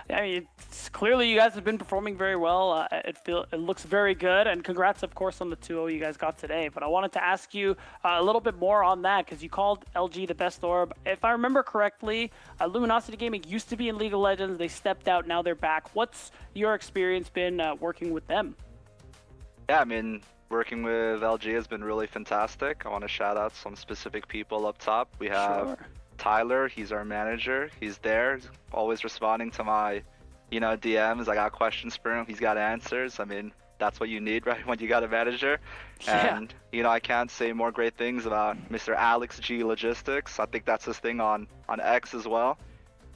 I mean, clearly you guys have been performing very well. It looks very good, and congrats, of course, on the 2-0 you guys got today. But I wanted to ask you a little bit more on that, because you called LG the best orb. If I remember correctly, Luminosity Gaming used to be in League of Legends. They stepped out, now they're back. What's your experience been working with them? Yeah, I mean, working with LG has been really fantastic. I want to shout out some specific people up top. We have Tyler, he's our manager. He's there, always responding to my, DMs. I got questions for him. He's got answers. I mean, that's what you need, right, when you got a manager. Yeah. And, I can't say more great things about Mr. Alex G Logistics. I think that's his thing on X as well.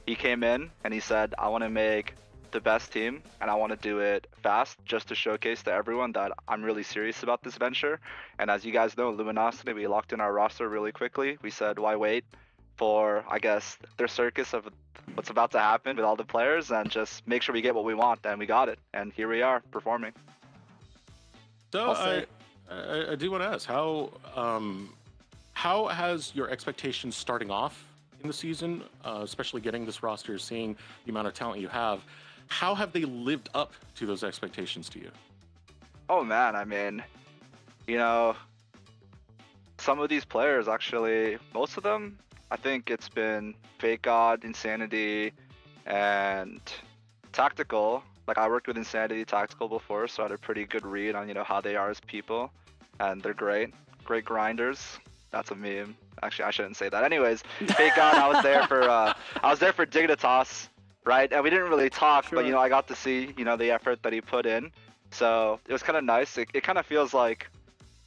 He came in and he said, I want to make the best team and I want to do it fast, just to showcase to everyone that I'm really serious about this venture. And as you guys know, Luminosity, we locked in our roster really quickly. We said, why wait for, I guess, their circus of what's about to happen with all the players, and just make sure we get what we want, and we got it, and here we are performing. So I do want to ask, how has your expectations starting off in the season, especially getting this roster, seeing the amount of talent you have, how have they lived up to those expectations to you? Oh man, I mean, some of these players, actually, most of them, I think it's been Fake God, Insanity, and Tactical. Like, I worked with Insanity Tactical before, so I had a pretty good read on, how they are as people, and they're great grinders. That's a meme. Actually, I shouldn't say that. Anyways, Fake God, I was there for Dignitas. right? And we didn't really talk, but Sure. I got to see the effort that he put in. So it was kind of nice. It kind of feels like,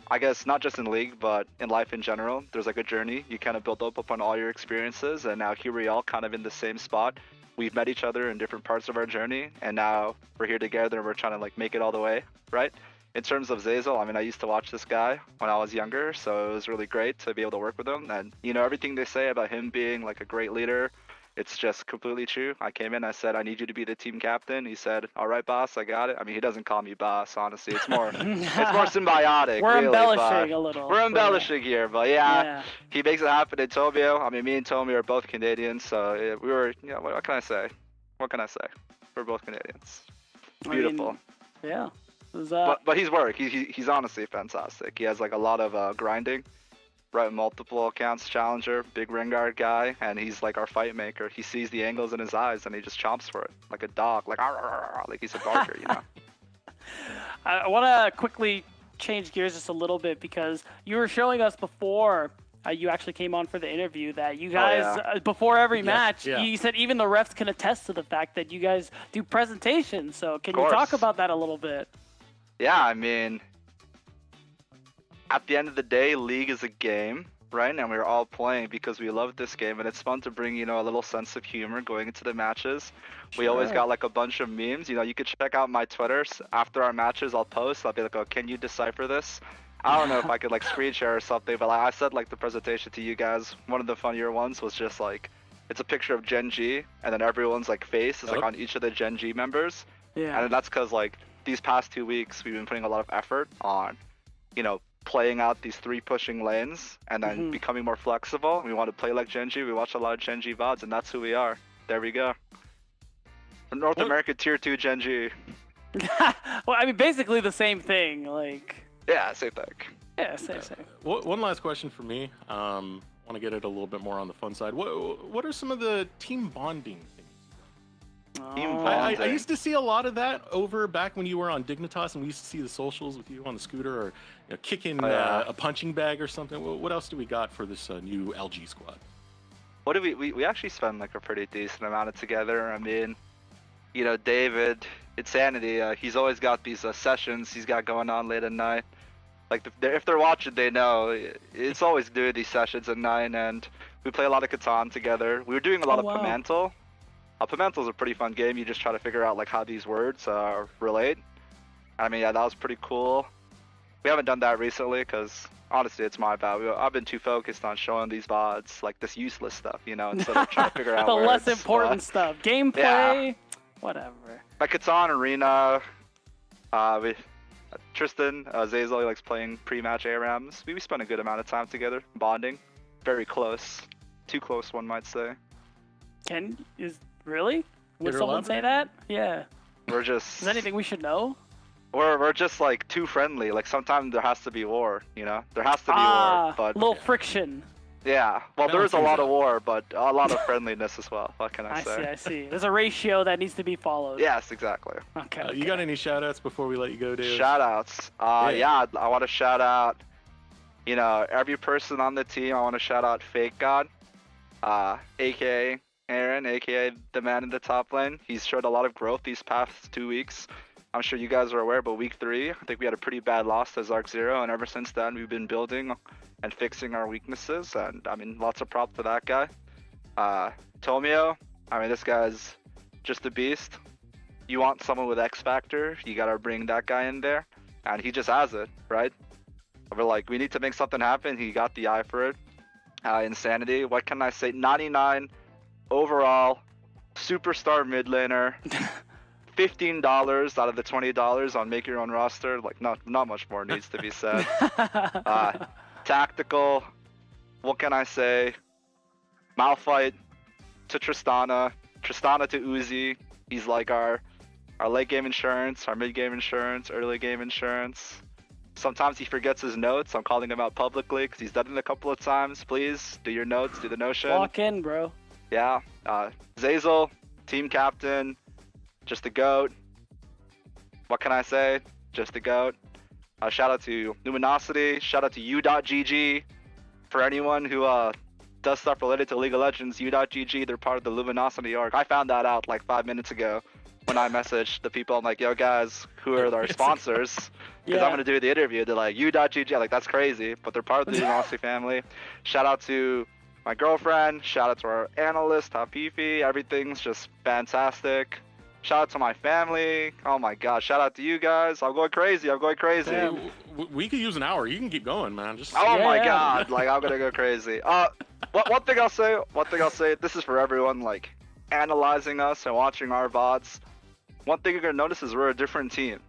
I guess, not just in League, but in life in general, there's like a journey you kind of build up upon all your experiences, and now here we all kind of in the same spot. We've met each other in different parts of our journey, and now we're here together and we're trying to like make it all the way, right? In terms of Zazel, I mean, I used to watch this guy when I was younger, so it was really great to be able to work with him. And everything they say about him being like a great leader, it's just completely true. I came in, I said, I need you to be the team captain. He said, all right, boss, I got it. I mean, he doesn't call me boss, honestly. It's more symbiotic. We're really, embellishing but a little. We're embellishing here, but yeah, Yeah. he makes it happen in Tomio. I mean, me and Tomio are both Canadians, so we were, what can I say? What can I say? We're both Canadians. Beautiful. I mean, yeah. It was, But his work, he's honestly fantastic. He has like a lot of grinding. Right, multiple accounts challenger, big ring guard guy, and he's like our fight maker. He sees the angles in his eyes and he just chomps for it like a dog, like like he's a barker, I want to quickly change gears just a little bit because you were showing us before you actually came on for the interview that you guys, before every match, you said even the refs can attest to the fact that you guys do presentations. So can you talk about that a little bit? Yeah, I mean, at the end of the day, League is a game, right? And we're all playing because we love this game, and it's fun to bring, a little sense of humor going into the matches. Sure. We always got like a bunch of memes. You could check out my Twitter. After our matches, I'll post. I'll be like, oh, can you decipher this? I don't know if I could like screen share or something, but like, I said like the presentation to you guys. One of the funnier ones was just like, it's a picture of Gen G, and then everyone's like face is like on each of the Gen G members. Yeah. And that's because like these past 2 weeks, we've been putting a lot of effort on, playing out these 3 pushing lanes and then becoming more flexible. We want to play like Gen G. We watch a lot of Gen G VODs, and that's who we are. There we go. North America Tier 2 Gen G. Well, I mean, basically the same thing. Like. Yeah, same thing. Yeah, same. One last question for me. Want to get it a little bit more on the fun side. What are some of the team bonding things? I used to see a lot of that over back when you were on Dignitas, and we used to see the socials with you on the scooter or kicking a punching bag or something. What else do we got for this new LG squad? What do we actually spend like a pretty decent amount of together. I mean, David, Insanity, he's always got these sessions he's got going on late at night. Like if they're watching, they know it's always doing these sessions at 9, and we play a lot of Catan together. We were doing a lot of Pimental. Pimental's a pretty fun game. You just try to figure out like how these words relate. I mean, yeah, that was pretty cool. We haven't done that recently because honestly, it's my bad. I've been too focused on showing these VODs like this useless stuff, instead of trying to figure out the words, less important stuff. Gameplay, whatever. Like Catan Arena, Tristan, Zazel, he likes playing pre-match ARAMs. We spend a good amount of time together, bonding. Very close. Too close, one might say. Really? Would someone say that? Yeah. We're just... Is there anything we should know? We're just like too friendly. Like sometimes there has to be war, There has to be war, but... a little friction. Yeah. Well, there is a lot of war, but a lot of friendliness as well. What can I say? I see. There's a ratio that needs to be followed. Yes, exactly. Okay. You got any shout-outs before we let you go, Dave? Shout-outs. Yeah, I want to shout out, every person on the team. I want to shout out Fake God, a.k.a. Aaron, aka the man in the top lane. He's showed a lot of growth these past 2 weeks. I'm sure you guys are aware, but week 3, I think we had a pretty bad loss to Zark Zero, and ever since then we've been building and fixing our weaknesses, and I mean, lots of props to that guy. Tomio, I mean, this guy's just a beast. You want someone with X Factor, you gotta bring that guy in there, and he just has it, right? We're like, we need to make something happen. He got the eye for it. Insanity, what can I say? 99 overall, superstar mid laner, $15 out of the $20 on make your own roster. Like not much more needs to be said. Tactical, what can I say? Malphite to Tristana to Uzi. He's like our late game insurance, our mid game insurance, early game insurance. Sometimes he forgets his notes. I'm calling him out publicly because he's done it a couple of times. Please do your notes, do the notion. Walk in, bro. Yeah, Zazel, team captain, just a goat. What can I say? Just a goat. Shout out to Luminosity. Shout out to U.GG. For anyone who does stuff related to League of Legends, U.GG, they're part of the Luminosity org. I found that out like 5 minutes ago when I messaged the people. I'm like, yo guys, who are our sponsors? Because I'm going to do the interview. They're like, U.GG. I'm like, that's crazy. But they're part of the Luminosity family. Shout out to my girlfriend. Shout out to our analyst, Hafifi. Everything's just fantastic. Shout out to my family. Oh my God. Shout out to you guys. I'm going crazy. I'm going crazy. Yeah, we could use an hour. You can keep going, man. Just Oh my God. Like, I'm going to go crazy. One thing I'll say, this is for everyone, like, analyzing us and watching our VODs. One thing you're going to notice is we're a different team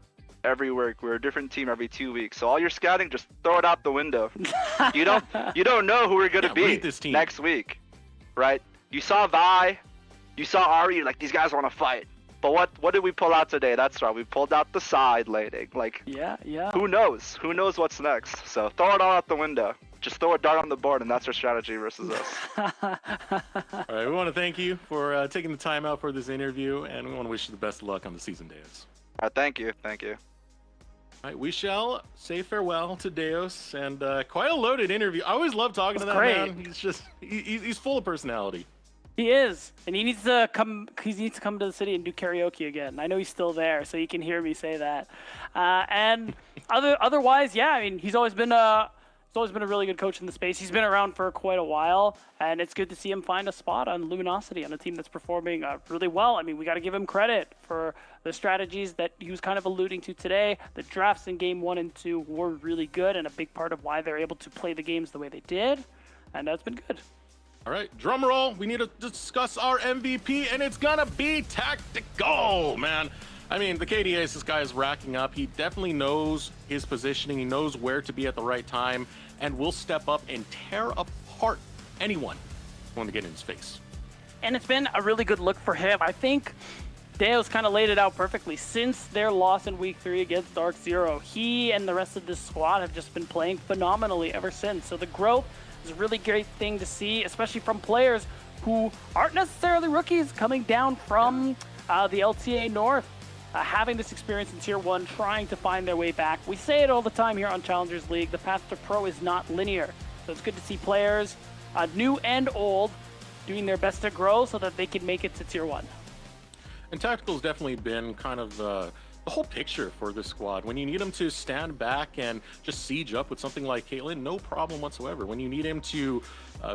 every week. We're a different team every 2 weeks. So all your scouting, just throw it out the window. You don't know who we're going to be next week, right? You saw Vi, you saw Ari, you're like, these guys want to fight. But what did we pull out today? That's right, we pulled out the side laning. Like, yeah. Who knows? Who knows what's next? So throw it all out the window. Just throw a dart on the board, and that's our strategy versus us. All right, we want to thank you for taking the time out for this interview, and we want to wish you the best of luck on the season, Deus. All right, thank you. All right, we shall say farewell to Deus, and quite a loaded interview. I always love talking to that man. He's full of personality. He is, and he needs to come. He needs to come to the city and do karaoke again. I know he's still there, so he can hear me say that. And otherwise, yeah, I mean, he's always been a really good coach in the space. He's been around for quite a while, and it's good to see him find a spot on Luminosity, on a team that's performing really well. I mean, we got to give him credit for the strategies that he was kind of alluding to today. The drafts in Game 1 and 2 were really good, and a big part of why they're able to play the games the way they did, and that's been good. All right, drum roll. We need to discuss our MVP, and it's gonna be Tactical, man. I mean, the KDAs this guy is racking up. He definitely knows his positioning. He knows where to be at the right time, and will step up and tear apart anyone who wants to get in his face. And it's been a really good look for him. I think Deus kind of laid it out perfectly. Since their loss in Week 3 against Dark Zero, he and the rest of this squad have just been playing phenomenally ever since. So the growth is a really great thing to see, especially from players who aren't necessarily rookies coming down from the LTA North, having this experience in Tier 1, trying to find their way back. We say it all the time here on Challengers League, the path to pro is not linear. So it's good to see players, new and old, doing their best to grow so that they can make it to Tier 1. And Tactical's definitely been kind of the whole picture for this squad. When you need him to stand back and just siege up with something like Caitlyn, no problem whatsoever. When you need him to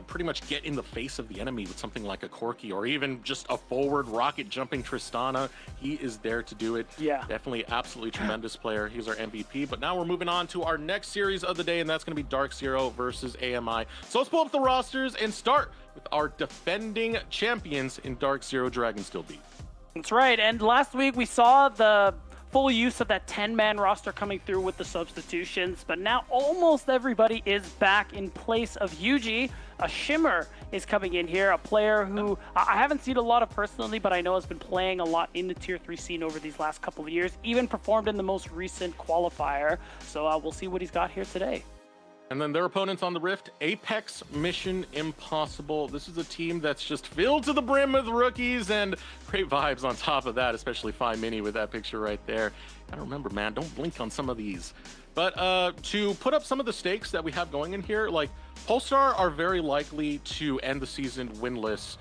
pretty much get in the face of the enemy with something like a Corki, or even just a forward rocket jumping Tristana, he is there to do it. Yeah. Definitely absolutely tremendous player. He's our MVP. But now we're moving on to our next series of the day, and that's going to be Dark Zero versus AMI. So let's pull up the rosters and start with our defending champions in Dark Zero, Dragonsteel Beat. That's right, and last week we saw the full use of that 10-man roster coming through with the substitutions, but now almost everybody is back in place of Yuji. A Shimmer is coming in here, a player who I haven't seen a lot of personally, but I know has been playing a lot in the Tier 3 scene over these last couple of years, even performed in the most recent qualifier. So we'll see what he's got here today. And then their opponents on the Rift, Apex Mission Impossible. This is a team that's just filled to the brim with rookies and great vibes on top of that, especially Fi Mini with that picture right there. Gotta remember, man, don't blink on some of these. But to put up some of the stakes that we have going in here, like Polestar are very likely to end the season winless.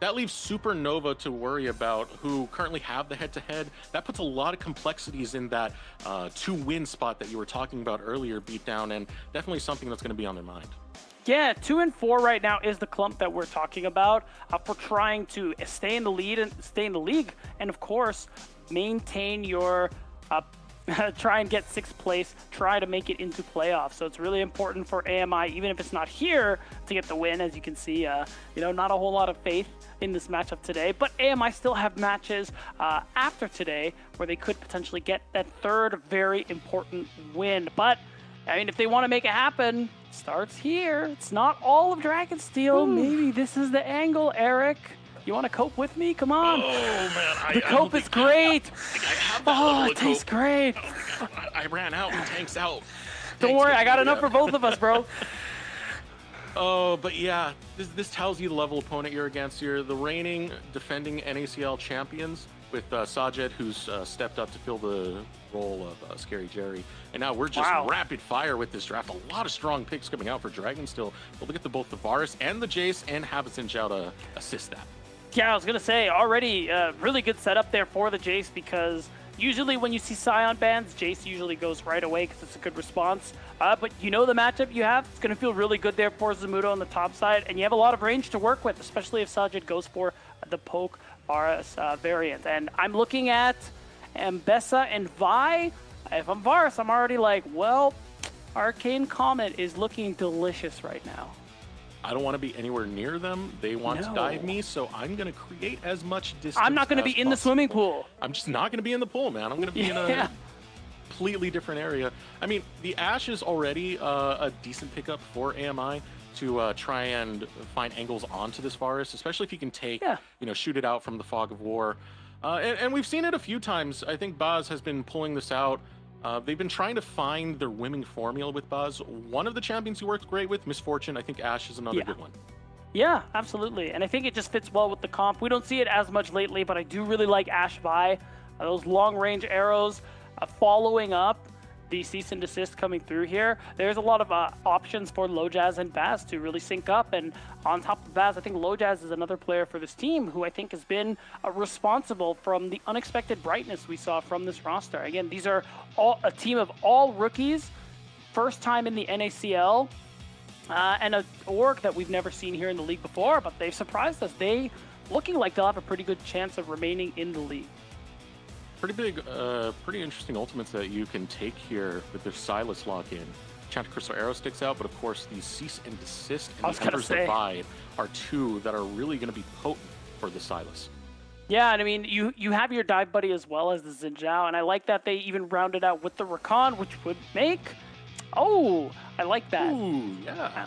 That leaves Supernova to worry about, who currently have the head-to-head. That puts a lot of complexities in that 2-win spot that you were talking about earlier, Beatdown, and definitely something that's going to be on their mind. Yeah, 2 and 4 right now is the clump that we're talking about for trying to stay in the lead and stay in the league, and of course, maintain your try and get 6th place, try to make it into playoffs. So it's really important for AMI, even if it's not here, to get the win. As you can see, not a whole lot of faith in this matchup today, but AMI still have matches after today where they could potentially get that 3rd very important win. But I mean, if they want to make it happen, it starts here. It's not all of Dragonsteel. Maybe this is the angle, Eric. You want to cope with me? Come on. Oh, man. The cope is great. Oh, it tastes great. I ran out. Tank's out. Don't worry. I got enough for both of us, bro. Oh, but yeah, this tells you the level of opponent you're against. You're the reigning, defending NACL champions with Sajed, who's stepped up to fill the role of Scary Jerry. And now we're just Wow. rapid fire with this draft. A lot of strong picks coming out for Dragon still. We'll get both the Varus and the Jace, and Havison Zhao to assist that. Yeah, I was going to say, already really good setup there for the Jace, because usually when you see Scion bans, Jace usually goes right away because it's a good response. But you know the matchup you have, it's going to feel really good there for Zamudo on the top side, and you have a lot of range to work with, especially if Sajid goes for the poke Varus variant. And I'm looking at Mbessa and Vi. If I'm Varus, I'm already like, well, Arcane Comet is looking delicious right now. I don't want to be anywhere near them. They want to No. dive me, so I'm going to create as much distance. I'm not going to be as in the possible. swimming pool. I'm just not going to be in the pool, man. I'm going to be in a Yeah. completely different area. I mean, the Ashe is already a decent pickup for AMI to try and find angles onto this Varus, especially if you can take, shoot it out from the Fog of War. And we've seen it a few times. I think Baz has been pulling this out. They've been trying to find their winning formula with Baz. One of the champions he worked great with, Misfortune. I think Ashe is another good one. Yeah, absolutely. And I think it just fits well with the comp. We don't see it as much lately, but I do really like Ashe Vi. Those long-range arrows following up the cease and desist coming through here. There's a lot of options for Lojaz and Baz to really sync up. And on top of Baz, I think Lojaz is another player for this team who I think has been responsible from the unexpected brightness we saw from this roster. Again, these are all a team of all rookies, first time in the NACL, and an org that we've never seen here in the league before, but they've surprised us. They looking like they'll have a pretty good chance of remaining in the league. Pretty big, pretty interesting ultimates that you can take here with their Silas lock-in. Enchanted Crystal Arrow sticks out, but of course the Cease and Desist and the Ember's Divide are two that are really going to be potent for the Silas. Yeah, and I mean, you have your dive buddy as well as the Xin, and I like that they even rounded out with the Rakan, which would make... Oh, I like that. Ooh, yeah.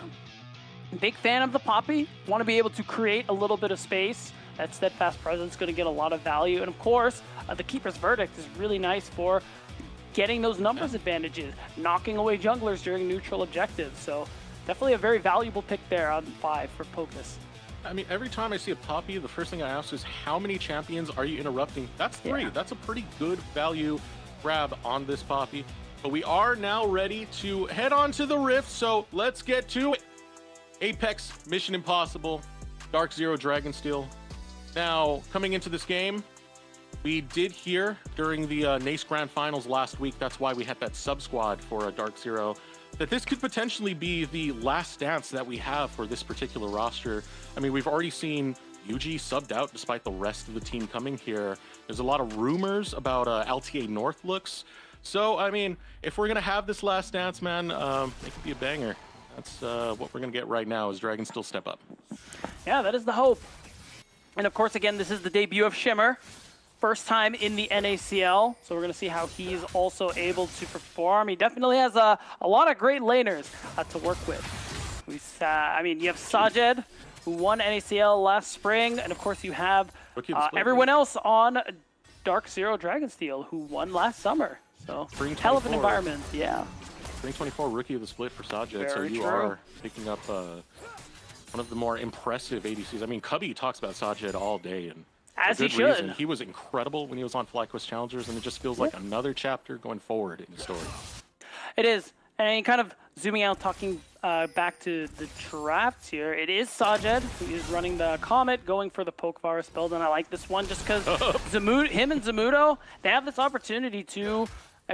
Big fan of the Poppy. Want to be able to create a little bit of space. That Steadfast Presence is going to get a lot of value. And of course, the Keeper's Verdict is really nice for getting those numbers advantages, knocking away junglers during neutral objectives. So definitely a very valuable pick there on 5 for Pocus. I mean, every time I see a Poppy, the first thing I ask is, how many champions are you interrupting? That's 3. Yeah. That's a pretty good value grab on this Poppy. But we are now ready to head on to the Rift, so let's get to it. Apex, Mission Impossible, Dark Zero, Dragonsteel. Now, coming into this game, we did hear during the NACE Grand Finals last week, that's why we had that sub-squad for Dark Zero, that this could potentially be the last dance that we have for this particular roster. I mean, we've already seen UG subbed out despite the rest of the team coming here. There's a lot of rumors about LTA North looks. So, I mean, if we're going to have this last dance, man, it could be a banger. That's what we're going to get right now is Dragonsteel step up. Yeah, that is the hope. And of course, again, this is the debut of Shimmer. First time in the NACL, so we're going to see how he's also able to perform. He definitely has a lot of great laners to work with. I mean, you have Sajed, who won NACL last spring, and of course you have everyone else on Dark Zero Dragonsteel, who won last summer. So, hell of an environment, yeah. Spring 24 Rookie of the Split for Sajed, so you true. are picking up one of the more impressive ADCs. I mean, Cubby talks about Sajed all day, and as he good should. reason. He was incredible when he was on FlyQuest Challengers, and it just feels like another chapter going forward in the story. It is. And kind of zooming out, talking back to the drafts here, it is Sajed who is running the Comet, going for the Poke Varus build, and I like this one just because him and Zamudo, they have this opportunity to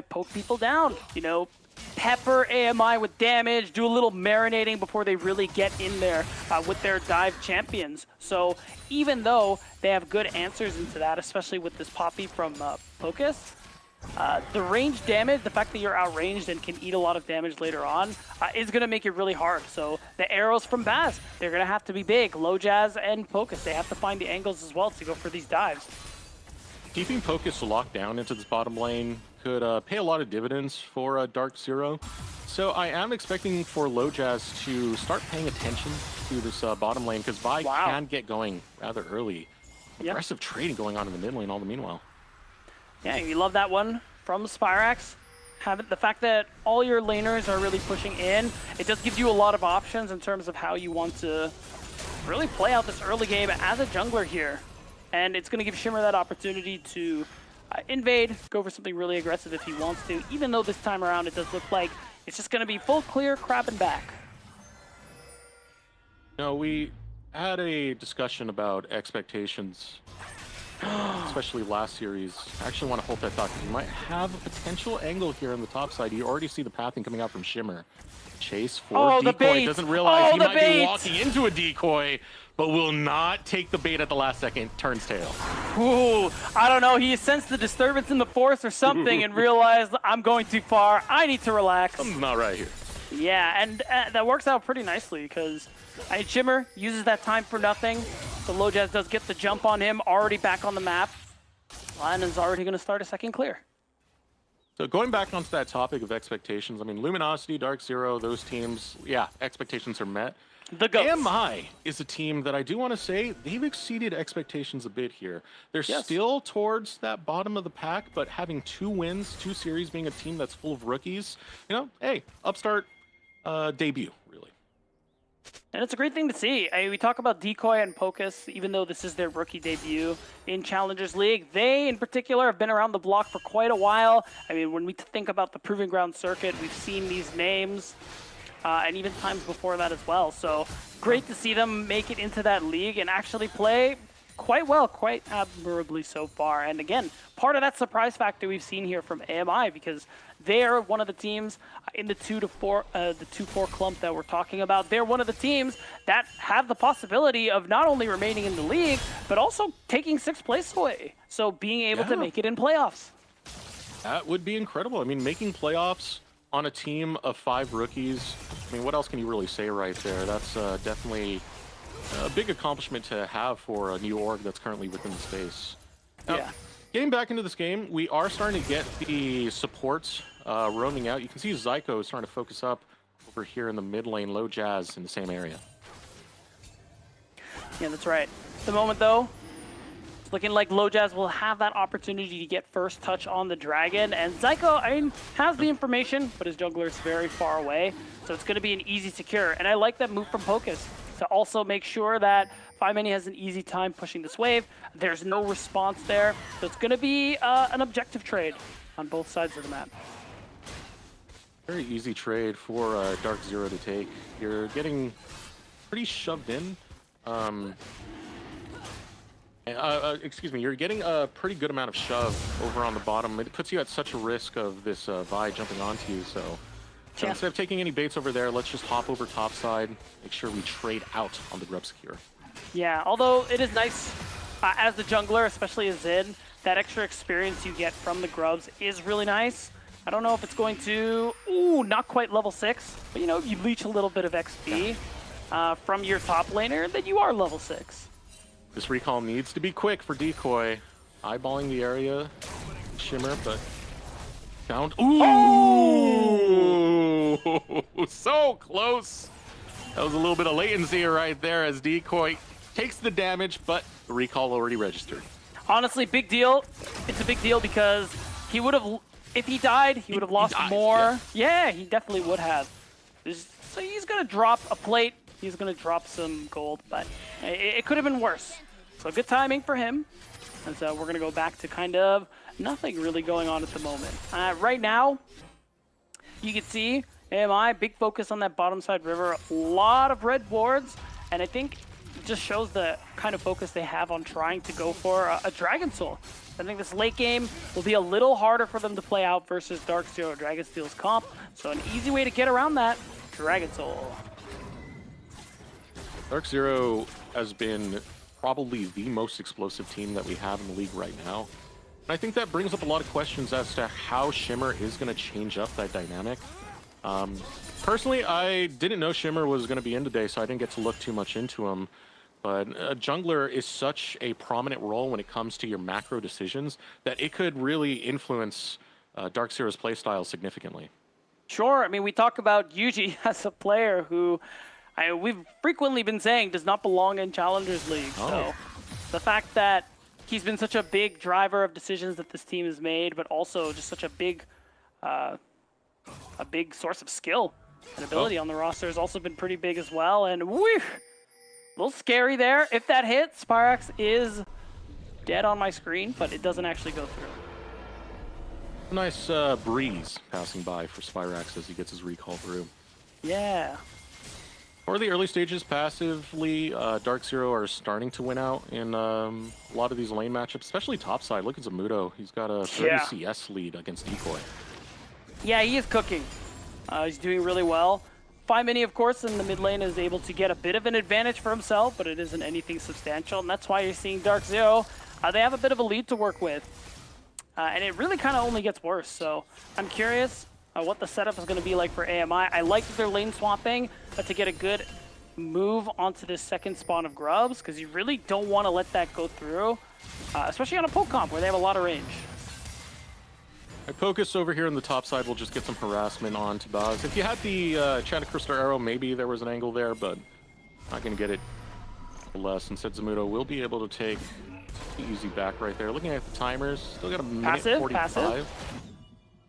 poke people down, you know, pepper AMI with damage, do a little marinating before they really get in there with their dive champions. So even though they have good answers into that, especially with this Poppy from Pocus, the range damage, the fact that you're outranged and can eat a lot of damage later on, is going to make it really hard. So the arrows from Baz, they're going to have to be big. Lojaz and Pocus, they have to find the angles as well to go for these dives. Keeping Pocus locked down into this bottom lane could pay a lot of dividends for Dark Zero. So I am expecting for Lojaz to start paying attention to this bottom lane, because Vi can get going rather early. Aggressive trading going on in the mid lane all the meanwhile. Yeah, you love that one from Spyrax. The fact that all your laners are really pushing in, it just gives you a lot of options in terms of how you want to really play out this early game as a jungler here. and it's going to give Shimmer that opportunity to invade, go for something really aggressive if he wants to, even though this time around it does look like it's just going to be full clear, crabbing back. No, we had a discussion about expectations, especially last series. I actually want to hold that thought because you might have a potential angle here on the top side. You already see the pathing coming out from Shimmer. Chase for the decoy, bait. doesn't realize he the might bait. be walking into a decoy, but will not take the bait at the last second, turns tail. Ooh, I don't know. He sensed the disturbance in the force or something and realized, I'm going too far. I need to relax. Something's not right here. Yeah, and that works out pretty nicely because Shimmer uses that time for nothing. So LoJazz does get the jump on him, already back on the map. And is already going to start a second clear. So going back onto that topic of expectations, I mean, Luminosity, Dark Zero, those teams, yeah, expectations are met. The GOATs. AMI is a team that I do want to say they've exceeded expectations a bit here. They're Yes. still towards that bottom of the pack, but having 2 wins, 2 series, being a team that's full of rookies, you know, hey, upstart debut, really. And it's a great thing to see. I mean, we talk about Decoy and Pocus, even though this is their rookie debut in Challengers League. They, in particular, have been around the block for quite a while. I mean, when we think about the Proving Ground circuit, we've seen these names, and even times before that as well. So great to see them make it into that league and actually play quite well, quite admirably so far. And again, part of that surprise factor we've seen here from AMI, because they're one of the teams in the 2-4 clump that we're talking about. They're one of the teams that have the possibility of not only remaining in the league, but also taking 6th place away. So being able to make it in playoffs. That would be incredible. I mean, making playoffs on a team of 5 rookies, I mean, what else can you really say right there? That's definitely a big accomplishment to have for a new org that's currently within the space. Now, Yeah. getting back into this game, we are starting to get the supports roaming out. You can see Zyko is starting to focus up over here in the mid lane, LoJazz in the same area. Yeah, that's right. At the moment, though, it's looking like LoJazz will have that opportunity to get first touch on the Dragon. And Zyko, I mean, has the information, but his jungler is very far away. So it's going to be an easy secure. And I like that move from Pocus to also make sure that Five-Many has an easy time pushing this wave. There's no response there. So it's going to be an objective trade on both sides of the map. Very easy trade for Dark Zero to take. You're getting pretty shoved in. Excuse me, you're getting a pretty good amount of shove over on the bottom. It puts you at such a risk of this Vi jumping onto you, so instead of taking any baits over there, let's just hop over top side, make sure we trade out on the grub secure. Yeah, although it is nice as the jungler, especially as Zin, that extra experience you get from the grubs is really nice. I don't know if it's going to, not quite level 6, but you know, you leech a little bit of XP from your top laner, then you are level 6. This recall needs to be quick for Decoy. Eyeballing the area, Shimmer, but found. Ooh! So close! That was a little bit of latency right there as Decoy takes the damage, but the recall already registered. Honestly, big deal. It's a big deal because he would have, if he died, he would have lost more. Yeah, he definitely would have. So he's going to drop a plate. He's going to drop some gold, but it could have been worse. So good timing for him. And so we're going to go back to kind of nothing really going on at the moment. Right now, you can see AMI, big focus on that bottom side river, a lot of red boards, and I think it just shows the kind of focus they have on trying to go for a Dragon Soul. I think this late game will be a little harder for them to play out versus Dark Zero Dragon Steel's comp, so an easy way to get around that, Dragon Soul. Dark Zero has been probably the most explosive team that we have in the league right now. And I think that brings up a lot of questions as to how Shimmer is going to change up that dynamic. Personally, I didn't know Shimmer was going to be in today, so I didn't get to look too much into him. But a jungler is such a prominent role when it comes to your macro decisions that it could really influence Dark Zero's playstyle significantly. Sure, I mean, we talk about Yuji as a player who we've frequently been saying does not belong in Challengers League. So the fact that he's been such a big driver of decisions that this team has made, but also just such a big source of skill and ability on the roster has also been pretty big as well. And whew, a little scary there. If that hits, Spyrax is dead on my screen, but it doesn't actually go through. A nice breeze passing by for Spyrax as he gets his recall through. Yeah. Or the early stages passively, Dark Zero are starting to win out in a lot of these lane matchups, especially topside. Look at Zamudo. He's got a 30 CS lead against Decoy. Yeah, he is cooking. He's doing really well. Mini, of course, in the mid lane is able to get a bit of an advantage for himself, but it isn't anything substantial, and that's why you're seeing Dark Zero. They have a bit of a lead to work with, and it really kind of only gets worse. So I'm curious what the setup is going to be like for AMI. I like that they're lane swapping to get a good move onto this second spawn of grubs, because you really don't want to let that go through, especially on a poke comp where they have a lot of range. I focus over here on the top side. We'll just get some harassment on to Baz. If you had the Enchanted Crystal Arrow, maybe there was an angle there, but not going to get it less. Instead, Zamudo will be able to take the easy back right there. Looking at the timers, still got a minute 45. Passive.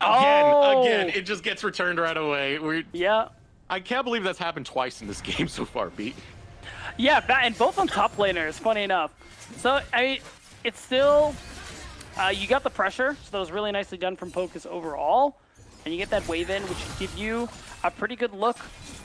Again, it just gets returned right away. Yeah. I can't believe that's happened twice in this game so far, Pete. Yeah, and both on top laners, funny enough. So, it's still... you got the pressure, so that was really nicely done from Pocus overall. And you get that wave in, which should give you a pretty good look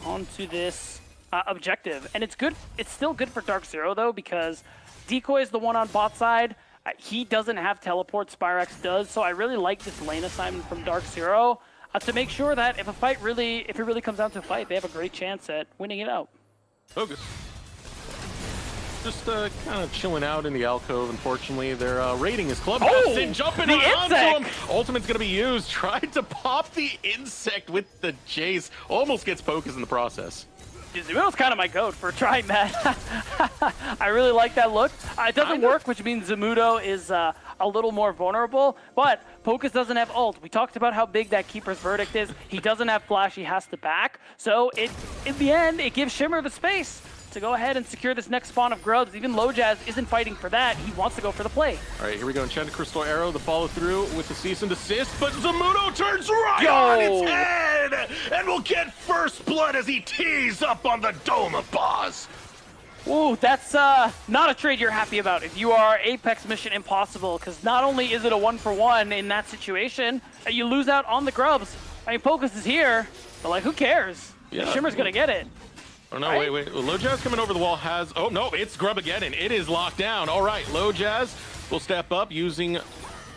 onto this objective. And it's good. It's still good for Dark Zero, though, because Decoy is the one on bot side. He doesn't have teleport, Spyrax does, so I really like this lane assignment from Dark Zero to make sure that if it really comes down to a fight, they have a great chance at winning it out. Focus. Just kind of chilling out in the alcove, unfortunately. Their rating is Clubhouse and jumping onto him. Ultimate's going to be used. Tried to pop the insect with the chase. Almost gets Pocus in the process. Zamudo's kind of my goat for trying that. I really like that look. It doesn't work, which means Zamudo is a little more vulnerable, but Pocus doesn't have ult. We talked about how big that Keeper's Verdict is. He doesn't have flash, he has to back. So in the end, it gives Shimmer the space to go ahead and secure this next spawn of grubs. Even Lojaz isn't fighting for that. He wants to go for the play. All right, here we go. Enchanted Crystal Arrow, the follow through with the cease and desist, but Zamudo turns right on its head and will get first blood as he tees up on the Dome of Boz. Ooh, that's not a trade you're happy about if you are Apex Mission Impossible, because not only is it a 1-for-1 in that situation, you lose out on the grubs. I mean, Pocus is here, but like, who cares? Yeah, Shimmer's gonna get it. Oh no, right? wait. Lojaz coming over the wall has... Oh no, it's Grubageddon. It is locked down. All right, Lojaz will step up using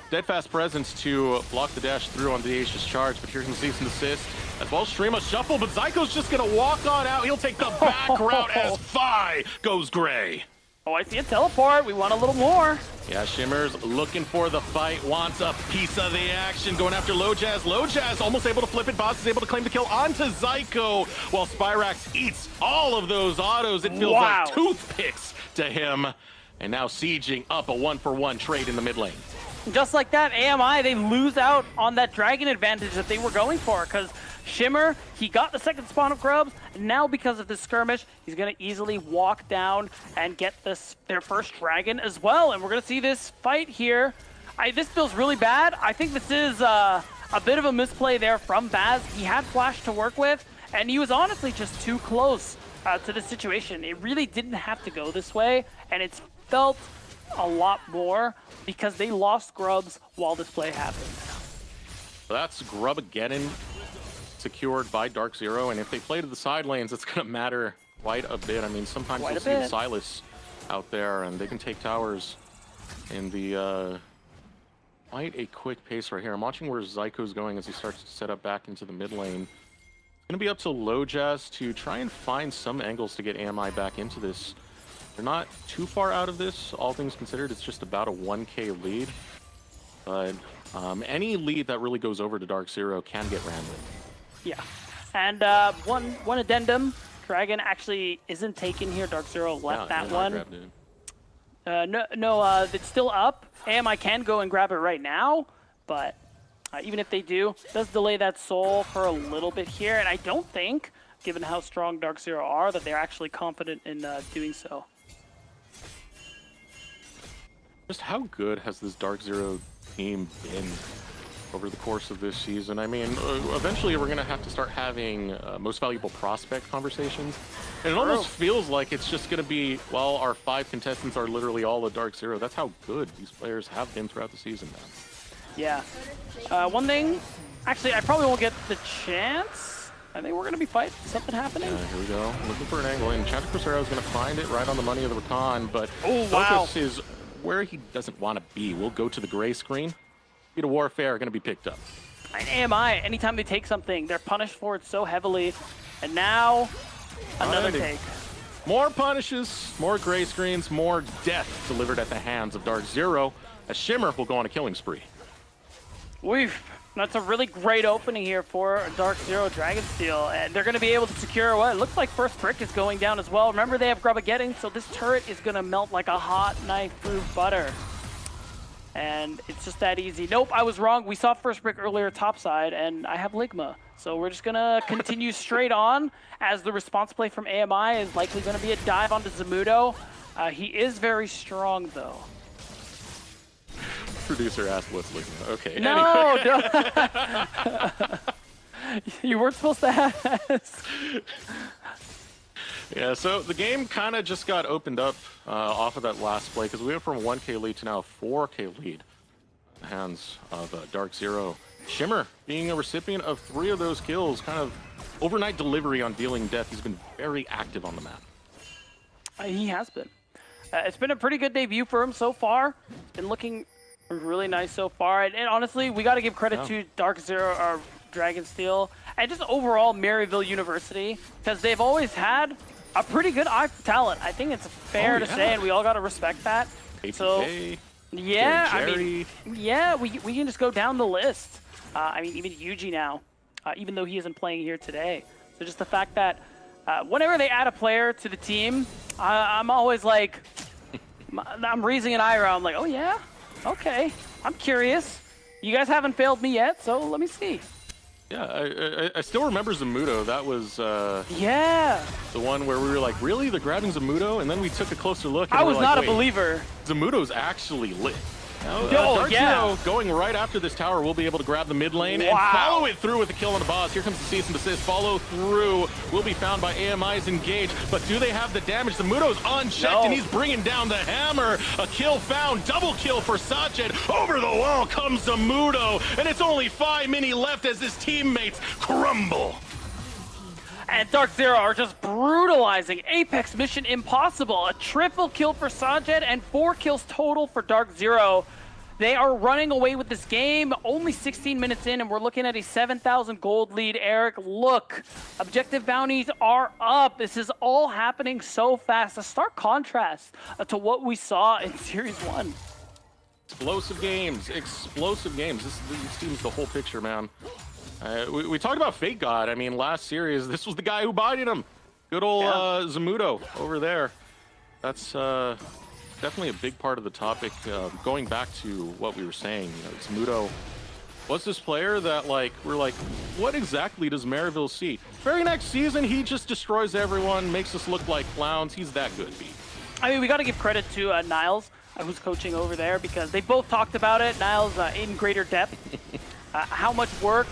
Steadfast Presence to block the dash through on the Aegis charge, but here comes Cease and Desist. As well, stream a shuffle, but Zyko's just gonna walk on out. He'll take the back route as Fi goes gray. Oh, I see a teleport. We want a little more. Yeah, Shimmer's looking for the fight, wants a piece of the action, going after Lojaz. Lojaz almost able to flip it. Boss is able to claim the kill onto Zyko, while Spyrax eats all of those autos. It feels like toothpicks to him. And now sieging up a 1-for-1 trade in the mid lane. Just like that, AMI, they lose out on that dragon advantage that they were going for, because Shimmer, he got the second spawn of grubs, and now because of this skirmish, he's going to easily walk down and get their first dragon as well. And we're going to see this fight here. This feels really bad. I think this is a bit of a misplay there from Baz. He had flash to work with, and he was honestly just too close to the situation. It really didn't have to go this way, and it's felt a lot more because they lost grubs while this play happened. That's Grubageddon secured by Dark Zero, and if they play to the side lanes, it's going to matter quite a bit. I mean, sometimes you'll see the Silas out there, and they can take towers in the quite a quick pace right here. I'm watching where Zyko's going as he starts to set up back into the mid lane. It's going to be up to Lojaz to try and find some angles to get AMI back into this. They're not too far out of this, all things considered. It's just about a 1K lead, but any lead that really goes over to Dark Zero can get ran with. Yeah, and one addendum, Dragon actually isn't taken here. Dark Zero left that one. No, it's still up. AMI can go and grab it right now, but even if they do, it does delay that soul for a little bit here, and I don't think, given how strong Dark Zero are, that they're actually confident in doing so. Just how good has this Dark Zero team been over the course of this season. I mean, eventually we're going to have to start having most valuable prospect conversations. And it almost feels like it's just going to be, well, our 5 contestants are literally all a Dark Zero. That's how good these players have been throughout the season now. Yeah. One thing, actually, I probably won't get the chance. I think we're going to be fighting something happening. Here we go. Looking for an angle, and Chad Crucero is going to find it right on the money of the Rakan, but focus is where he doesn't want to be. We'll go to the gray screen. Speed of Warfare are going to be picked up. And AMI, anytime they take something, they're punished for it so heavily. And now, another take. More punishes, more gray screens, more death delivered at the hands of Dark Zero, as Shimmer will go on a killing spree. That's a really great opening here for Dark Zero Dragonsteel, and they're going to be able to secure what it looks like first brick is going down as well. Remember, they have Grubbageddon, so this turret is going to melt like a hot knife through butter. And it's just that easy. Nope, I was wrong. We saw first brick earlier topside, and I have Ligma. So we're just going to continue straight on, as the response play from AMI is likely going to be a dive onto Zamudo. He is very strong, though. Producer asked what's Ligma. Okay. No, anyway. no. You weren't supposed to ask. Yeah, so the game kind of just got opened up off of that last play, because we went from a 1K lead to now a 4K lead in the hands of Dark Zero. Shimmer being a recipient of 3 of those kills, kind of overnight delivery on dealing death. He's been very active on the map. He has been. It's been a pretty good debut for him so far. It's been looking really nice so far. And honestly, we got to give credit to Dark Zero, or Dragonsteel, and just overall Maryville University, because they've always had a pretty good eye for talent. I think it's fair to say, and we all got to respect that. APK, so, yeah, Jerry. I mean, yeah, we can just go down the list. I mean, even Yuji now, even though he isn't playing here today. So just the fact that whenever they add a player to the team, I'm always like, I'm raising an eyebrow. I'm like, oh yeah, okay, I'm curious. You guys haven't failed me yet, so let me see. Yeah, I still remember Zamudo. That was yeah, the one where we were like, really? They're grabbing Zamudo? And then we took a closer look. And I was like, not a wait, believer. Zamudo's actually lit. Oh, Zero going right after this tower will be able to grab the mid lane and follow it through with a kill on the boss. Here comes the cease and desist. Follow through will be found by AMI's Engage, but do they have the damage? Zamudo's unchecked and he's bringing down the hammer. A kill found, double kill for Sachet. Over the wall comes Zamudo, and it's only 5 mini left as his teammates crumble. And Dark Zero are just brutalizing Apex Mission Impossible. A triple kill for Sajed and 4 kills total for Dark Zero. They are running away with this game. Only 16 minutes in, and we're looking at a 7,000 gold lead. Eric, look, objective bounties are up. This is all happening so fast. A stark contrast to what we saw in Series 1. Explosive games, explosive games. This seems the whole picture, man. We talked about Fate God. I mean, last series, this was the guy who bodied him. Good old Zamudo over there. That's definitely a big part of the topic. Going back to what we were saying, Zamudo was this player that, like, we're like, what exactly does Maryville see? Very next season, he just destroys everyone, makes us look like clowns. He's that good, B. I mean, we got to give credit to Niles, who's coaching over there, because they both talked about it. Niles in greater depth, how much work,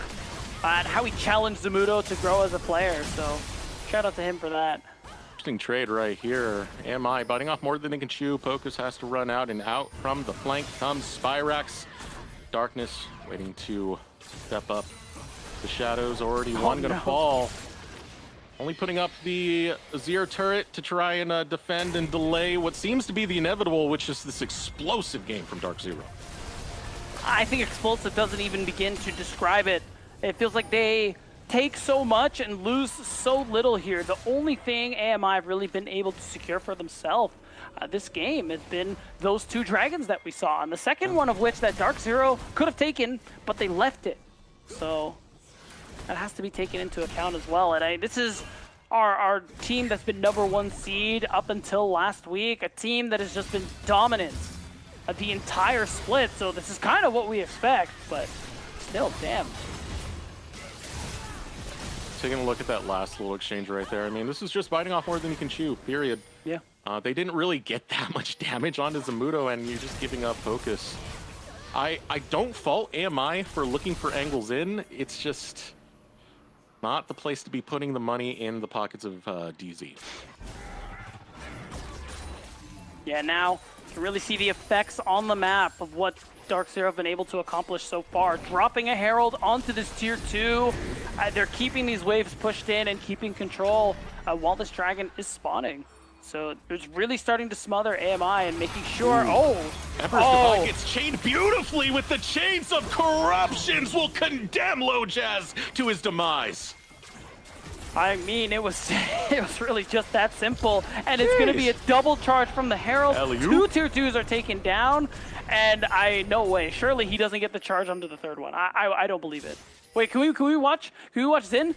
and how he challenged Zamudo to grow as a player. So shout out to him for that. Interesting trade right here. AMI biting off more than they can chew. Pocus has to run out, and out from the flank comes Spyrax. Darkness waiting to step up. The shadows already one gonna fall. Only putting up the Azir turret to try and defend and delay what seems to be the inevitable, which is this explosive game from Dark Zero. I think explosive doesn't even begin to describe it. It feels like they take so much and lose so little here. The only thing AMI have really been able to secure for themselves this game has been those 2 dragons that we saw, and the second one of which that Dark Zero could have taken, but they left it. So that has to be taken into account as well. And this is our team that's been #1 seed up until last week, a team that has just been dominant the entire split. So this is kind of what we expect, but still, damn. Taking a look at that last little exchange right there. I mean, this is just biting off more than you can chew, period. Yeah. They didn't really get that much damage onto Zamudo, and you're just giving up focus. I don't fault AMI for looking for angles in. It's just not the place to be putting the money in the pockets of DZ. Yeah, now you can really see the effects on the map of what Dark Zero have been able to accomplish so far. Dropping a Herald onto this tier 2. They're keeping these waves pushed in and keeping control while this dragon is spawning. So it's really starting to smother AMI and making sure. Emperor's Divide gets chained beautifully with the chains of corruptions will condemn Lojaz to his demise. I mean, it was really just that simple, and it's going to be a double charge from the Herald. Two tier 2s are taken down, and no way. Surely he doesn't get the charge onto the third one. I don't believe it. Wait, can we watch Zin?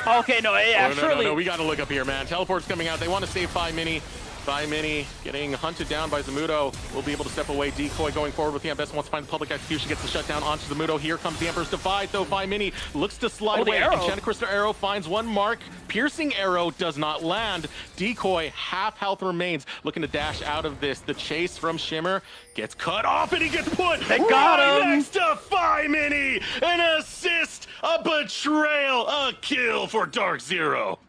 Okay, no, yeah, surely. No, we got to look up here, man. Teleport's coming out. They want to save Phi Mini. Phi Mini getting hunted down by Zamudo. Will be able to step away. Decoy going forward with the Ambest. Wants to find the public execution. Gets the shutdown onto Zamudo. Here comes the Emperor's Divide, though. Phi Mini looks to slide away. Enchanted Crystal Arrow finds one mark. Piercing Arrow does not land. Decoy, half health remains. Looking to dash out of this. The chase from Shimmer gets cut off, and he gets put got him next to Phi Mini. An assist, a betrayal, a kill for Dark Zero.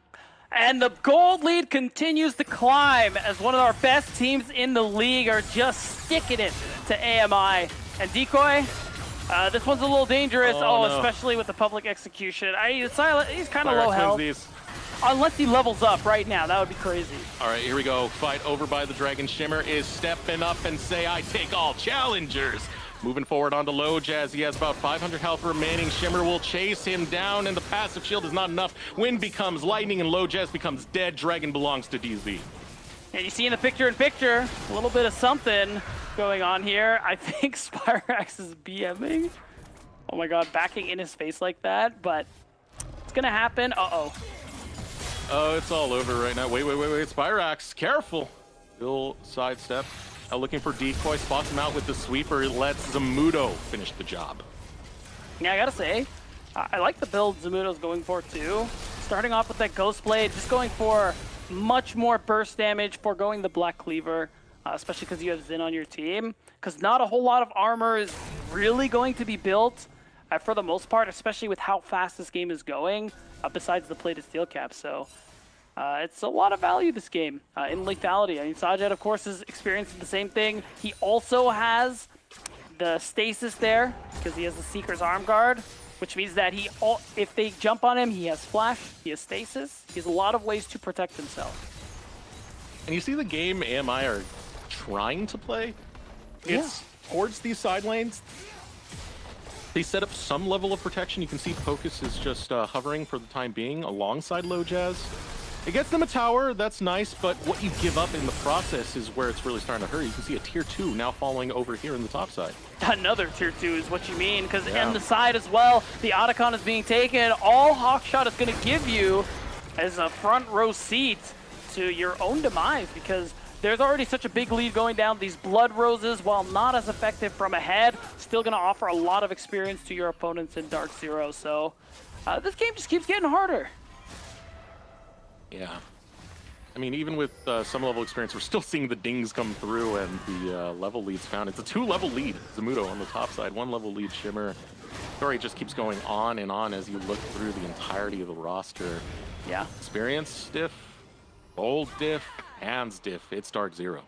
And the gold lead continues to climb as one of our best teams in the league are just sticking it to AMI. And Decoy, this one's a little dangerous. No. Especially with the public execution. He's kind of low health. Unless he levels up right now, that would be crazy. All right, here we go. Fight over by the Dragon. Shimmer is stepping up and say, I take all challengers. Moving forward onto Lojaz. He has about 500 health remaining. Shimmer will chase him down, and the passive shield is not enough. Wind becomes lightning, and Lojaz becomes dead. Dragon belongs to DZ. And you see in the picture-in-picture, a little bit of something going on here. I think Spyrax is BMing. Oh my god, backing in his face like that, but it's gonna happen. Uh-oh. Oh, it's all over right now. Wait. Spyrax, careful. He'll sidestep. Looking for Decoy, spots him out with the sweeper, lets Zamudo finish the job. Yeah, I gotta say, I like the build Zamudo's going for too. Starting off with that Ghost Blade, just going for much more burst damage, foregoing the Black Cleaver, especially because you have Zin on your team. Because not a whole lot of armor is really going to be built for the most part, especially with how fast this game is going, besides the plated steel cap. So it's a lot of value this game in lethality. I mean, Sajid, of course, is experiencing the same thing. He also has the stasis there because he has the Seeker's Arm Guard, which means that if they jump on him, he has flash, he has stasis. He has a lot of ways to protect himself. And you see the game AMI are trying to play? It's towards these side lanes. They set up some level of protection. You can see Focus is just hovering for the time being alongside Lojaz. It gets them a tower, that's nice, but what you give up in the process is where it's really starting to hurt. You can see a tier 2 now falling over here in the top side. Another tier 2 is what you mean, because in the side as well, the Otacon is being taken. All Hawkshot is going to give you as a front row seat to your own demise, because there's already such a big lead going down. These Blood Roses, while not as effective from ahead, still going to offer a lot of experience to your opponents in Dark Zero. So this game just keeps getting harder. Yeah. I mean, even with some level experience, we're still seeing the dings come through and the level leads found. It's a 2-level lead, Zamudo on the top side, 1-level lead Shimmer. Story just keeps going on and on as you look through the entirety of the roster. Yeah. Experience diff, bold diff, hands diff. It's Dark Zero.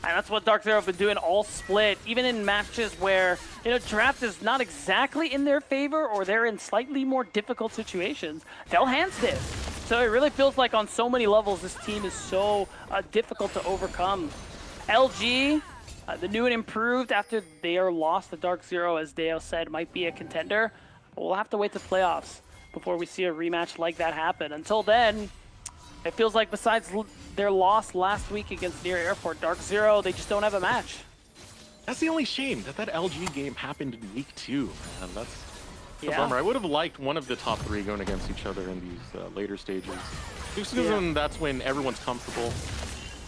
And that's what Dark Zero have been doing all split, even in matches where, draft is not exactly in their favor or they're in slightly more difficult situations. They'll hands diff. So it really feels like on so many levels, this team is so difficult to overcome. LG, the new and improved after their loss to Dark Zero, as Deo said, might be a contender. We'll have to wait to playoffs before we see a rematch like that happen. Until then, it feels like besides their loss last week against Near Airport, Dark Zero, they just don't have a match. That's the only shame, that LG game happened in week 2. That's a bummer. I would have liked one of the top 3 going against each other in these later stages. Just because that's when everyone's comfortable,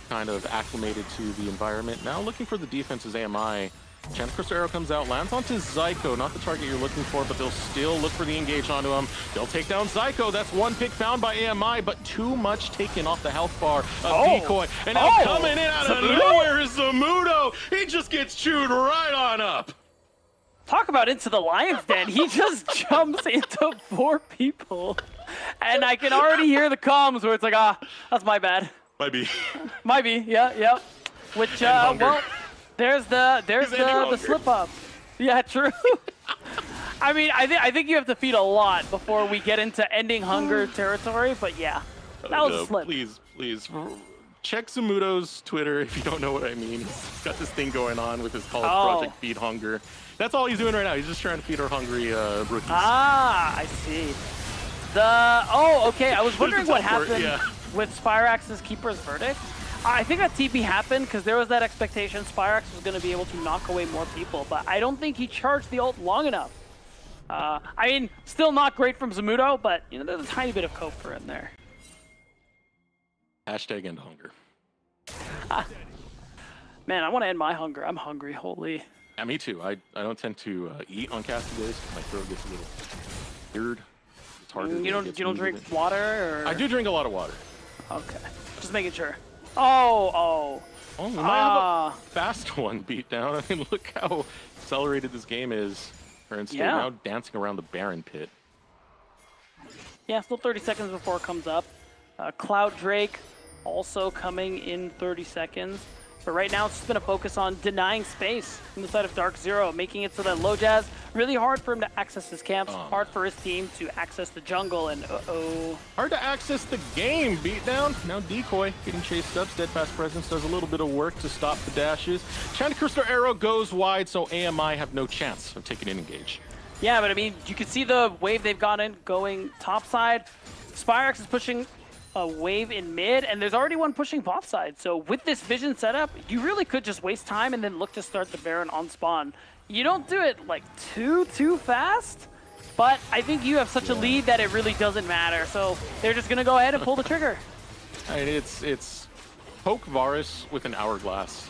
kind of acclimated to the environment. Now looking for the defense is AMI. Chance Arrow comes out, lands onto Zyko, not the target you're looking for, but they'll still look for the engage onto him. They'll take down Zyko. That's one pick found by AMI, but too much taken off the health bar of Decoy. And now coming in out of nowhere is Zamudo. He just gets chewed right on up. Talk about into the lion's den. He just jumps into 4 people. And I can already hear the comms where it's like, that's my bad. Might be. Might be, yeah. Which, well, there's the slip up. Yeah, true. I mean, I think you have to feed a lot before we get into ending hunger territory, but yeah, that was a slip. Please, check Zamudo's Twitter if you don't know what I mean. He's got this thing going on with his college project, Feed Hunger. That's all he's doing right now. He's just trying to feed our hungry rookies. I see. Okay, I was wondering what happened with Spyrax's Keeper's Verdict. I think that TP happened because there was that expectation Spyrax was going to be able to knock away more people, but I don't think he charged the ult long enough. I mean, still not great from Zamudo, but you know, there's a tiny bit of cope for him there. Hashtag end hunger. Man, I want to end my hunger. I'm hungry, holy. Yeah, me too. I don't tend to eat on casting days. My throat gets a little weird. It's harder. You don't drink water, or? I do drink a lot of water. Okay, just making sure. Oh, we might have a fast one beat down. I mean, look how accelerated this game is. Instead now dancing around the Baron pit. Yeah, still 30 seconds before it comes up. Cloud Drake also coming in 30 seconds. But right now it's just been a focus on denying space from the side of Dark Zero, making it so that Lojaz, really hard for him to access his camps, hard for his team to access the jungle, and hard to access the game. Beatdown. Now Decoy getting chased up. Steadfast Presence does a little bit of work to stop the dashes. China Crystal Arrow goes wide, so AMI have no chance of taking an engage. Yeah, but I mean, you can see the wave they've gotten going topside. Spyrax is pushing a wave in mid, and there's already one pushing bot side. So with this vision setup, you really could just waste time and then look to start the Baron on spawn. You don't do it like too fast, but I think you have such a lead that it really doesn't matter. So they're just gonna go ahead and pull the trigger. I mean, it's poke Varus with an hourglass.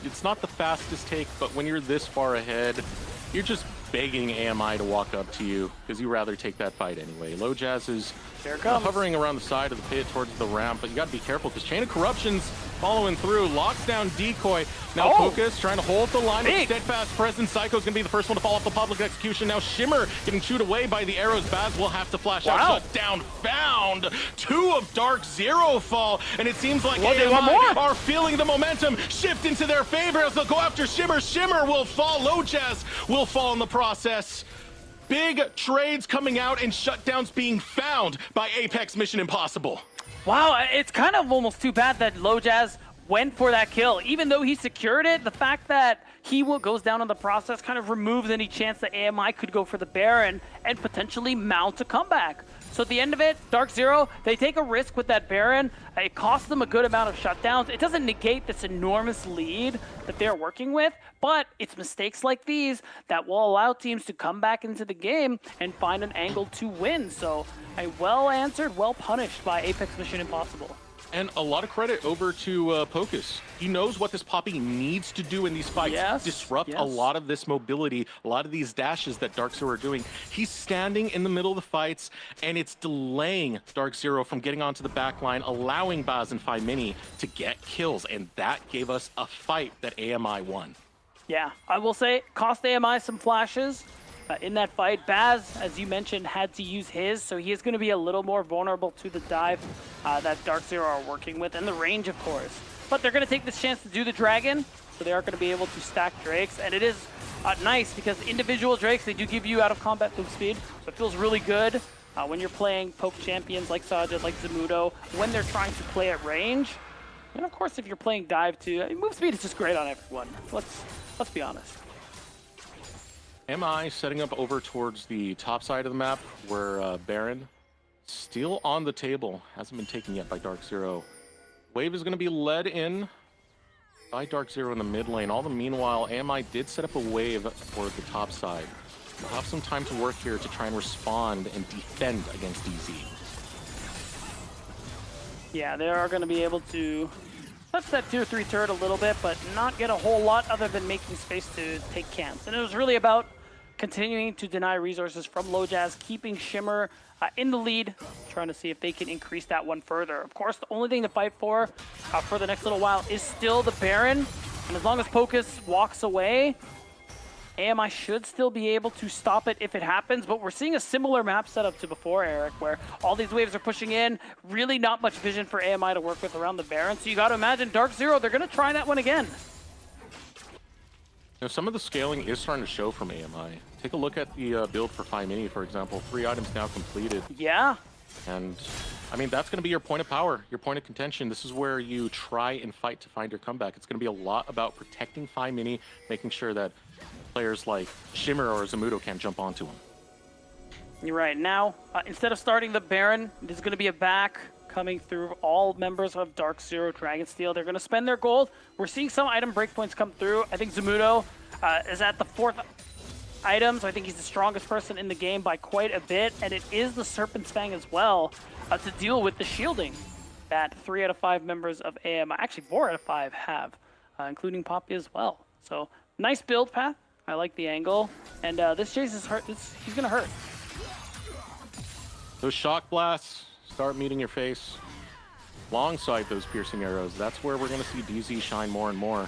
It's not the fastest take, but when you're this far ahead, you're just begging AMI to walk up to you because you'd rather take that fight anyway. Lojaz is hovering around the side of the pit towards the ramp, but you got to be careful because Chain of Corruption's following through, locks down Decoy. Now Focus trying to hold the line with Steadfast Presence. Psycho's going to be the first one to fall off the public execution. Now Shimmer getting chewed away by the arrows. Baz will have to flash out. Shut down found. 2 of Dark Zero fall, and it seems like AMI are feeling the momentum shift into their favor as they'll go after Shimmer. Shimmer will fall. Lojaz will fall in the process. Big trades coming out and shutdowns being found by Apex Mission Impossible. Wow, it's kind of almost too bad that Lojaz went for that kill. Even though he secured it, the fact that he goes down in the process kind of removes any chance that AMI could go for the Baron and potentially mount a comeback. So at the end of it, Dark Zero, they take a risk with that Baron. It costs them a good amount of shutdowns. It doesn't negate this enormous lead that they're working with, but it's mistakes like these that will allow teams to come back into the game and find an angle to win. So a well answered, well punished by Apex Mission Impossible. And a lot of credit over to Pocus. He knows what this Poppy needs to do in these fights. Disrupt a lot of this mobility, a lot of these dashes that Dark Zero are doing. He's standing in the middle of the fights, and it's delaying Dark Zero from getting onto the back line, allowing Baz and Phi Mini to get kills. And that gave us a fight that AMI won. Yeah, I will say, cost AMI some flashes. In that fight, Baz, as you mentioned, had to use his, so he is going to be a little more vulnerable to the dive that Dark Zero are working with, and the range, of course. But they're going to take this chance to do the Dragon, so they are going to be able to stack Drakes, and it is nice because individual Drakes, they do give you out-of-combat move speed, so it feels really good when you're playing poke champions like Sajid, like Zamudo, when they're trying to play at range. And of course, if you're playing dive too, move speed is just great on everyone. Let's be honest. MI setting up over towards the top side of the map where Baron still on the table, hasn't been taken yet by Dark Zero. Wave is going to be led in by Dark Zero in the mid lane. All the meanwhile, AMI did set up a wave for the top side. We'll have some time to work here to try and respond and defend against DZ. Yeah, they are going to be able to touch that tier 3 turret a little bit, but not get a whole lot other than making space to take camps. And it was really about continuing to deny resources from LoJazz, keeping Shimmer in the lead, trying to see if they can increase that one further. Of course, the only thing to fight for the next little while is still the Baron. And as long as Pocus walks away, AMI should still be able to stop it if it happens, but we're seeing a similar map setup to before, Eric, where all these waves are pushing in, really not much vision for AMI to work with around the Baron. So you got to imagine Dark Zero, they're going to try that one again. You know, some of the scaling is starting to show from AMI. Take a look at the build for Phi Mini, for example. 3 items now completed. Yeah. And, I mean, that's going to be your point of power, your point of contention. This is where you try and fight to find your comeback. It's going to be a lot about protecting Phi Mini, making sure that players like Shimmer or Zamudo can't jump onto him. You're right. Now, instead of starting the Baron, there's going to be a back coming through all members of Dark Zero Dragonsteel. They're going to spend their gold. We're seeing some item breakpoints come through. I think Zamudo is at the 4th item, so I think he's the strongest person in the game by quite a bit. And it is the Serpent's Fang as well to deal with the shielding that 3 out of 5 members of AMI, actually 4 out of 5 have, including Poppy as well. So nice build path. I like the angle, and this chase is hurt. He's gonna hurt. Those shock blasts start meeting your face alongside those piercing arrows. That's where we're gonna see DZ shine more and more.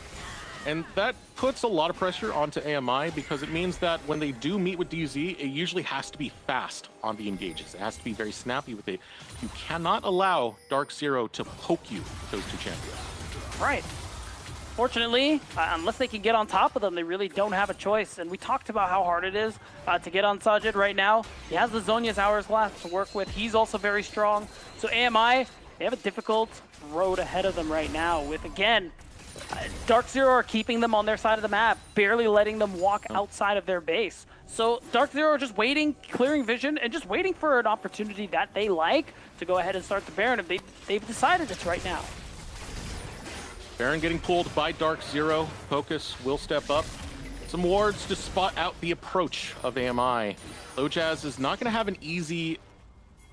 And that puts a lot of pressure onto AMI because it means that when they do meet with DZ, it usually has to be fast on the engages. It has to be very snappy with it. You cannot allow Dark Zero to poke you with those 2 champions. Right. Fortunately, unless they can get on top of them, they really don't have a choice. And we talked about how hard it is to get on Sajid right now. He has the Zhonya's Hourglass to work with. He's also very strong. So AMI, they have a difficult road ahead of them right now with, again, Dark Zero are keeping them on their side of the map, barely letting them walk outside of their base. So Dark Zero are just waiting, clearing vision, and just waiting for an opportunity that they like to go ahead and start the Baron. And they've decided it's right now. Baron getting pulled by Dark Zero. Pocus will step up. Some wards to spot out the approach of AMI. LoJazz is not going to have an easy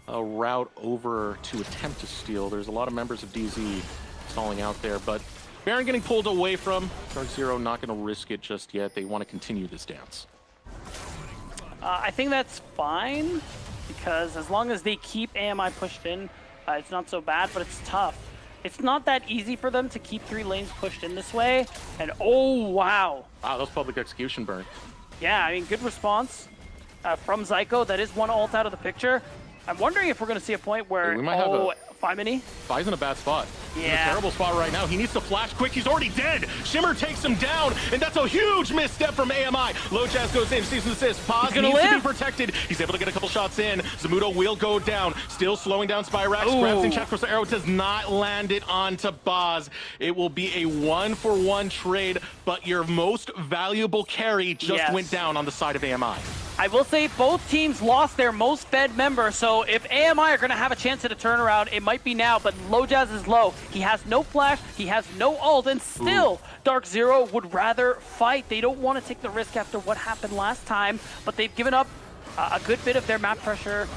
route over to attempt to steal. There's a lot of members of DZ stalling out there, but Baron getting pulled away from. Dark Zero not going to risk it just yet. They want to continue this dance. I think that's fine, because as long as they keep AMI pushed in, it's not so bad, but it's tough. It's not that easy for them to keep 3 lanes pushed in this way. And oh, wow. Wow, that was public execution burn. Yeah, I mean, good response from Zyko. That is one ult out of the picture. I'm wondering if we're going to see a point where, we might have Phi Mini. Phi's in a bad spot. He's in a Yeah. terrible spot right now. He needs to flash quick. He's already dead. Shimmer takes him down, and that's a huge misstep from AMI. LoJazz goes in, sees an assist. Paz gonna needs to be live. protected. He's able to get a couple shots in. Zamudo will go down. Still slowing down Spyrax. Ooh. Grabs in check for the arrow. Does not land it onto Baz. It will be a 1-for-1 trade, but your most valuable carry just Yes. went down on the side of AMI. I will say both teams lost their most fed member, so if AMI are going to have a chance at a turnaround, it might be now, but LoJazz is low. He has no flash, he has no ult, and still Dark Zero would rather fight. They don't want to take the risk after what happened last time, but they've given up a good bit of their map pressure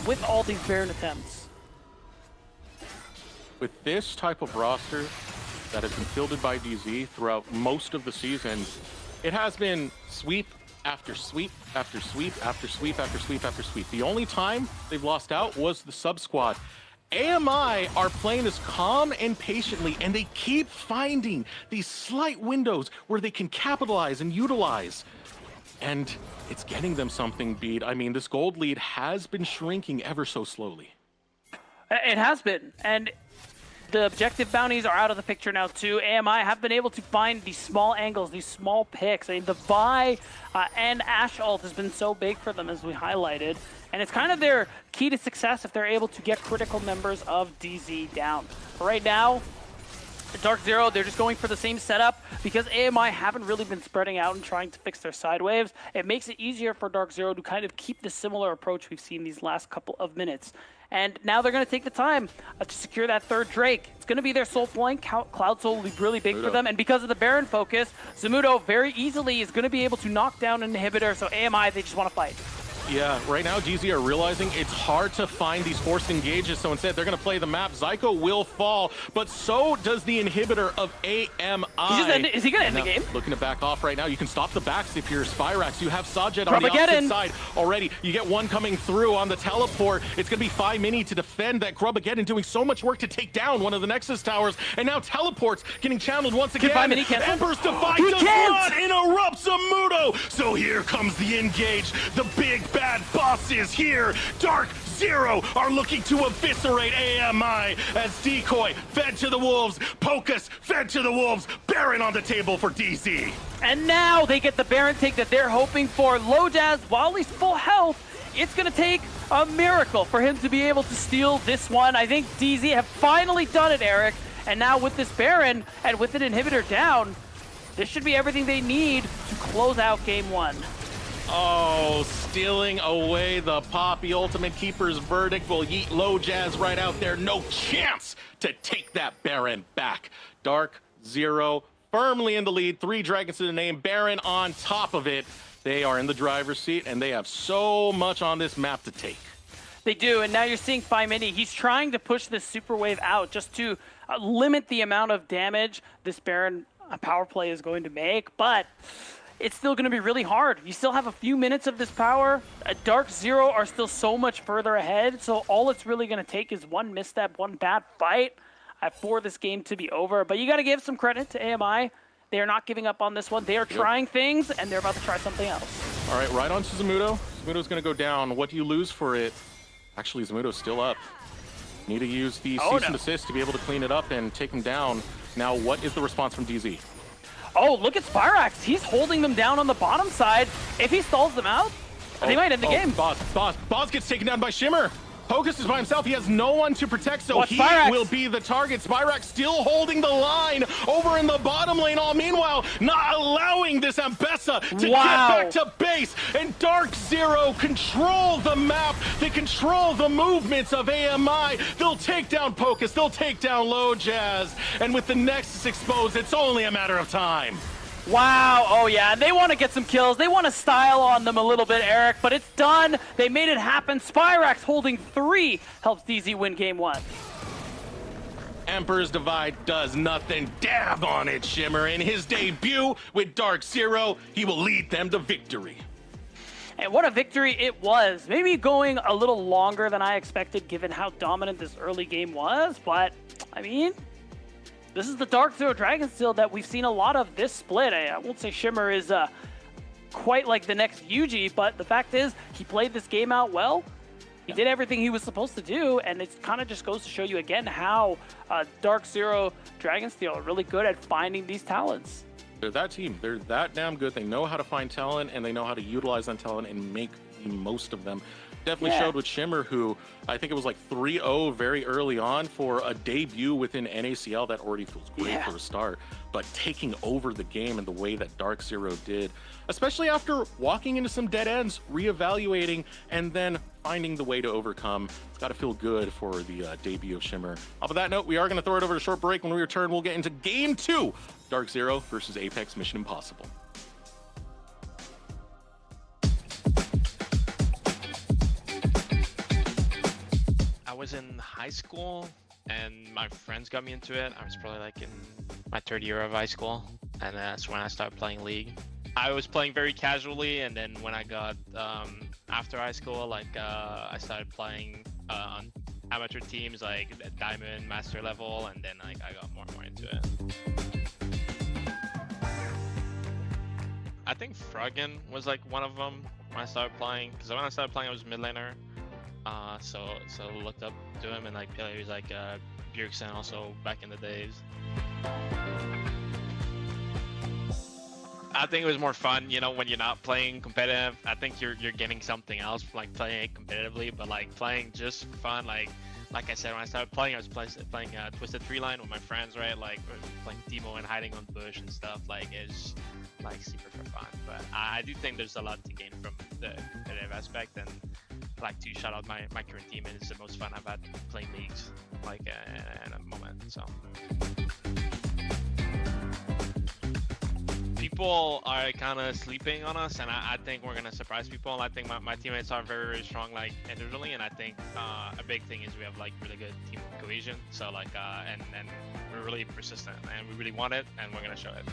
with all these Baron attempts. With this type of roster that has been fielded by DZ throughout most of the season, it has been sweep after sweep after sweep after sweep after sweep after sweep. The only time they've lost out was the sub squad. AMI are playing this calm and patiently, and they keep finding these slight windows where they can capitalize and utilize. And it's getting them something, Beat. I mean, this gold lead has been shrinking ever so slowly. It has been, and the objective bounties are out of the picture now too. AMI have been able to find these small angles, these small picks. I mean, the Vi and Ashe ult has been so big for them, as we highlighted. And it's kind of their key to success if they're able to get critical members of DZ down. But right now, Dark Zero, they're just going for the same setup because AMI haven't really been spreading out and trying to fix their side waves. It makes it easier for Dark Zero to kind of keep the similar approach we've seen these last couple of minutes. And now they're going to take the time to secure that 3rd Drake. It's going to be their soul flank. Cloud Soul will be really big for them. And because of the Baron focus, Zamudo very easily is going to be able to knock down an inhibitor. So AMI, they just want to fight. Yeah, right now DZ are realizing it's hard to find these forced engages, so instead they're going to play the map. Zyko will fall, but so does the inhibitor of AMI. Is he going to end the game? Looking to back off right now. You can stop the backs if you're Spyrax. You have Sajed on the opposite side already. You get one coming through on the teleport. It's going to be 5 mini to defend that Grubageddon, doing so much work to take down one of the Nexus towers, and now teleports getting channeled once again. Emperor's Defy does not interrupt Zamudo, so here comes the engage. The big bad boss is here. Dark Zero are looking to eviscerate AMI as Decoy fed to the wolves, Pocus fed to the wolves, Baron on the table for DZ. And now they get the Baron take that they're hoping for. Lojaz, while he's full health, it's going to take a miracle for him to be able to steal this one. I think DZ have finally done it, Eric. And now with this Baron and with an inhibitor down, this should be everything they need to close out game 1. Oh, stealing away the Poppy Ultimate Keeper's verdict will yeet Lojaz right out there. No chance to take that Baron back. Dark Zero firmly in the lead. 3 dragons to the name. Baron on top of it. They are in the driver's seat, and they have so much on this map to take. They do, and now you're seeing Fimini. He's trying to push this Super Wave out just to limit the amount of damage this Baron power play is going to make, but it's still going to be really hard. You still have a few minutes of this power. Dark Zero are still so much further ahead, so all it's really going to take is one misstep, one bad fight for this game to be over. But you got to give some credit to AMI. They are not giving up on this one. They are trying things, and they're about to try something else. All right, right on to Zamudo. Zamudo's going to go down. What do you lose for it? Actually, Zamudo's still up. Need to use the cease and desist to be able to clean it up and take him down. Now, what is the response from DZ? Oh, look at Spyrax. He's holding them down on the bottom side. If he stalls them out, they might end the game. Boz gets taken down by Shimmer. Pocus is by himself. He has no one to protect, so he will be the target. Spyrax still holding the line over in the bottom lane. All meanwhile, not allowing this Ambessa to get back to base. And Dark Zero control the map. They control the movements of AMI. They'll take down Pocus. They'll take down Lojaz. And with the Nexus exposed, it's only a matter of time. Wow, oh yeah, they want to get some kills. They want to style on them a little bit, Eric, but it's done. They made it happen. Spyrax holding 3 helps DZ win game 1. Emperor's Divide does nothing. Dab on it, Shimmer. In his debut with Dark Zero, he will lead them to victory. And what a victory it was. Maybe going a little longer than I expected given how dominant this early game was, but I mean, this is the Dark Zero Dragonsteel that we've seen a lot of this split. I won't say Shimmer is quite like the next Yuji, but the fact is he played this game out well. He did everything he was supposed to do, and it kind of just goes to show you again how Dark Zero Dragonsteel are really good at finding these talents. They're that team. They're that damn good. They know how to find talent, and they know how to utilize that talent and make the most of them. Definitely showed with Shimmer, who I think it was like 3-0 very early on for a debut within NACL. That already feels great for a start. But taking over the game in the way that Dark Zero did, especially after walking into some dead ends, reevaluating, and then finding the way to overcome, it's got to feel good for the debut of Shimmer. Off of that note, we are going to throw it over to a short break. When we return, we'll get into Game 2, Dark Zero versus Apex Mission Impossible. I was in high school and my friends got me into it. I was probably like in my 3rd year of high school, and that's when I started playing League. I was playing very casually, and then when I got after high school, like I started playing on amateur teams like Diamond, Master level, and then like I got more and more into it. I think Froggen was like one of them when I started playing, because when I started playing I was mid laner. So looked up to him, and like players like Bjergsen also back in the days. I think it was more fun, you know, when you're not playing competitive. I think you're getting something else from like playing it competitively, but like playing just for fun, like I said, when I started playing, I was playing Twisted 3-line with my friends, right? Like playing Demo and hiding on bush and stuff. Like it's like super for fun. But I do think there's a lot to gain from the competitive aspect, and I like to shout out my current team, and it's the most fun I've had playing leagues like in a moment. So people are kind of sleeping on us, and I think we're gonna surprise people. I think my teammates are very, very strong, like individually, and I think a big thing is we have like really good team cohesion. So like, and we're really persistent, and we really want it, and we're gonna show it.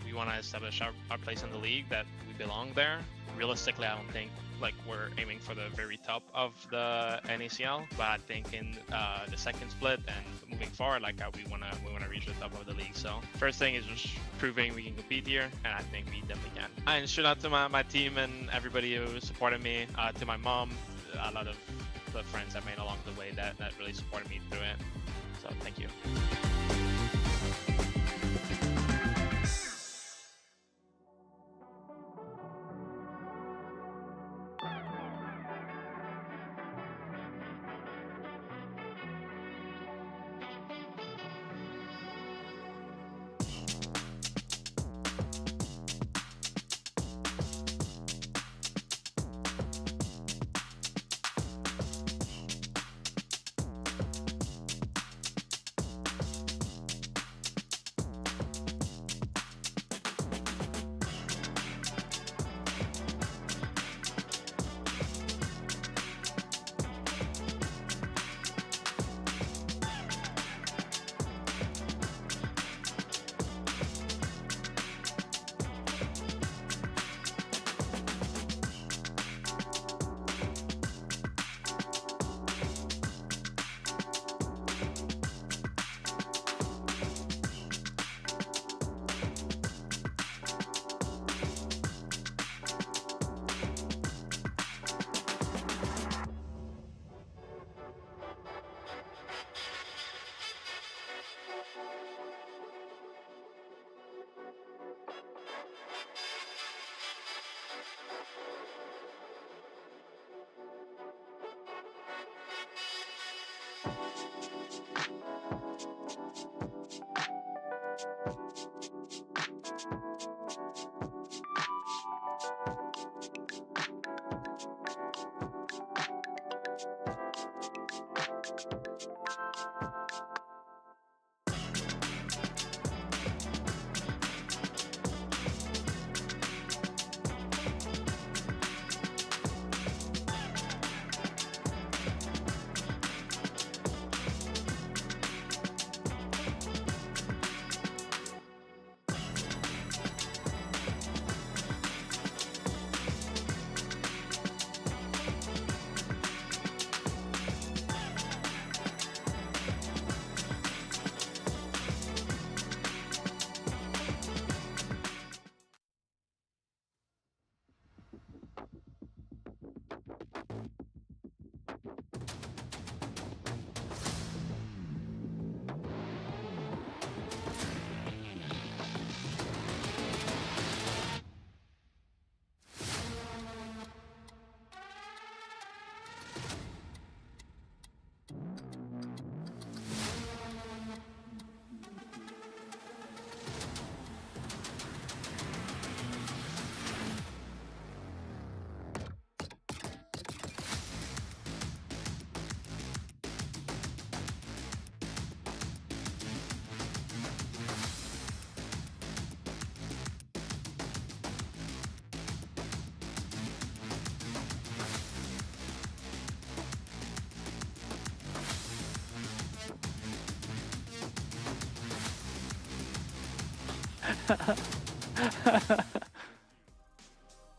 We want to establish our place in the league, that we belong there. Realistically, I don't think like we're aiming for the very top of the NACL, but I think in the second split and moving forward, like we wanna reach the top of the league. So first thing is just proving we can compete here, and I think we definitely can. And shout out to my team and everybody who supported me, to my mom, a lot of the friends I made along the way that really supported me through it. So thank you.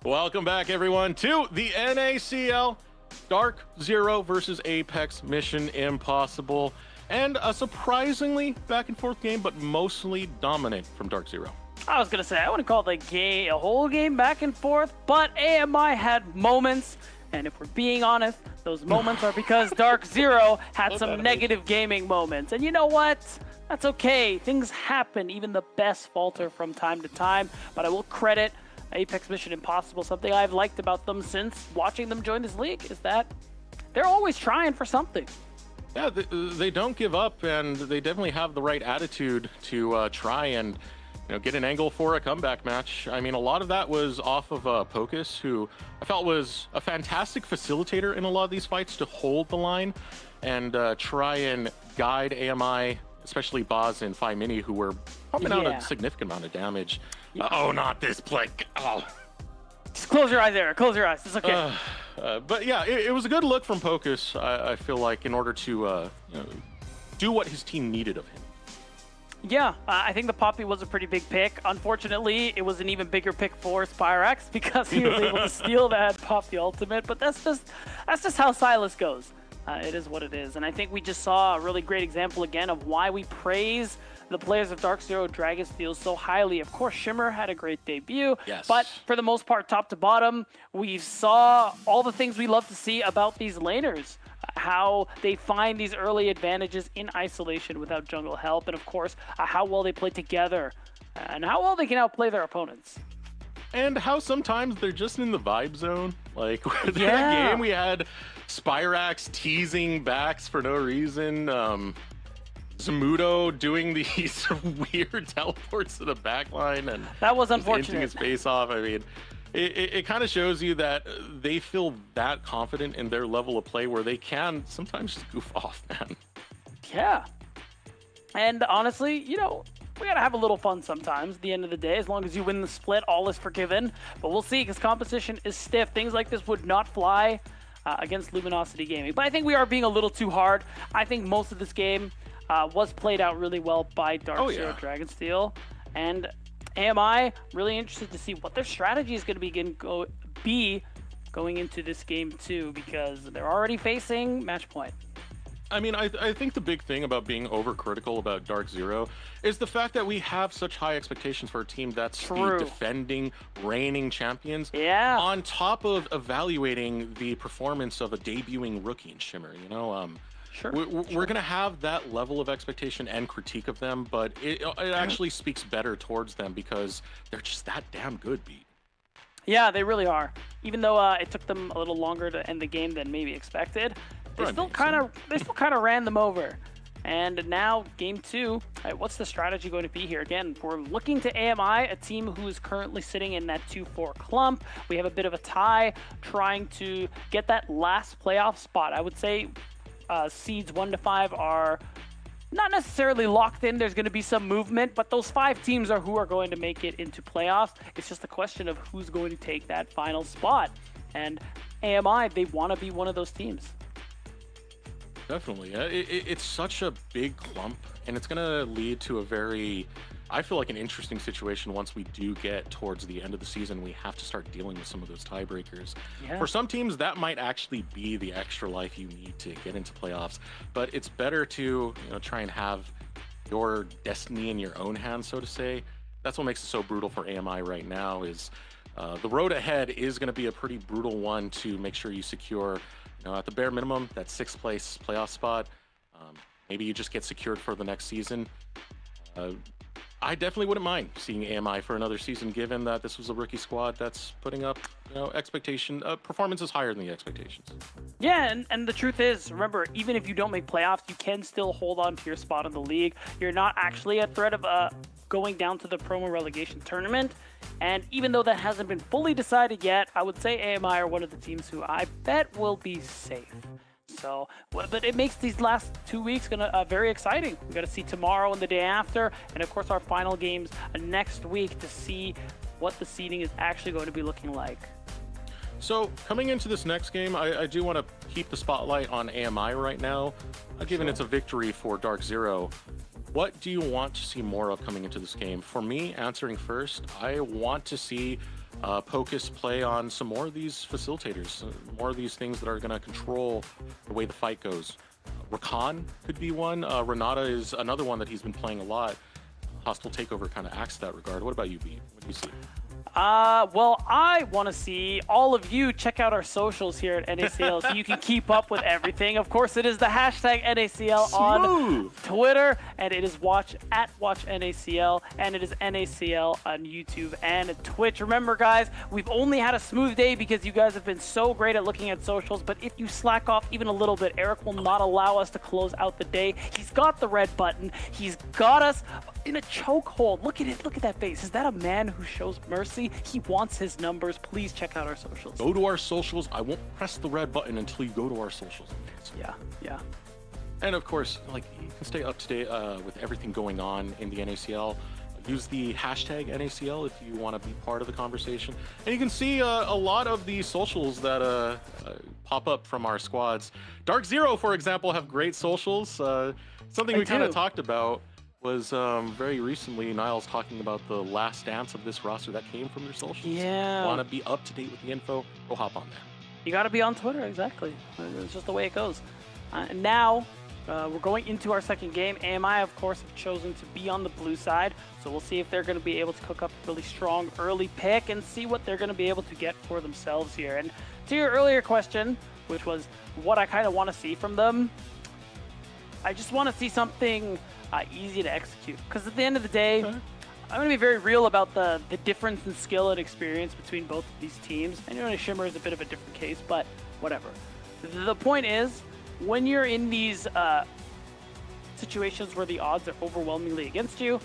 Welcome back, everyone, to the NACL Dark Zero versus Apex Mission Impossible, and a surprisingly back and forth game, but mostly dominant from Dark Zero. I was gonna say, I wouldn't call the game a whole game back and forth, but AMI had moments, and if we're being honest, those moments are because Dark Zero had some negative gaming moments. And you know what? That's okay. Things happen. Even the best falter from time to time. But I will credit Apex Mission Impossible. Something I've liked about them since watching them join this league is that they're always trying for something. Yeah, they don't give up, and they definitely have the right attitude to try and get an angle for a comeback match. I mean, a lot of that was off of Pocus, who I felt was a fantastic facilitator in a lot of these fights to hold the line and try and guide AMI especially Boz and Phi Mini, who were pumping out Yeah. a significant amount of damage. Oh, not this play. Oh. Just close your eyes, Eric. Close your eyes. It's okay. But yeah, it was a good look from Pocus, I feel like, in order to do what his team needed of him. Yeah, I think the Poppy was a pretty big pick. Unfortunately, it was an even bigger pick for Spyrax because he was able to steal that Poppy ultimate. But that's just how Silas goes. It is what it is. And I think we just saw a really great example again of why we praise the players of Dark Zero Dragonsteel so highly. Of course, Shimmer had a great debut, Yes. but for the most part, top to bottom, we saw all the things we love to see about these laners. How they find these early advantages in isolation without jungle help, and of course, how well they play together, and how well they can outplay their opponents. And how sometimes they're just in the vibe zone. Like, that Yeah. game we had Spyrax teasing backs for no reason. Zamudo doing these weird teleports to the backline and That was just unfortunate. inting his face off. I mean, it kind of shows you that they feel that confident in their level of play where they can sometimes just goof off, man. Yeah. And honestly, you know, we gotta have a little fun sometimes. At the end of the day, as long as you win the split, all is forgiven. But we'll see, because competition is stiff. Things like this would not fly against Luminosity Gaming. But I think we are being a little too hard. I think most of this game was played out really well by Dark Zero Dragonsteel. And AMI, really interested to see what their strategy is going to be going into this game too, because they're already facing match point. I mean, I think the big thing about being overcritical about Dark Zero is the fact that we have such high expectations for a team that's True. the defending, reigning champions. Yeah. On top of evaluating the performance of a debuting rookie in Shimmer, you know, Sure. we're gonna have that level of expectation and critique of them, but it actually speaks better towards them because they're just that damn good, beat. Yeah, they really are. Even though it took them a little longer to end the game than maybe expected, they still kind of ran them over. And now game 2, what's the strategy going to be here? Again, we're looking to AMI, a team who is currently sitting in that 2-4 clump. We have a bit of a tie, trying to get that last playoff spot. I would say seeds 1 to 5 are not necessarily locked in. There's going to be some movement, but those 5 teams are who are going to make it into playoffs. It's just a question of who's going to take that final spot. And AMI, they want to be one of those teams. Definitely. It's such a big clump, and it's going to lead to a very, I feel like, an interesting situation once we do get towards the end of the season. We have to start dealing with some of those tiebreakers. Yeah. For some teams, that might actually be the extra life you need to get into playoffs, but it's better to try and have your destiny in your own hands, so to say. That's what makes it so brutal for AMI right now is the road ahead is going to be a pretty brutal one to make sure you secure at the bare minimum, that 6th place playoff spot. Maybe you just get secured for the next season. I definitely wouldn't mind seeing AMI for another season, given that this was a rookie squad that's putting up, performances higher than the expectations. Yeah, and the truth is, remember, even if you don't make playoffs, you can still hold on to your spot in the league. You're not actually at threat of going down to the promo relegation tournament. And even though that hasn't been fully decided yet, I would say AMI are one of the teams who I bet will be safe. So, but it makes these last 2 weeks very exciting. We got to see tomorrow and the day after, and of course our final games next week to see what the seeding is actually going to be looking like. So coming into this next game, I do want to keep the spotlight on AMI right now, given it's a victory for Dark Zero. What do you want to see more of coming into this game? For me, answering first, I want to see Pocus play on some more of these facilitators, more of these things that are going to control the way the fight goes. Rakan could be one. Renata is another one that he's been playing a lot. Hostile Takeover kind of acts that regard. What about you, B? What do you see? Well, I want to see all of you check out our socials here at NACL so you can keep up with everything. Of course, it is the hashtag NACL on Twitter, and it is @WatchNACL, and it is NACL on YouTube and Twitch. Remember, guys, we've only had a smooth day because you guys have been so great at looking at socials, but if you slack off even a little bit, Eric will not allow us to close out the day. He's got the red button. He's got us in a chokehold. Look at it. Look at that face. Is that a man who shows mercy? He wants his numbers. Please check out our socials. Go to our socials. I won't press the red button until you go to our socials. Yeah. And of course, like, you can stay up to date with everything going on in the NACL. Use the hashtag NACL if you want to be part of the conversation. And you can see a lot of the socials that pop up from our squads. Dark Zero, for example, have great socials. Something we kind of talked about was very recently, Niles talking about the last dance of this roster that came from their socials. Yeah. Want to be up to date with the info? Go hop on there. You got to be on Twitter, exactly. It's just the way it goes. And now, we're going into our second game. AMI, of course, have chosen to be on the blue side, so we'll see if they're going to be able to cook up a really strong early pick and see what they're going to be able to get for themselves here. And to your earlier question, which was what I kind of want to see from them, I just want to see something easy to execute. Because at the end of the day, I'm going to be very real about the difference in skill and experience between both of these teams. I know Shimmer is a bit of a different case, but whatever. The point is, when you're in these situations where the odds are overwhelmingly against you,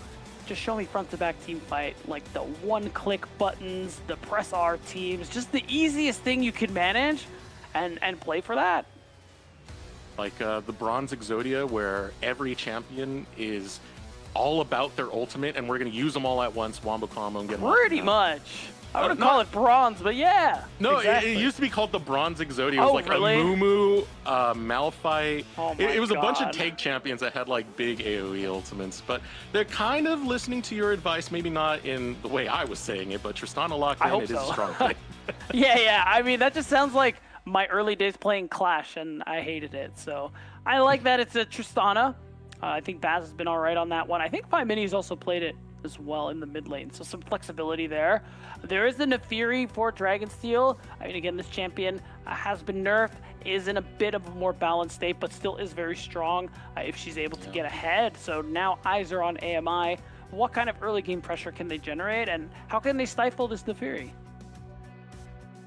just show me front-to-back team fight, like the one-click buttons, the press R teams, just the easiest thing you can manage, and play for that. Like the Bronze Exodia, where every champion is all about their ultimate, and we're going to use them all at once, wombo combo, and get Pretty much. I wouldn't call it bronze, but yeah. No, exactly. it used to be called the Bronze Exodia. It was like really? a Mumu, Malphite. Oh It was a bunch of God. tank champions that had like big AoE ultimates, but they're kind of listening to your advice, maybe not in the way I was saying it, but Tristana locked in, hope it is so. a strong play. Yeah. I mean, that just sounds like my early days playing Clash, and I hated it. So I like that it's a Tristana. I think Baz has been all right on that one. I think Mini's also played it as well in the mid lane, so some flexibility there. There is the Nefiri for Dragonsteel. I mean, again, this champion has been nerfed, is in a bit of a more balanced state, but still is very strong if she's able to get ahead. So now eyes are on AMI. What kind of early game pressure can they generate, and how can they stifle this Nefiri?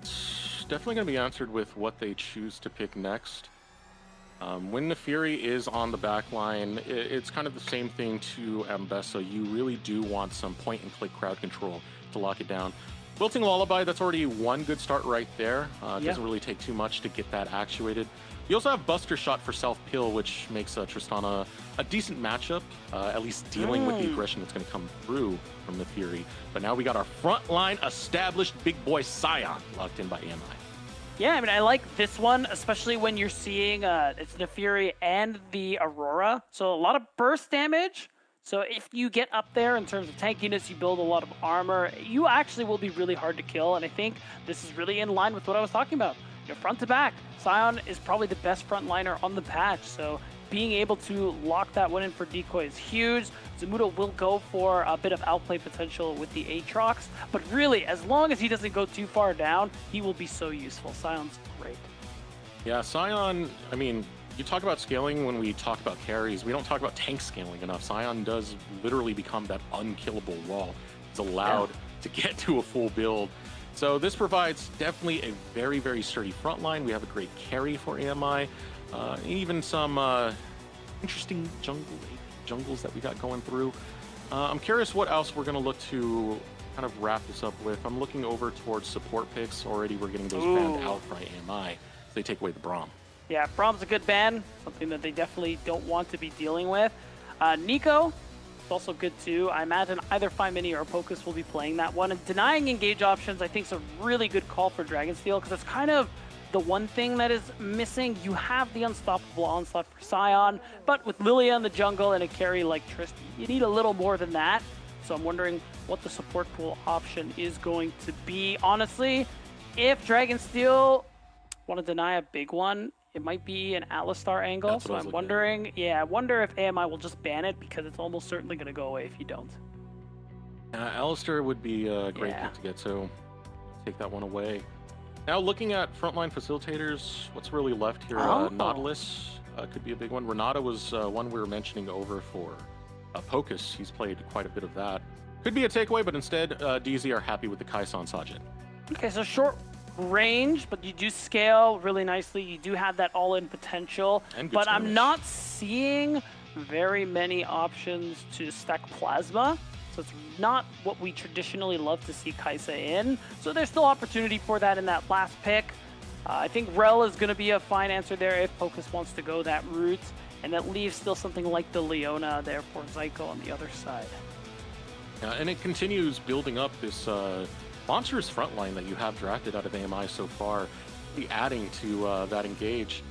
It's definitely going to be answered with what they choose to pick next. When Nefiri is on the back line, it's kind of the same thing to Ambessa. You really do want some point-and-click crowd control to lock it down. Wilting Lullaby, that's already one good start right there. Doesn't really take too much to get that actuated. You also have Buster Shot for South Pill, which makes Tristana a decent matchup, at least dealing with the aggression that's going to come through from Nefiri. But now we got our frontline established big boy Scion locked in by AMI. Yeah, I mean, I like this one, especially when you're seeing it's Nefiri and the Aurora. So a lot of burst damage. So if you get up there in terms of tankiness, you build a lot of armor, you actually will be really hard to kill. And I think this is really in line with what I was talking about. You know, front to back, Scion is probably the best frontliner on the patch. So being able to lock that one in for decoy is huge. Zamudo will go for a bit of outplay potential with the Aatrox, but really, as long as he doesn't go too far down, he will be so useful. Scion's great. Yeah, Scion, I mean, you talk about scaling when we talk about carries. We don't talk about tank scaling enough. Scion does literally become that unkillable wall. It's allowed to get to a full build. So this provides definitely a very, very sturdy front line. We have a great carry for AMI. Even some interesting jungles that we got going through. I'm curious what else we're going to look to kind of wrap this up with. I'm looking over towards support picks. Already we're getting those banned out by AMI. So they take away the Braum. Yeah, Braum's a good ban, something that they definitely don't want to be dealing with. Nico is also good too. I imagine either Mini or Pocus will be playing that one. And denying engage options, I think, is a really good call for Dragonsteel, because it's kind of the one thing that is missing. You have the unstoppable onslaught for Scion, but with Lilia in the jungle and a carry like Trist, you need a little more than that. So I'm wondering what the support pool option is going to be. Honestly, if Dragonsteel want to deny a big one, it might be an Alistar angle. So I'm wondering, I wonder if AMI will just ban it, because it's almost certainly going to go away if you don't. Alistar would be a great pick to get, so take that one away. Now looking at frontline facilitators, what's really left here? Nautilus could be a big one. Renata was one we were mentioning over for Pocus. He's played quite a bit of that. Could be a takeaway, but instead DZ are happy with the Kai'San Sajin. Okay, so short range, but you do scale really nicely. You do have that all-in potential, but I'm not seeing very many options to stack Plasma. So it's not what we traditionally love to see Kai'Sa in. So there's still opportunity for that in that last pick. I think Rel is going to be a fine answer there if Pocus wants to go that route. and that leaves still something like the Leona there for Zyko on the other side. Yeah, and it continues building up this monstrous front line that you have drafted out of AMI so far, adding to that engage.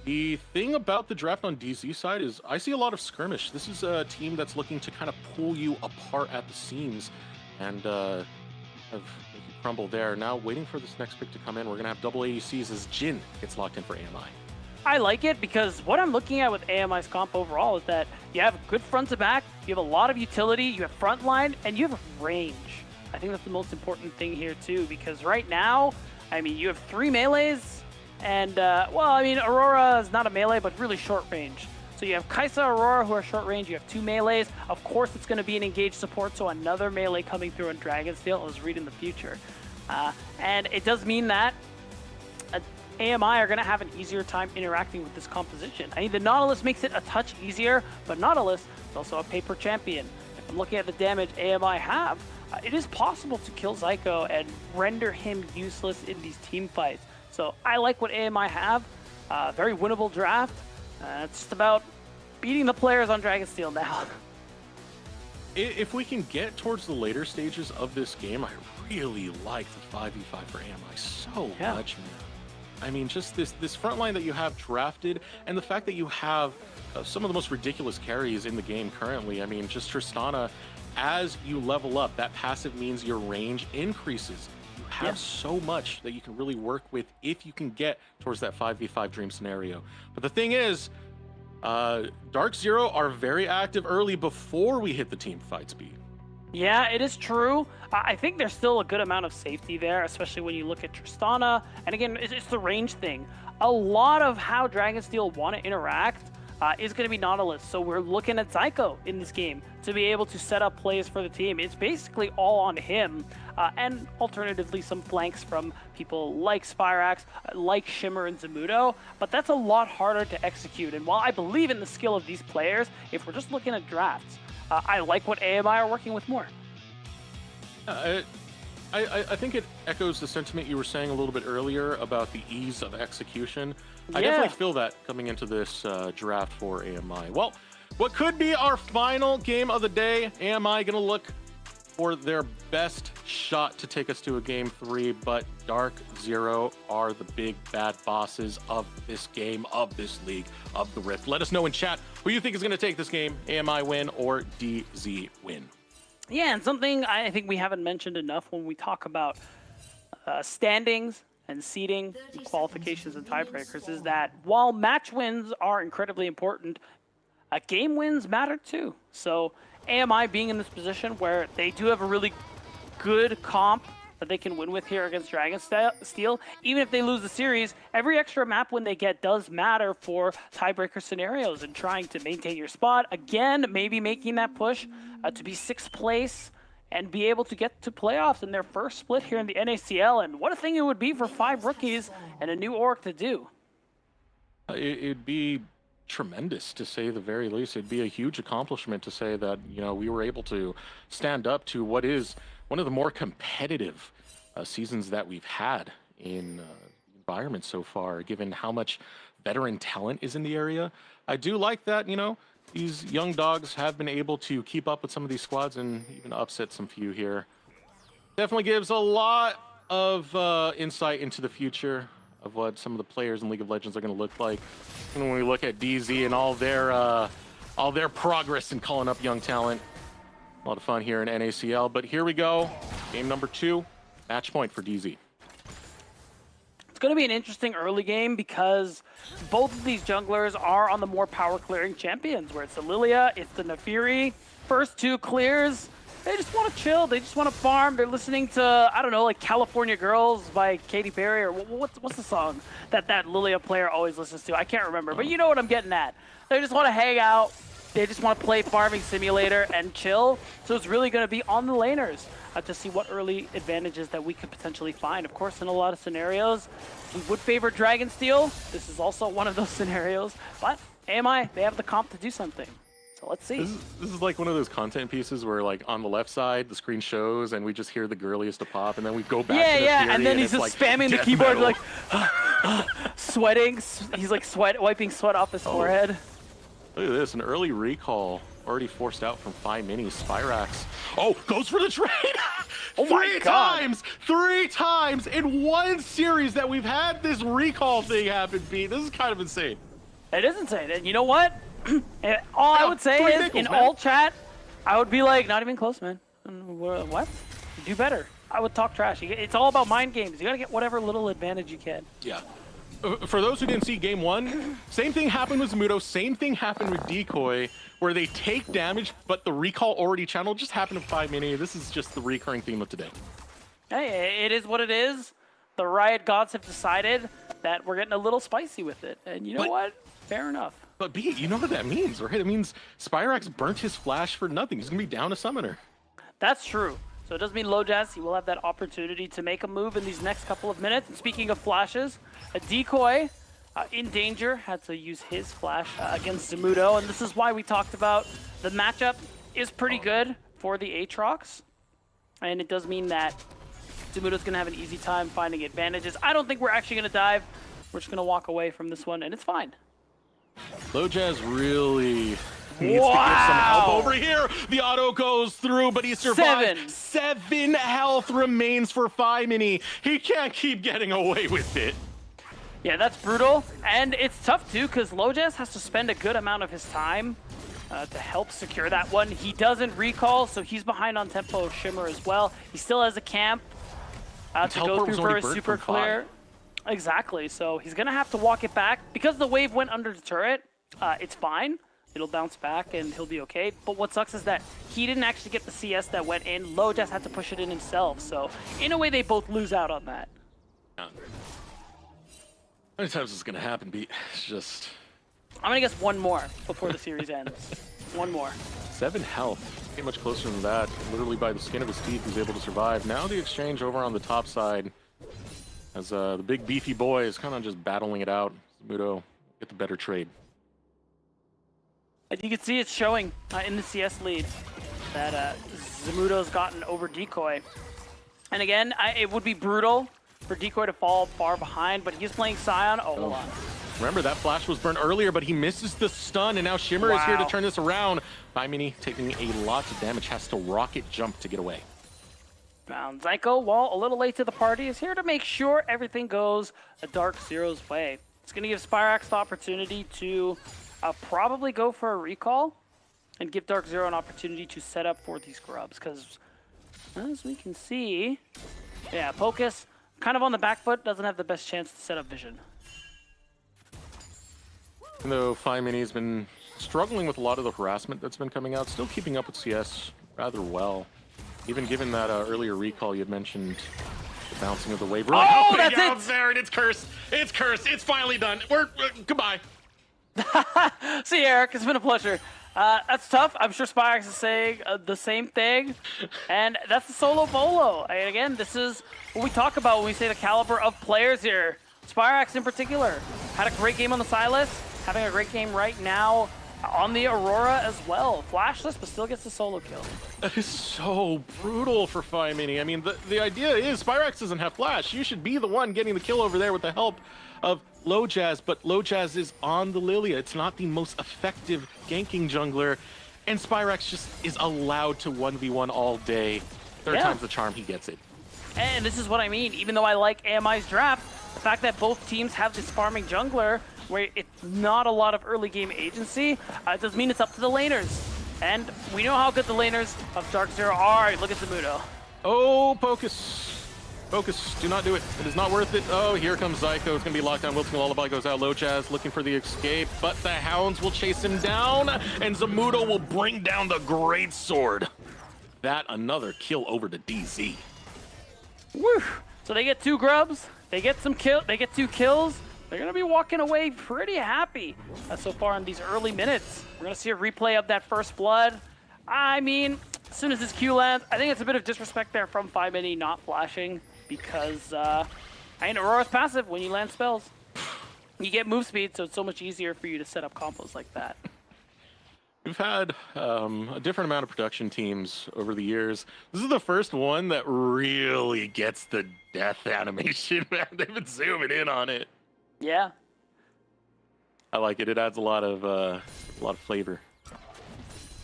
The thing about the draft on DZ side is I see a lot of skirmish. This is a team that's looking to kind of pull you apart at the seams and have make you crumble there. Now waiting for this next pick to come in, we're going to have double ADCs as Jin gets locked in for AMI. I like it because what I'm looking at with AMI's comp overall is that you have good front to back, you have a lot of utility, you have front line, and you have range. I think that's the most important thing here too, because right now, I mean, you have 3 melees, and, well, I mean, Aurora is not a melee, but really short range. So you have Kaisa, Aurora, who are short range. You have 2 melees. Of course, it's going to be an engaged support, so another melee coming through on Dragonsteel. I was reading the future. And it does mean that AMI are going to have an easier time interacting with this composition. I mean, the Nautilus makes it a touch easier, but Nautilus is also a paper champion. If I'm looking at the damage AMI have, it is possible to kill Zyko and render him useless in these team fights. So I like what AMI have. Very winnable draft. It's just about beating the players on Dragonsteel now. If we can get towards the later stages of this game, I really like the 5v5 for AMI so much, man. I mean, just this front line that you have drafted, and the fact that you have some of the most ridiculous carries in the game currently. I mean, just Tristana, as you level up, that passive means your range increases. Have so much that you can really work with if you can get towards that 5v5 dream scenario. But the thing is, Dark Zero are very active early before we hit the team fight speed. Yeah, it is true. I think there's still a good amount of safety there, especially when you look at Tristana. And again, it's the range thing. A lot of how Dragonsteel want to interact is going to be Nautilus. So we're looking at Zyko in this game to be able to set up plays for the team. It's basically all on him. And alternatively, some flanks from people like Spirax, like Shimmer and Zamudo. But that's a lot harder to execute. And while I believe in the skill of these players, if we're just looking at drafts, I like what AMI are working with more. I think it echoes the sentiment you were saying a little bit earlier about the ease of execution. I definitely feel that coming into this draft for AMI. Well, what could be our final game of the day? AMI gonna look for their best shot to take us to a game 3, but Dark Zero are the big bad bosses of this game, of this league, of the Rift. Let us know in chat who you think is gonna take this game, AMI win or DZ win. Yeah, and something I think we haven't mentioned enough when we talk about standings and seeding, and qualifications and tiebreakers is that while match wins are incredibly important, game wins matter too. So AMI being in this position where they do have a really good comp that they can win with here against Dragonsteel, even if they lose the series, every extra map win they get does matter for tiebreaker scenarios and trying to maintain your spot. Again, maybe making that push to be 6th place and be able to get to playoffs in their first split here in the NACL. And what a thing it would be for 5 rookies and a new org to do. It'd be tremendous, to say the very least. It'd be a huge accomplishment to say that, you know, we were able to stand up to what is one of the more competitive seasons that we've had in the environment so far, given how much veteran talent is in the area. I do like that, you know, these young dogs have been able to keep up with some of these squads and even upset some few here. Definitely gives a lot of insight into the future of what some of the players in League of Legends are going to look like. And when we look at DZ and all their progress in calling up young talent, a lot of fun here in NACL. But here we go, game number 2, match point for DZ. It's going to be an interesting early game because both of these junglers are on the more power clearing champions, where it's the Lilia, it's the Nafiri. First 2 clears, they just want to chill, they just want to farm. They're listening to, I don't know, like California Girls by Katy Perry, or what's the song that Lilia player always listens to? I can't remember, but you know what I'm getting at. They just want to hang out, they just want to play Farming Simulator and chill. So it's really going to be on the laners to see what early advantages that we could potentially find. Of course, in a lot of scenarios, we would favor Dragonsteel. This is also one of those scenarios, but AMI, they have the comp to do something. So let's see. This is like one of those content pieces where, like, on the left side, the screen shows, and we just hear the girliest to pop, and then we go back to the theory, and then he's just like spamming the keyboard, like, sweating. He's like wiping sweat off his forehead. Look at this, an early recall already forced out from 5 Mini. Spyrax, oh, goes for the trade! Oh my God. Three times in one series that we've had this recall thing happen, Pete. This is kind of insane. It is insane. And you know what? All I would say is, in all chat, I would be like, not even close, man. What? Do better. I would talk trash. It's all about mind games. You got to get whatever little advantage you can. Yeah. For those who didn't see game one, same thing happened with Zamudo, same thing happened with Decoy, where they take damage, but the recall already channeled. Just happened to 5 Mini. This is just the recurring theme of today. Hey, it is what it is. The Riot gods have decided that we're getting a little spicy with it. And you know what? Fair enough. But B, you know what that means, right? It means Spyrax burnt his flash for nothing. He's going to be down a summoner. That's true. So it does mean LoJazz, he will have that opportunity to make a move in these next couple of minutes. And speaking of flashes, a Decoy in danger, had to use his flash against Zamudo. And this is why we talked about the matchup is pretty good for the Aatrox. And it does mean that Zamudo's going to have an easy time finding advantages. I don't think we're actually going to dive. We're just going to walk away from this one, and it's fine. LoJazz really needs to get some help over here. The auto goes through, but he survives. 7 health remains for 5 Mini. He can't keep getting away with it. Yeah, that's brutal. And it's tough, too, because LoJazz has to spend a good amount of his time to help secure that one. He doesn't recall, so he's behind on tempo of Shimmer as well. He still has a camp to go through for a super clear. Exactly, so he's going to have to walk it back. Because the wave went under the turret, it's fine. It'll bounce back and he'll be okay. But what sucks is that he didn't actually get the CS that went in. LoJazz had to push it in himself. So in a way, they both lose out on that. Yeah. How many times is this going to happen, Pete? It's just... I'm going to guess one more before the series ends. One more. 7 health. Ain't much closer than that. Literally by the skin of his teeth, he's able to survive. Now the exchange over on the top side. As the big beefy boy is kind of just battling it out. Zamudo get the better trade. As you can see, it's showing in the CS lead that Zamudo's gotten over Decoy. And again, it would be brutal for Decoy to fall far behind, but he's playing Scion. Oh, hold on. Remember, that flash was burned earlier, but he misses the stun, and now Shimmer is here to turn this around. 5 Mini taking a lot of damage, has to rocket jump to get away. Found Zyko, well, a little late to the party, is here to make sure everything goes a Dark Zero's way. It's going to give Spyrax the opportunity to probably go for a recall and give Dark Zero an opportunity to set up for these grubs. Because as we can see, yeah, Pocus kind of on the back foot, doesn't have the best chance to set up vision. Even though 5 Mini has been struggling with a lot of the harassment that's been coming out, still keeping up with CS rather well. Even given that earlier recall you had mentioned, the bouncing of the wave. Oh, that's it! There, and it's cursed. It's cursed. It's finally done. We're goodbye. See, Eric, it's been a pleasure. That's tough. I'm sure Spyrax is saying the same thing. And that's the solo bolo. And again, this is what we talk about when we say the caliber of players here. Spyrax in particular had a great game on the Sylas, having a great game right now on the Aurora as well. Flashless, but still gets the solo kill. That is so brutal for 5 Mini. I mean, the idea is Spyrax doesn't have flash. You should be the one getting the kill over there with the help of LoJazz, but LoJazz is on the Lilia. It's not the most effective ganking jungler, and Spyrax just is allowed to 1v1 all day. Third time's the charm, he gets it. And this is what I mean. Even though I like AMI's draft, the fact that both teams have this farming jungler where it's not a lot of early game agency, it does mean it's up to the laners. And we know how good the laners of Dark Zero are. Look at Zamudo. Oh, Pocus. Focus, do not do it. It is not worth it. Oh, here comes Zyko. It's going to be locked down. Wilson Lullaby goes out. LoJazz looking for the escape, but the Hounds will chase him down, and Zamudo will bring down the Great Sword. That another kill over to DZ. Woo! So they get 2 grubs. They get some kill. They get 2 kills. They're going to be walking away pretty happy so far in these early minutes. We're going to see a replay of that first blood. I mean, as soon as this Q lands, I think it's a bit of disrespect there from 5 Mini not flashing because, Aurora's passive when you land spells. You get move speed, so it's so much easier for you to set up combos like that. We've had a different amount of production teams over the years. This is the first one that really gets the death animation, man. They've been zooming in on it. Yeah. I like it. It adds a lot of flavor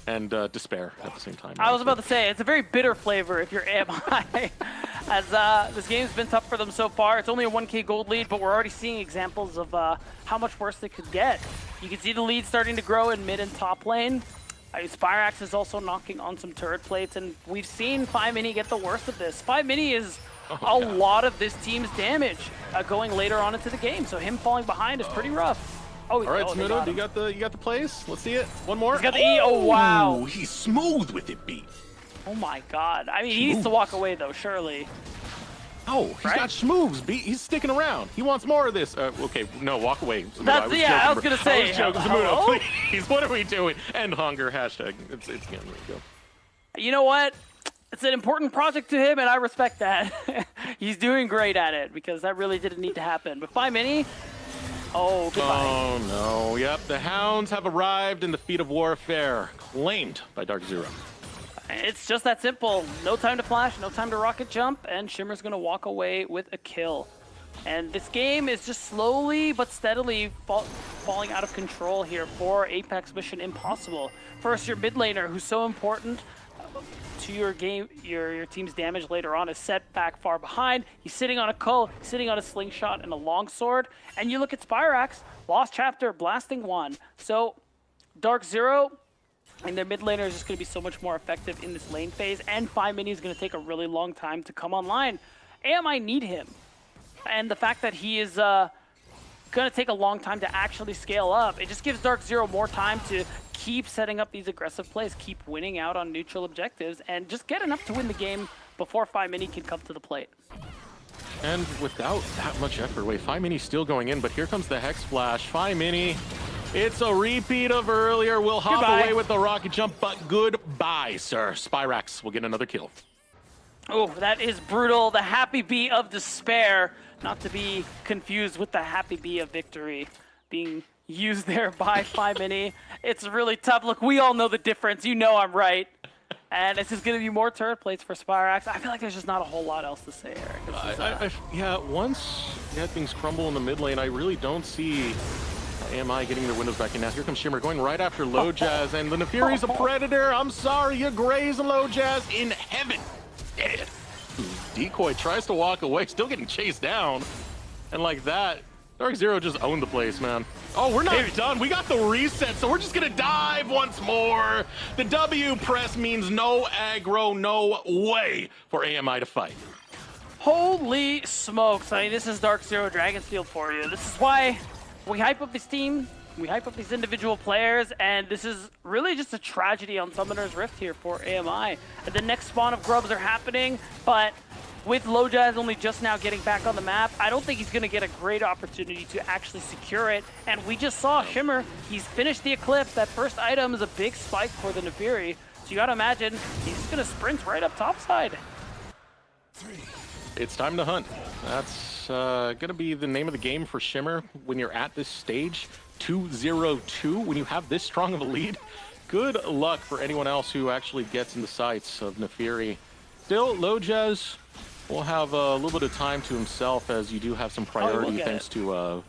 and despair at the same time. I was about to say, it's a very bitter flavor if you're AMI, as this game's been tough for them so far. It's only a 1K gold lead, but we're already seeing examples of how much worse it could get. You can see the lead starting to grow in mid and top lane. Spyrax is also knocking on some turret plates, and we've seen 5mini get the worst of this. 5mini is a lot of this team's damage going later on into the game, so him falling behind is pretty rough. Oh, all right, oh, Smudo, you got the plays? Let's see it. One more. He's got the E. Oh, wow. He's smooth with it, B. Oh my God. I mean, he needs to walk away though, surely. Oh, he's got schmooves, B. He's sticking around. He wants more of this. Okay, no, walk away. Smudo. I was gonna say. I was joking. Smudo, please. What are we doing? End hunger. Hashtag. It's gonna go. You know what? It's an important project to him, and I respect that. He's doing great at it, because that really didn't need to happen. But 5mini, oh, goodbye. Oh, no. Yep, the Hounds have arrived in the feat of warfare, claimed by Dark Zero. It's just that simple. No time to flash, no time to rocket jump, and Shimmer's going to walk away with a kill. And this game is just slowly but steadily falling out of control here for Apex Mission Impossible. First, your mid laner, who's so important to your game, your team's damage later on, is set back far behind. He's sitting on a Cull, sitting on a slingshot and a longsword. And you look at Spyrax, Lost Chapter, blasting one. So Dark Zero and their mid laner is just going to be so much more effective in this lane phase, and 5mini is going to take a really long time to come online. AMI need him, and the fact that he is going to take a long time to actually scale up, it just gives Dark Zero more time to keep setting up these aggressive plays, keep winning out on neutral objectives, and just get enough to win the game before 5mini can come to the plate. And without that much effort, wait, 5mini still going in, but here comes the Hex Flash. 5mini, it's a repeat of earlier. We'll hop away with the rocket jump, but goodbye, sir. Spyrax will get another kill. Oh, that is brutal. The happy bee of despair, not to be confused with the happy bee of victory, being used there by 5mini. It's really tough. Look, we all know the difference. You know I'm right. And this is going to be more turret plates for Spyrax. I feel like there's just not a whole lot else to say, Eric. Yeah, once things crumble in the mid lane, I really don't see AMI getting their windows back in. Now here comes Shimmer going right after Low Jazz, and the Nefiri's a predator. I'm sorry, you graze Low Jazz in heaven. Dead. Decoy tries to walk away, still getting chased down. And like that, Dark Zero just owned the place, man. Oh, we're not done. We got the reset, so we're just gonna dive once more. The W press means no aggro, no way for AMI to fight. Holy smokes. I mean, this is Dark Zero Dragonfield for you. This is why we hype up this team, we hype up these individual players, and this is really just a tragedy on Summoner's Rift here for AMI. And the next spawn of grubs are happening, but with Low Jazz only just now getting back on the map, I don't think he's going to get a great opportunity to actually secure it. And we just saw Shimmer, he's finished the Eclipse. That first item is a big spike for the Nefiri. So you got to imagine, he's just going to sprint right up topside. It's time to hunt. That's going to be the name of the game for Shimmer when you're at this stage. 2-0-2, when you have this strong of a lead. Good luck for anyone else who actually gets in the sights of Nefiri. Still, Low Jazz will have a little bit of time to himself, as you do have some priority thanks to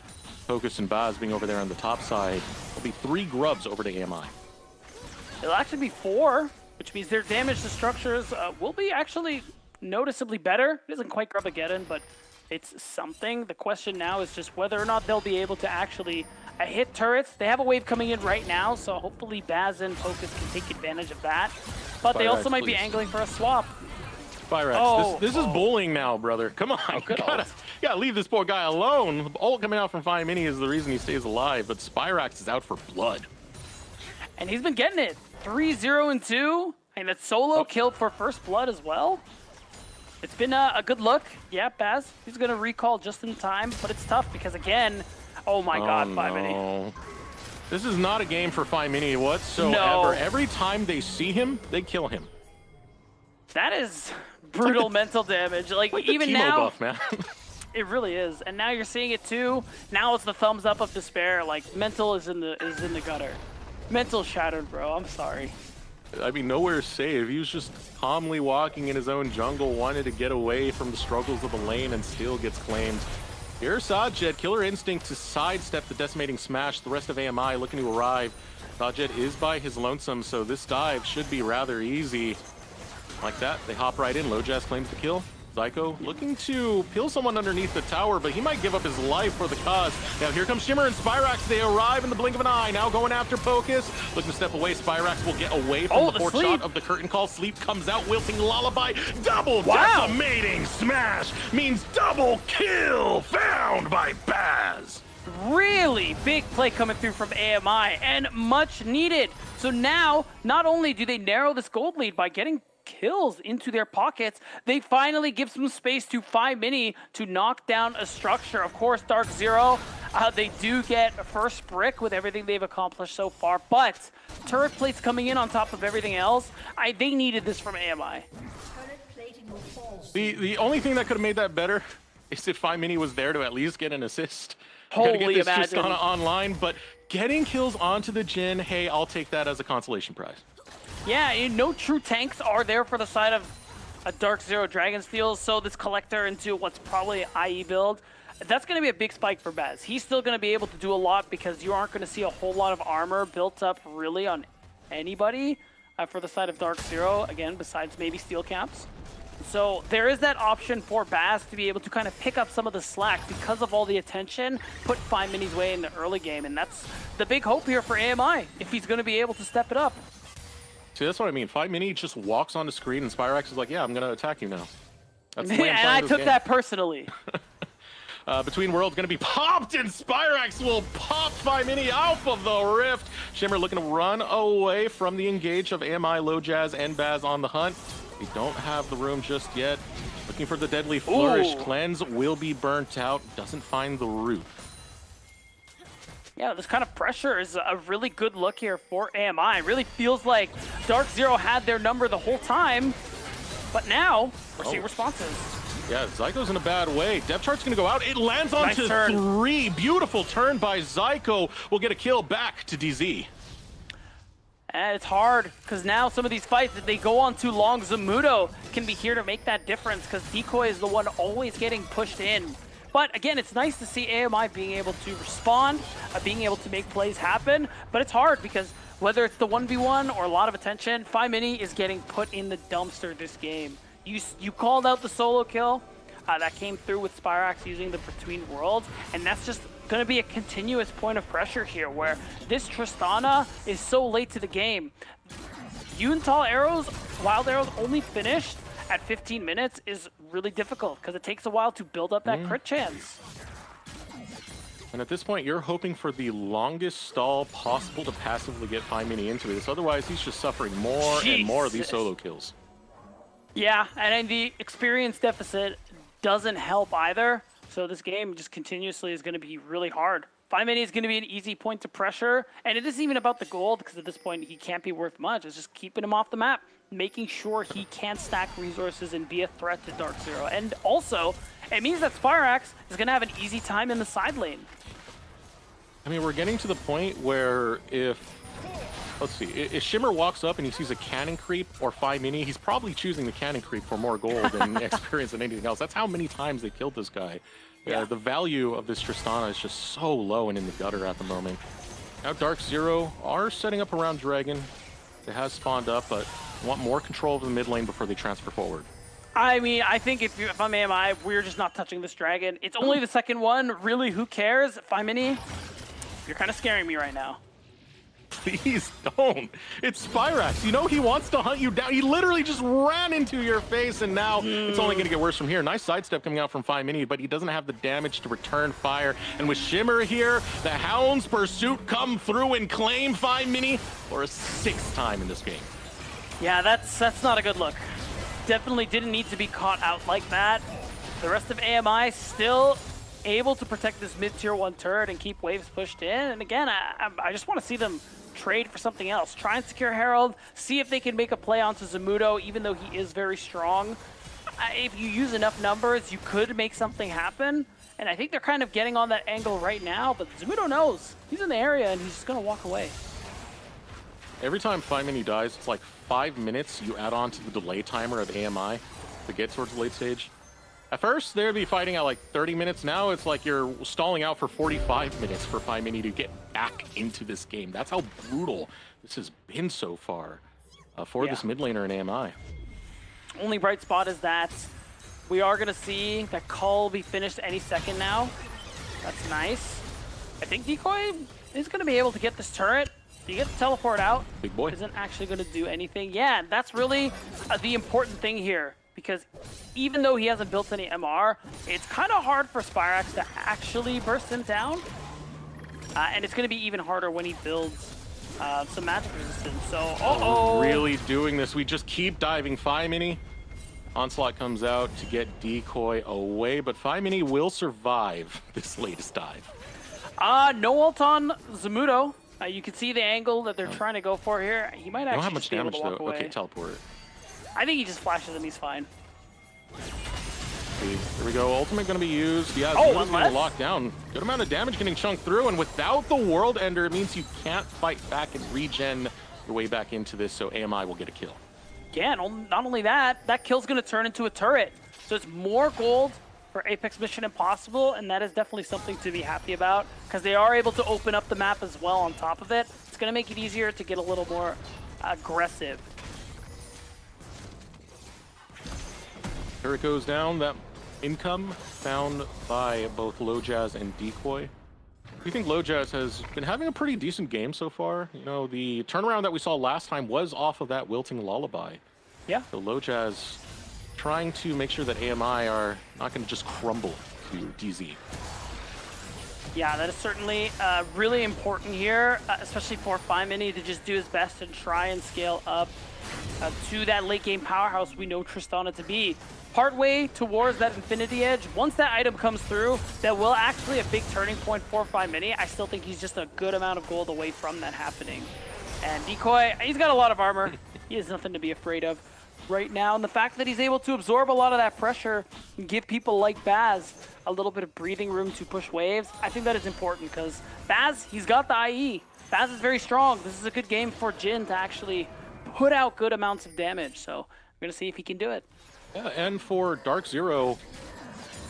Focus and Baz being over there on the top side. There'll be 3 grubs over to AMI. It'll actually be 4, which means their damage to structures will be actually noticeably better. It isn't quite Grubageddon, but it's something. The question now is just whether or not they'll be able to actually hit turrets. They have a wave coming in right now, so hopefully Baz and Focus can take advantage of that. But they also might be angling for a swap. Spyrax, this is bullying now, brother. Come on, you gotta leave this poor guy alone. The ult coming out from 5mini is the reason he stays alive, but Spyrax is out for blood. And he's been getting it. 3-0-2, and that solo kill for first blood as well. It's been a good look. Yeah, Baz, he's gonna recall just in time, but it's tough because again, oh my God, 5mini. No. This is not a game for 5mini whatsoever. No. Every time they see him, they kill him. That is brutal mental damage. Like even the now, buff, man. It really is. And now you're seeing it too. Now it's the thumbs up of despair. Like mental is in the gutter. Mental shattered, bro. I'm sorry. I mean, nowhere safe. He was just calmly walking in his own jungle, wanted to get away from the struggles of the lane, and still gets claimed. Here's Sajed, Killer Instinct to sidestep the decimating smash. The rest of AMI looking to arrive. Sajed is by his lonesome, so this dive should be rather easy. Like that, they hop right in. LoJazz claims the kill. Zyko looking to peel someone underneath the tower, but he might give up his life for the cause. Now here comes Shimmer and Spyrax. They arrive in the blink of an eye. Now going after Pocus. Looking to step away. Spyrax will get away from the fourth shot of the curtain call. Sleep comes out. Wilting Lullaby. Double decimating smash means double kill found by Baz. Really big play coming through from AMI and much needed. So now, not only do they narrow this gold lead by getting kills into their pockets, they finally give some space to 5mini to knock down a structure. Of course, Dark Zero, they do get a first brick with everything they've accomplished so far, but turret plates coming in on top of everything else, they needed this from AMI. The only thing that could have made that better is if 5mini was there to at least get an assist. Holy get this imagine. Tristana online, but getting kills onto the Jhin, hey, I'll take that as a consolation prize. Yeah, and no true tanks are there for the side of a Dark Zero Dragonsteel, so this Collector into what's probably an IE build, that's going to be a big spike for Baz. He's still going to be able to do a lot because you aren't going to see a whole lot of armor built up really on anybody for the side of Dark Zero, again, besides maybe steel caps. So there is that option for Baz to be able to kind of pick up some of the slack because of all the attention, put 5mini's way in the early game, and that's the big hope here for AMI, if he's going to be able to step it up. See, that's what I mean. 5mini just walks on the screen and Spyrax is like, yeah, I'm going to attack you now. That's the way I'm and I took game. that personally. Between Worlds going to be popped, and Spyrax will pop 5mini off of the rift. Shimmer looking to run away from the engage of AMI, LoJazz, and Baz on the hunt. We don't have the room just yet. Looking for the deadly flourish. Ooh. Cleanse will be burnt out. Doesn't find the root. Yeah, this kind of pressure is a really good look here for AMI. It really feels like Dark Zero had their number the whole time, but now we're seeing responses. Yeah, Zyko's in a bad way. Depth chart's gonna go out. It lands onto three. Beautiful turn by Zyko. Will get a kill back to DZ. And it's hard, because now some of these fights, if they go on too long, Zamudo can be here to make that difference, because Decoy is the one always getting pushed in. But again, it's nice to see AMI being able to respond, being able to make plays happen, but it's hard because whether it's the 1v1 or a lot of attention, 5mini is getting put in the dumpster this game. You called out the solo kill, that came through with Spyrax using the Between Worlds, and that's just going to be a continuous point of pressure here where this Tristana is so late to the game. Yuntal arrows, wild arrows only finished at 15 minutes is really difficult because it takes a while to build up that crit chance. And at this point, you're hoping for the longest stall possible to passively get 5mini into this. Otherwise, he's just suffering more and more of these solo kills. Yeah, and the experience deficit doesn't help either. So this game just continuously is going to be really hard. 5mini is going to be an easy point to pressure, and it isn't even about the gold because at this point he can't be worth much. It's just keeping him off the map, making sure he can't stack resources and be a threat to Dark Zero. And also, it means that Spyrax is going to have an easy time in the side lane. I mean, we're getting to the point where let's see, if Shimmer walks up and he sees a cannon creep or 5mini, he's probably choosing the cannon creep for more gold and experience than anything else. That's how many times they killed this guy. Yeah, the value of this Tristana is just so low and in the gutter at the moment. Now Dark Zero are setting up around Dragon. It has spawned up, but want more control of the mid lane before they transfer forward. I mean, I think if I'm AMI, we're just not touching this Dragon. It's only the second one. Really, who cares? 5mini, you're kind of scaring me right now. Please don't. It's Spyrax. You know he wants to hunt you down. He literally just ran into your face, and now it's only going to get worse from here. Nice sidestep coming out from 5mini, but he doesn't have the damage to return fire. And with Shimmer here, the Hound's Pursuit come through and claim 5mini for a 6th time in this game. Yeah, that's not a good look. Definitely didn't need to be caught out like that. The rest of AMI still able to protect this mid-tier 1 turret and keep waves pushed in. And again, I just want to see them trade for something else. Try and secure Herald, see if they can make a play onto Zamudo, even though he is very strong. If you use enough numbers, you could make something happen. And I think they're kind of getting on that angle right now, but Zamudo knows. He's in the area and he's just going to walk away. Every time 5mini dies, it's like 5 minutes you add on to the delay timer of AMI to get towards the late stage. At first, they'd be fighting at like 30 minutes. Now it's like you're stalling out for 45 minutes for FiMini to get back into this game. That's how brutal this has been so far for this mid laner in AMI. Only bright spot is that we are going to see that call be finished any second now. That's nice. I think Decoy is going to be able to get this turret. He gets to teleport out. Big boy. Isn't actually going to do anything. Yeah, that's really the important thing here. Because even though he hasn't built any MR, it's kind of hard for Spyrax to actually burst him down. And it's going to be even harder when he builds some magic resistance. So, Really doing this. We just keep diving FiMini. Onslaught comes out to get Decoy away, but FiMini will survive this latest dive. No ult on Zamudo. You can see the angle that they're trying to go for here. He might actually Don't have much be able damage to walk though. away. Okay, teleport. I think he just flashes him. He's fine. Here we go. Ultimate going to be used. Yeah, Oh, Zamudo's unless- getting locked down. Good amount of damage getting chunked through, and without the World Ender, it means you can't fight back and regen your way back into this, so AMI will get a kill. Yeah, not only that, that kill's going to turn into a turret. So it's more gold for Apex Mission Impossible, and that is definitely something to be happy about, because they are able to open up the map as well on top of it. It's going to make it easier to get a little more aggressive. Here it goes down. That income found by both Lojaz and Decoy. We think Lojaz has been having a pretty decent game so far. You know, the turnaround that we saw last time was off of that Wilting Lullaby. Yeah. So Lojaz trying to make sure that AMI are not going to just crumble to DZ. Yeah, that is certainly really important here, especially for FiMini to just do his best and try and scale up to that late game powerhouse we know Tristana to be. Partway towards that Infinity Edge, once that item comes through, that will actually a big turning point for FiMini. I still think he's just a good amount of gold away from that happening. And Decoy, he's got a lot of armor. He has nothing to be afraid of right now. And the fact that he's able to absorb a lot of that pressure and give people like Baz a little bit of breathing room to push waves, I think that is important because Baz, he's got the IE. Baz is very strong. This is a good game for Jin to actually put out good amounts of damage. So we're going to see if he can do it. Yeah, and for Dark Zero,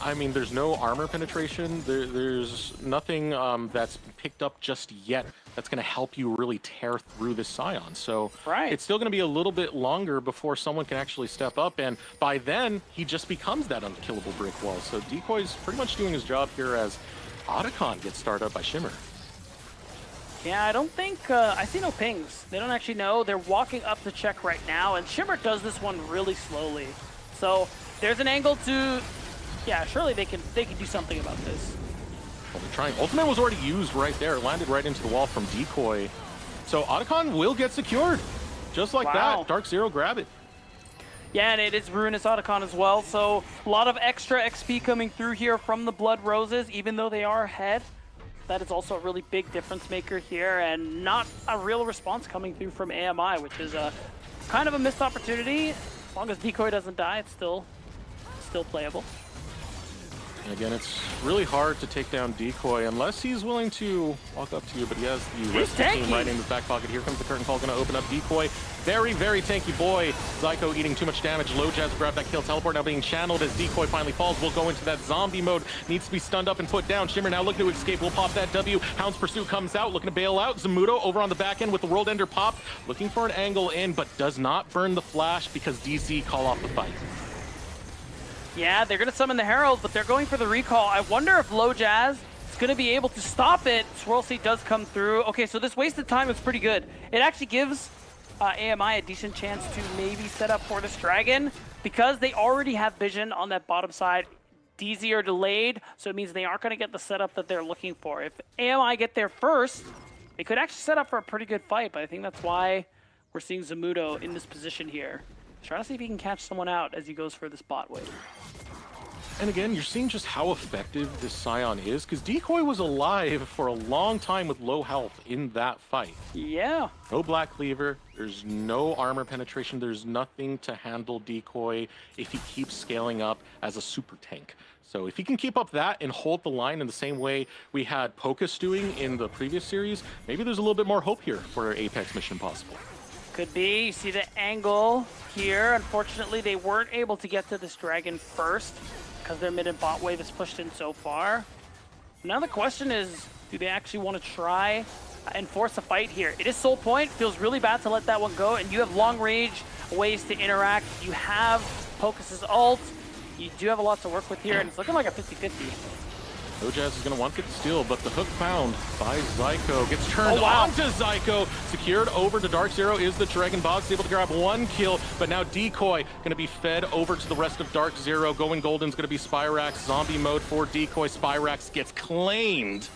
I mean, there's no armor penetration. There's nothing that's picked up just yet that's going to help you really tear through this Scion. So it's still going to be a little bit longer before someone can actually step up. And by then, he just becomes that unkillable brick wall. So Decoy's pretty much doing his job here as Otacon gets started up by Shimmer. Yeah, I don't think, I see no pings. They don't actually know. They're walking up the check right now, and Shimmer does this one really slowly. So there's an angle to, yeah, surely they can do something about this. Well, they're trying. Ultimate was already used right there. It landed right into the wall from Decoy. So Otacon will get secured. Just like that, Dark Zero grab it. Yeah, and it is Ruinous Otacon as well. So a lot of extra XP coming through here from the Blood Roses, even though they are ahead. That is also a really big difference maker here, and not a real response coming through from AMI, which is a kind of a missed opportunity. As long as Decoy doesn't die, it's still playable. And again, it's really hard to take down Decoy unless he's willing to walk up to you, but he has the rest of the team right in his back pocket. Here comes the curtain call, going to open up Decoy. Very, very tanky boy. Zyko eating too much damage. Lojaz grabbed that kill. Teleport now being channeled as Decoy finally falls. We'll go into that zombie mode. Needs to be stunned up and put down. Shimmer now looking to escape. We'll pop that W. Hound's Pursuit comes out, looking to bail out. Zamudo over on the back end with the World Ender pop. Looking for an angle in, but does not burn the flash because DC call off the fight. Yeah, they're going to summon the Herald, but they're going for the recall. I wonder if Lojaz is going to be able to stop it. Swirl Seed does come through. Okay, so this wasted time is pretty good. It actually gives AMI a decent chance to maybe set up for this dragon because they already have vision on that bottom side. DZ are delayed, so it means they aren't going to get the setup that they're looking for. If AMI get there first, they could actually set up for a pretty good fight, but I think that's why we're seeing Zamudo in this position here. Trying to see if he can catch someone out as he goes for this bot wave. And again, you're seeing just how effective this Scion is, because Decoy was alive for a long time with low health in that fight. Yeah. No Black Cleaver, there's no armor penetration, there's nothing to handle Decoy if he keeps scaling up as a super tank. So if he can keep up that and hold the line in the same way we had Pocus doing in the previous series, maybe there's a little bit more hope here for Apex Mission Impossible. Could be. You see the angle here. Unfortunately, they weren't able to get to this dragon first. because their mid and bot wave is pushed in so far. Now the question is, do they actually want to try and force a fight here? It is soul point. Feels really bad to let that one go, and you have long range ways to interact. You have Pocus's ult. You do have a lot to work with here, and it's looking like a 50-50. Lojaz is going to want to get the steal, but the hook found by Zyko gets turned onto Zyko. Secured over to Dark Zero is the Dragon Boss, able to grab 1 kill, but now Decoy going to be fed over to the rest of Dark Zero. Going Golden's going to be Spyrax. Zombie mode for Decoy. Spyrax gets claimed.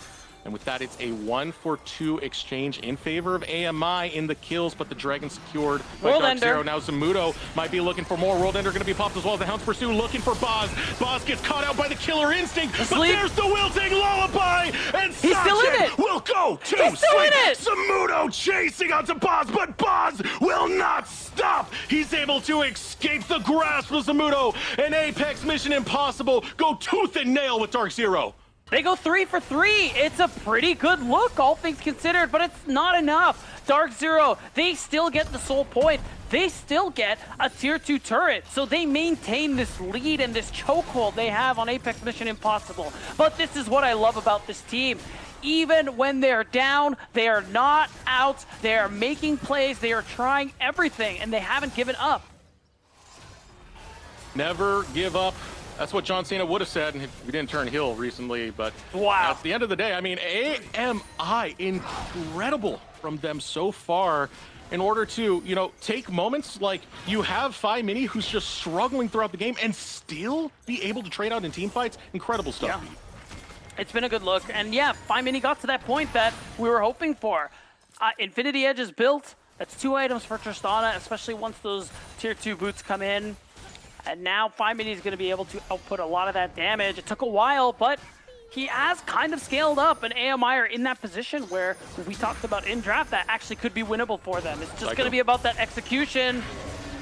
And with that, it's a 1-for-2 exchange in favor of AMI in the kills, but the Dragon secured by Dark Zero. Now Zamudo might be looking for more. World Ender going to be popped as well as the Hounds pursue, looking for Boz. Boz gets caught out by the Killer Instinct, but there's the wilting Lullaby, and he's still in it. Will go to sleep. Zamudo chasing onto Boz, but Boz will not stop. He's able to escape the grasp of Zamudo. An Apex Mission Impossible go tooth and nail with Dark Zero. They go 3 for 3. It's a pretty good look, all things considered, but it's not enough. Dark Zero, they still get the soul point. They still get a tier 2 turret. So they maintain this lead and this chokehold they have on Apex Mission Impossible. But this is what I love about this team. Even when they're down, they are not out. They are making plays. They are trying everything, and they haven't given up. Never give up. That's what John Cena would have said, and we didn't turn heel recently, but at the end of the day, I mean, AMI, incredible from them so far in order to, you know, take moments like you have Phi Mini, who's just struggling throughout the game, and still be able to trade out in team fights. Incredible stuff. Yeah. It's been a good look, and yeah, Phi Mini got to that point that we were hoping for. Infinity Edge is built. That's 2 items for Tristana, especially once those tier 2 boots come in. And now Phi Mini is going to be able to output a lot of that damage. It took a while, but he has kind of scaled up, and AMI are in that position where we talked about in draft that actually could be winnable for them. It's just going to be about that execution.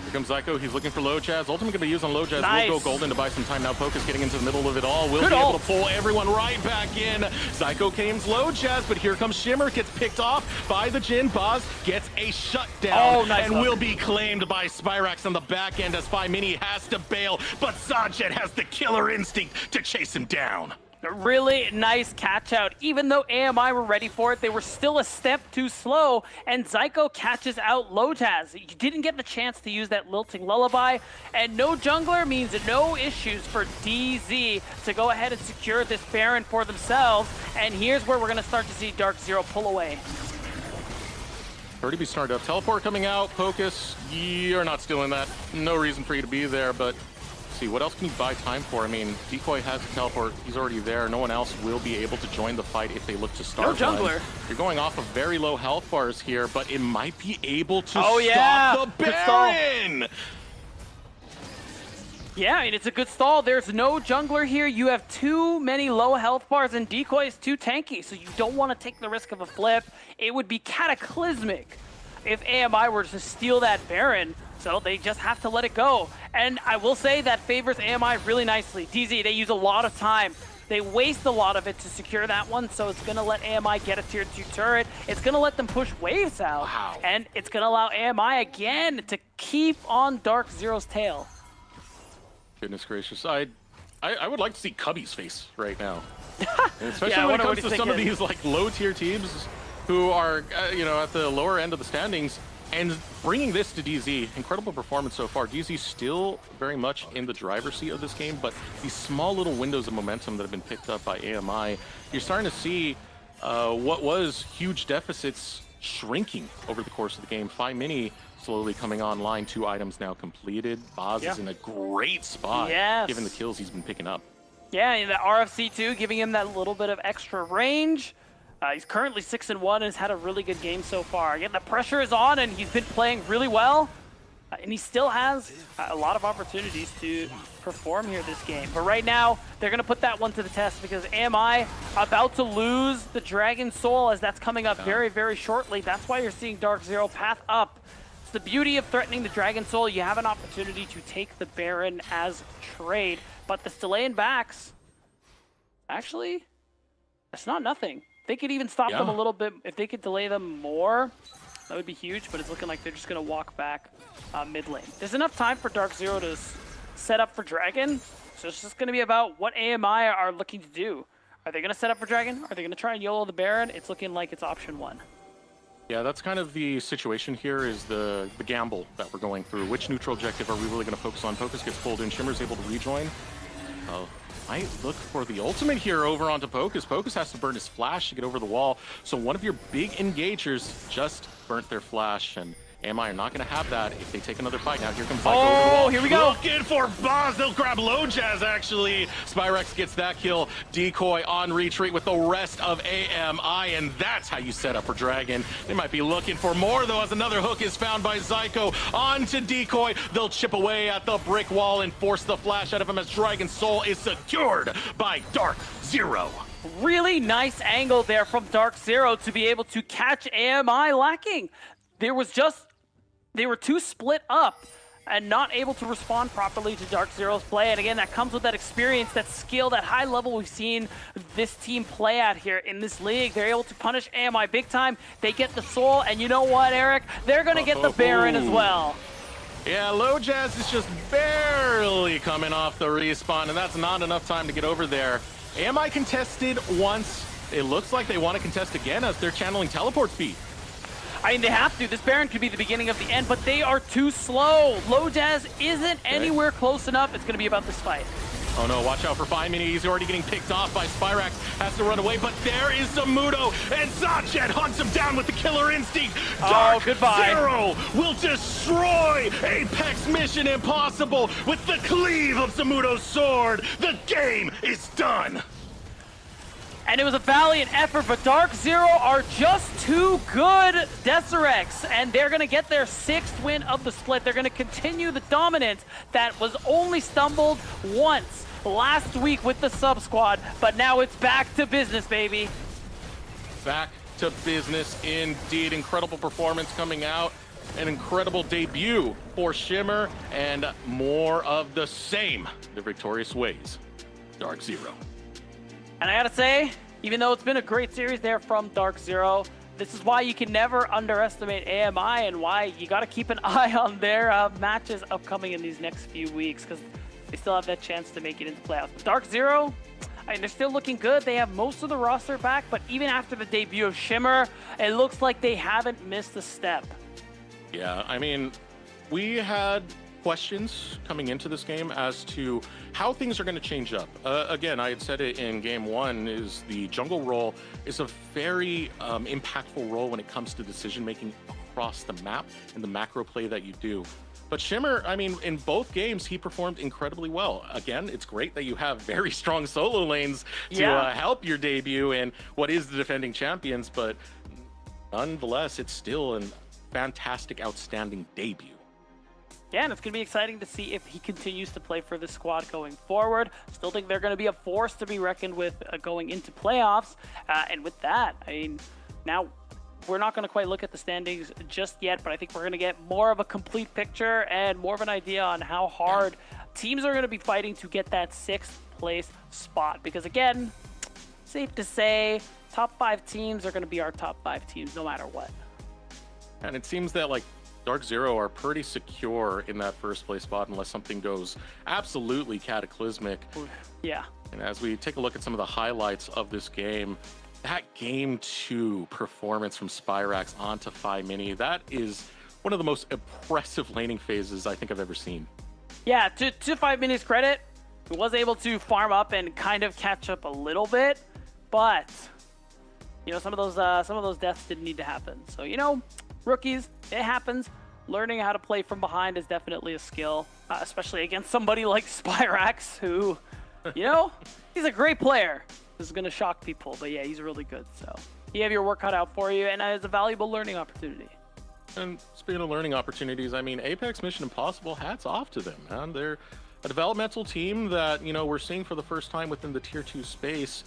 Here comes Zyko. He's looking for Lojaz. Ultimate going to be used on Lojaz. Will go Golden to buy some time now. Pocus getting into the middle of it all. Will be able to pull everyone right back in. Zyko claims Lojaz, but here comes Shimmer. Gets picked off by the Jin. Boz gets a shutdown and will be claimed by Spyrax on the back end as Phi Mini has to bail, but Sanjet has the Killer Instinct to chase him down. A really nice catch out. Even though AMI were ready for it, they were still a step too slow, and Zyko catches out Lojaz. You didn't get the chance to use that lilting lullaby, and no jungler means no issues for DZ to go ahead and secure this Baron for themselves, and here's where we're going to start to see Dark Zero pull away. Already be started up. Teleport coming out. Pocus, you're not stealing that. No reason for you to be there, but see, what else can you buy time for? I mean, Decoy has the teleport. He's already there. No one else will be able to join the fight if they look to start. No jungler. You're going off of very low health bars here, but it might be able to stop the Baron. Yeah, and it's a good stall. There's no jungler here. You have too many low health bars, and Decoy is too tanky, so you don't want to take the risk of a flip. It would be cataclysmic if AMI were to steal that Baron. So they just have to let it go. And I will say that favors AMI really nicely. DZ, they use a lot of time. They waste a lot of it to secure that one, so it's going to let AMI get a tier 2 turret. It's going to let them push waves out. And it's going to allow AMI again to keep on Dark Zero's tail. Goodness gracious. I would like to see Cubby's face right now. And especially when it comes to some of these like low tier teams who are you know, at the lower end of the standings. And bringing this to DZ, incredible performance so far. DZ still very much in the driver's seat of this game, but these small little windows of momentum that have been picked up by AMI, you're starting to see what was huge deficits shrinking over the course of the game. Phi Mini slowly coming online, 2 items now completed. Boz is in a great spot, given the kills he's been picking up. Yeah, and the RFC2 giving him that little bit of extra range. He's currently 6-1 and has had a really good game so far. Again, the pressure is on, and he's been playing really well. And he still has a lot of opportunities to perform here this game. But right now, they're going to put that one to the test because AMI about to lose the Dragon Soul as that's coming up very, very shortly. That's why you're seeing Dark Zero path up. It's the beauty of threatening the Dragon Soul. You have an opportunity to take the Baron as trade. But this delay in backs, actually, that's not nothing. They could even stop them a little bit. If they could delay them more, that would be huge, but it's looking like they're just going to walk back mid lane. There's enough time for Dark Zero to set up for Dragon, So it's just going to be about what AMI are looking to do. Are they going to set up for Dragon? Are they going to try and YOLO the Baron? It's looking like it's option 1. Yeah, that's kind of the situation here, is the gamble that we're going through. Which neutral objective are we really going to focus on? Pocus gets pulled in, Shimmer's able to rejoin. Might look for the ultimate here over onto Pocus. Pocus has to burn his flash to get over the wall. So one of your big engagers just burnt their flash, and AMI are not going to have that if they take another fight. Now here comes Zyko over the wall. Here we go. Looking for Boz. They'll grab Low Jazz, actually. Spyrex gets that kill. Decoy on retreat with the rest of AMI, and that's how you set up for Dragon. They might be looking for more, though, as another hook is found by Zyko. On to Decoy. They'll chip away at the brick wall and force the flash out of him as Dragon's soul is secured by Dark Zero. Really nice angle there from Dark Zero to be able to catch AMI lacking. They were too split up and not able to respond properly to Dark Zero's play. And again, that comes with that experience, that skill, that high level we've seen this team play at here in this league. They're able to punish AMI big time. They get the soul, and you know what, Eric? They're going to get the Baron as well. Yeah, Low Jazz is just barely coming off the respawn, and that's not enough time to get over there. AMI contested once. It looks like they want to contest again as they're channeling teleport speed. I mean, they have to. This Baron could be the beginning of the end, but they are too slow. Low Jazz isn't anywhere close enough. It's going to be about this fight. Oh no, watch out for 5 Mini. He's already getting picked off by Spyrax. Has to run away, but there is Zamudo, and Zachet hunts him down with the killer instinct. Dark Zero will destroy Apex Mission Impossible with the cleave of Zamudo's sword. The game is done. And it was a valiant effort, but Dark Zero are just too good, Deserex, and they're going to get their 6th win of the split. They're going to continue the dominance that was only stumbled once last week with the sub-squad, but now it's back to business, baby. Back to business indeed. Incredible performance coming out. An incredible debut for Shimmer, and more of the same. The victorious ways. Dark Zero. And I gotta say, even though it's been a great series there from Dark Zero, this is why you can never underestimate AMI and why you gotta keep an eye on their matches upcoming in these next few weeks, because they still have that chance to make it into playoffs. But Dark Zero, I mean, they're still looking good. They have most of the roster back, but even after the debut of Shimmer, it looks like they haven't missed a step. Yeah, I mean, we had questions coming into this game as to how things are going to change up. Again, I had said it in game 1, is the jungle role is a very impactful role when it comes to decision making across the map and the macro play that you do. But Shimmer, I mean, in both games, he performed incredibly well. Again, it's great that you have very strong solo lanes to help your debut in what is the defending champions, but nonetheless, it's still a fantastic, outstanding debut. Yeah, and it's going to be exciting to see if he continues to play for the squad going forward. Still think they're going to be a force to be reckoned with going into playoffs. And with that, I mean, now we're not going to quite look at the standings just yet, but I think we're going to get more of a complete picture and more of an idea on how hard teams are going to be fighting to get that 6th place spot. Because again, safe to say, top 5 teams are going to be our top 5 teams no matter what. And it seems that, like, Dark Zero are pretty secure in that 1st place spot unless something goes absolutely cataclysmic. Yeah. And as we take a look at some of the highlights of this game, that game 2 performance from Spyrax onto 5 Mini, that is one of the most impressive laning phases I think I've ever seen. Yeah, to 5 Mini's credit, he was able to farm up and kind of catch up a little bit, but you know, some of those deaths didn't need to happen. So, you know, rookies, it happens. Learning how to play from behind is definitely a skill, especially against somebody like Spyrax, who, you know, he's a great player. This is going to shock people, but yeah, he's really good. So you have your work cut out for you, and it's a valuable learning opportunity. And speaking of learning opportunities, I mean, Apex Mission Impossible, hats off to them, man. They're a developmental team that, you know, we're seeing for the first time within the Tier 2 space,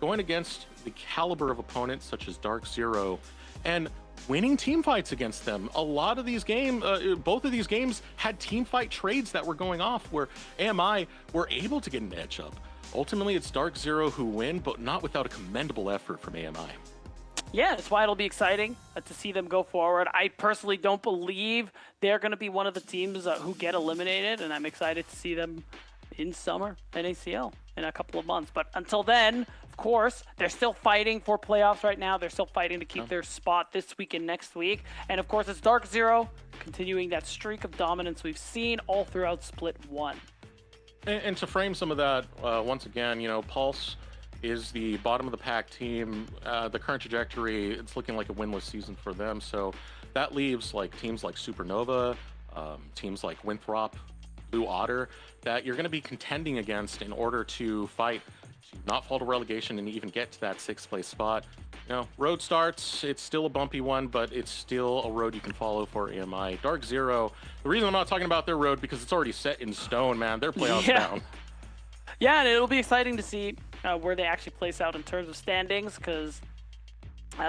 going against the caliber of opponents such as Dark Zero, and winning team fights against them. A lot of these games, both of these games had team fight trades that were going off where AMI were able to get an edge up. Ultimately, it's Dark Zero who win, but not without a commendable effort from AMI. Yeah, that's why it'll be exciting to see them go forward. I personally don't believe they're going to be one of the teams who get eliminated, and I'm excited to see them, in summer NACL in a couple of months. But until then, of course, they're still fighting for playoffs right now. They're still fighting to keep their spot this week and next week. And of course, it's Dark Zero continuing that streak of dominance we've seen all throughout Split 1. And to frame some of that, once again, Pulse is the bottom of the pack team. The current trajectory, it's looking like a winless season for them. So that leaves like teams like Supernova, teams like Winthrop, Blue Otter, that you're going to be contending against in order to fight, to not fall to relegation and even get to that 6th place spot. Road starts, it's still a bumpy one, but it's still a road you can follow for AMI. Dark Zero, the reason I'm not talking about their road, because it's already set in stone, man. They're playoffs down. Yeah, and it'll be exciting to see where they actually place out in terms of standings, because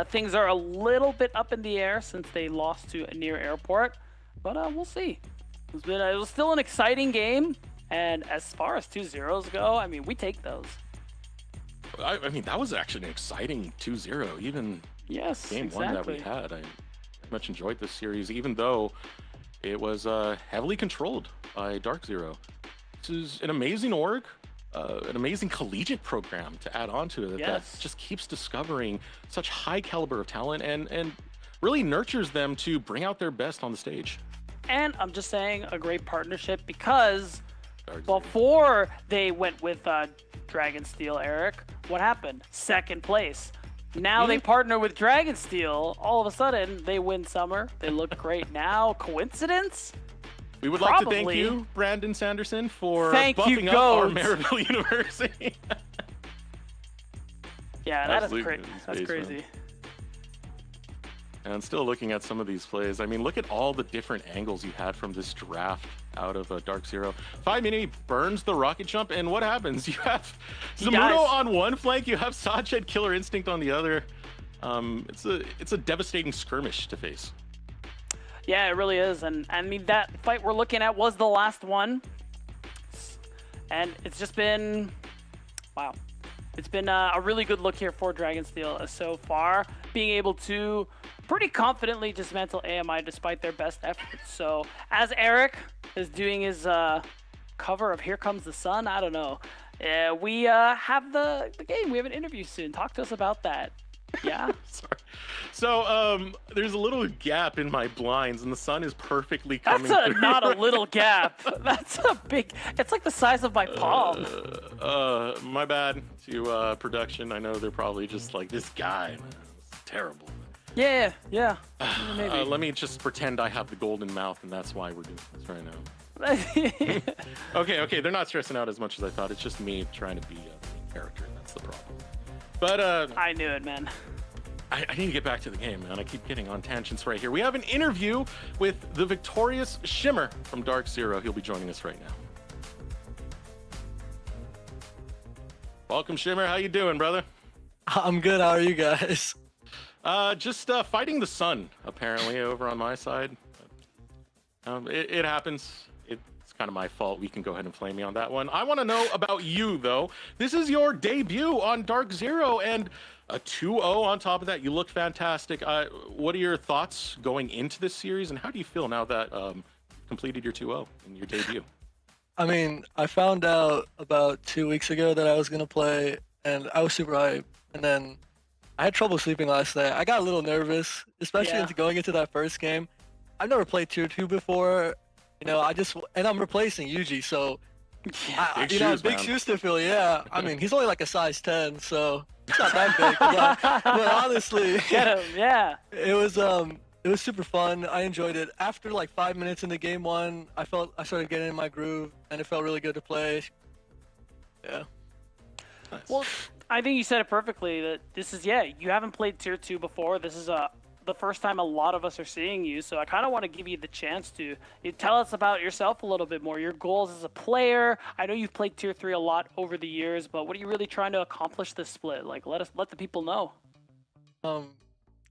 things are a little bit up in the air since they lost to a near airport. But we'll see. It was still an exciting game, and as far as 2-0s go, I mean, we take those. I mean, that was actually an exciting 2-0, even game one that we had. I much enjoyed this series, even though it was heavily controlled by Dark Zero. This is an amazing org, an amazing collegiate program to add on to it that just keeps discovering such high caliber of talent and really nurtures them to bring out their best on the stage. And I'm just saying, a great partnership, because before they went with Dragonsteel, Eric, what happened? 2nd place. Now they partner with Dragonsteel. All of a sudden, they win summer. They look great now. Coincidence? We would like to thank you, Brandon Sanderson, for buffing up our Maryville University. Yeah, that is crazy. That's crazy. Man. And still looking at some of these plays, I mean, look at all the different angles you had from this draft out of Dark Zero. 5-Mini burns the rocket jump, and what happens? You have Zamudo on one flank, you have Sached Killer Instinct on the other. It's a devastating skirmish to face. Yeah, it really is. And I mean, that fight we're looking at was the last one. And it's just been, wow. It's been a really good look here for Dragonsteel so far, being able to pretty confidently dismantle AMI despite their best efforts. So as Eric is doing his cover of Here Comes the Sun, I don't know. We have the game. We have an interview soon. Talk to us about that. Yeah. Sorry. So there's a little gap in my blinds, and the sun is perfectly coming through. Not a little gap. That's a big. It's like the size of my palm. My bad to production. I know they're probably just like, this guy, man, it's terrible. Yeah. Maybe. Let me just pretend I have the golden mouth, and that's why we're doing this right now. Okay. They're not stressing out as much as I thought. It's just me trying to be a character. That's the problem. But I knew it, man. I need to get back to the game, man. I keep getting on tangents right here. We have an interview with the victorious Shimmer from Dark Zero. He'll be joining us right now. Welcome, Shimmer. How you doing, brother? I'm good. How are you guys? Just fighting the sun, apparently, over on my side. It happens. It's kind of my fault. We can go ahead and flame me on that one. I want to know about you, though. This is your debut on Dark Zero, and a 2-0 on top of that. You look fantastic. What are your thoughts going into this series, and how do you feel now that completed your 2-0 in your debut? I mean, I found out about 2 weeks ago that I was going to play, and I was super hyped. And then I had trouble sleeping last night. I got a little nervous, especially into going into that first game. I've never played Tier 2 before. You know, and I'm replacing Yuji, so big shoes to fill. Yeah, I mean, he's only like a size 10, so it's not that big. but honestly, it was super fun. I enjoyed it. After like 5 minutes into game one, I started getting in my groove, and it felt really good to play. Yeah. Nice. Well, I think you said it perfectly. That this is you haven't played Tier 2 before. This is the first time a lot of us are seeing you, so I kind of want to give you the chance to tell us about yourself a little bit more, your goals as a player. I know you've played Tier 3 a lot over the years, but what are you really trying to accomplish this split? Like, let the people know.